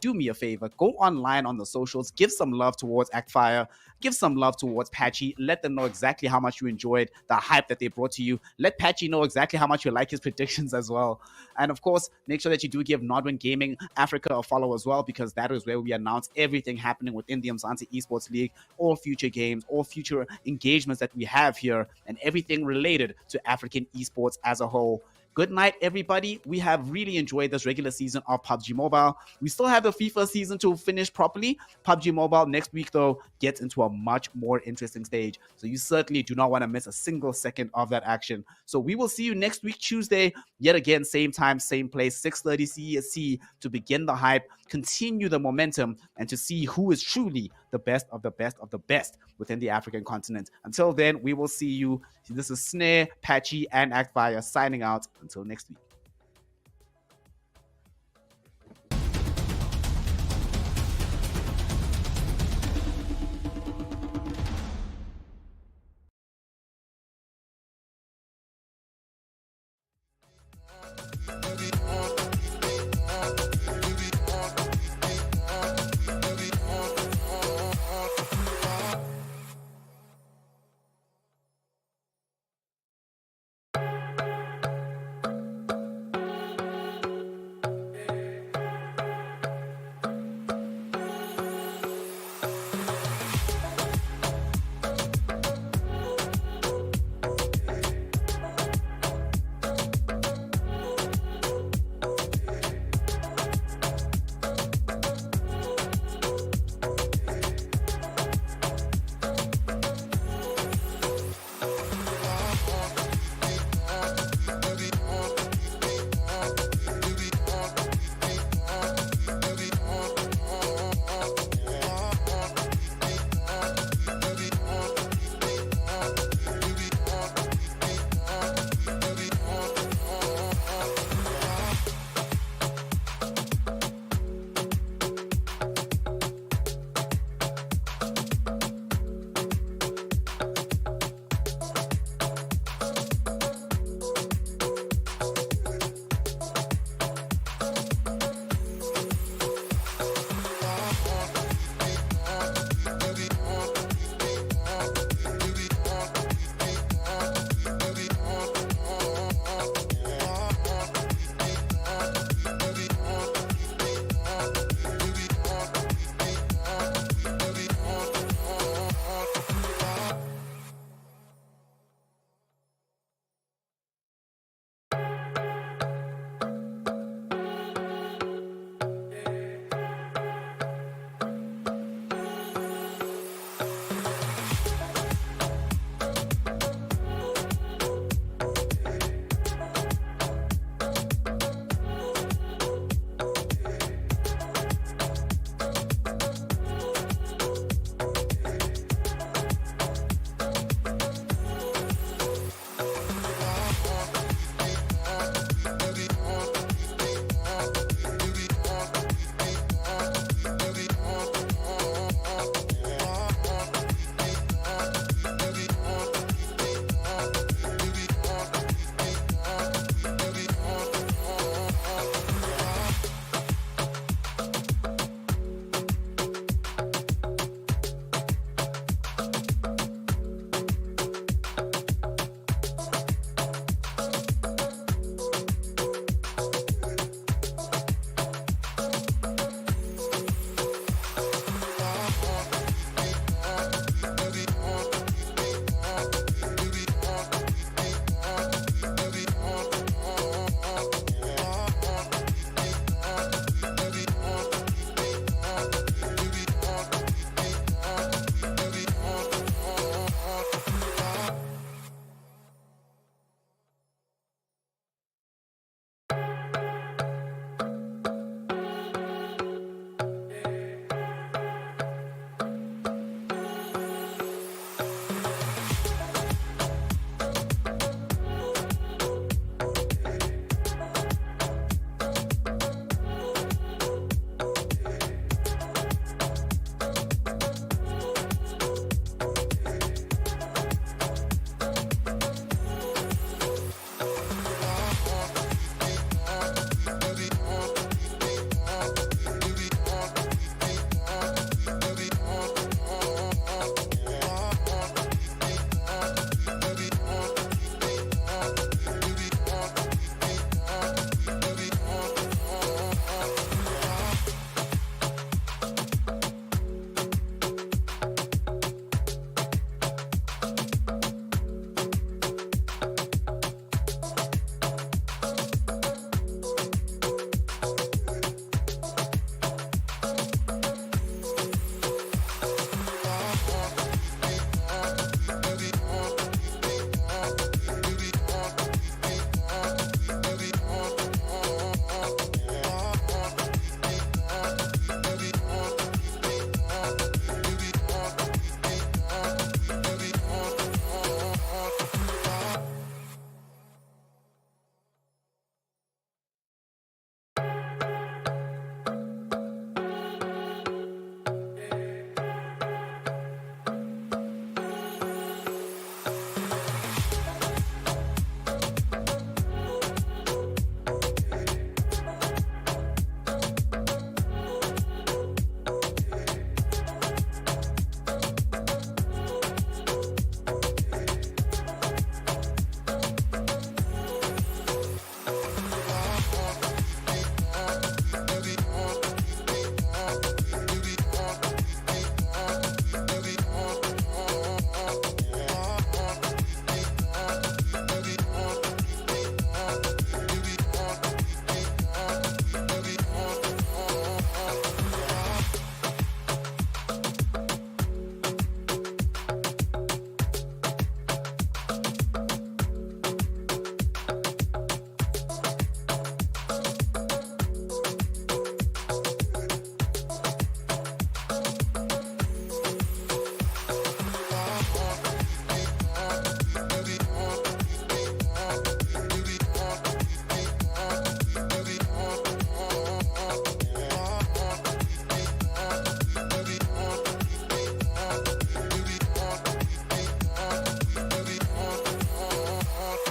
do me a favor. Go online on the socials. Give some love towards Actfire. Give some love towards Patchy. Let them know exactly how much you enjoyed the hype that they brought to you. Let Patchy know exactly how much you like his predictions as well. And of course, make sure that you do give Nodwin Gaming Africa a follow as well, because that is where we announce everything happening within the Umzansi Esports League, all future games, all future engagements that we have here, and everything related to African esports as a whole. Good night, everybody. We have really enjoyed this regular season of PUBG Mobile. We still have the FIFA season to finish properly. PUBG Mobile next week, though, gets into a much more interesting stage. So you certainly do not want to miss a single second of that action. So we will see you next week, Tuesday, yet again, same time, same place, 6:30 CEST, to begin the hype, continue the momentum, and to see who is truly the best of the best of the best within the African continent. Until then, we will see you. This is Snare, Patchy, and Actfire signing out. Until next week.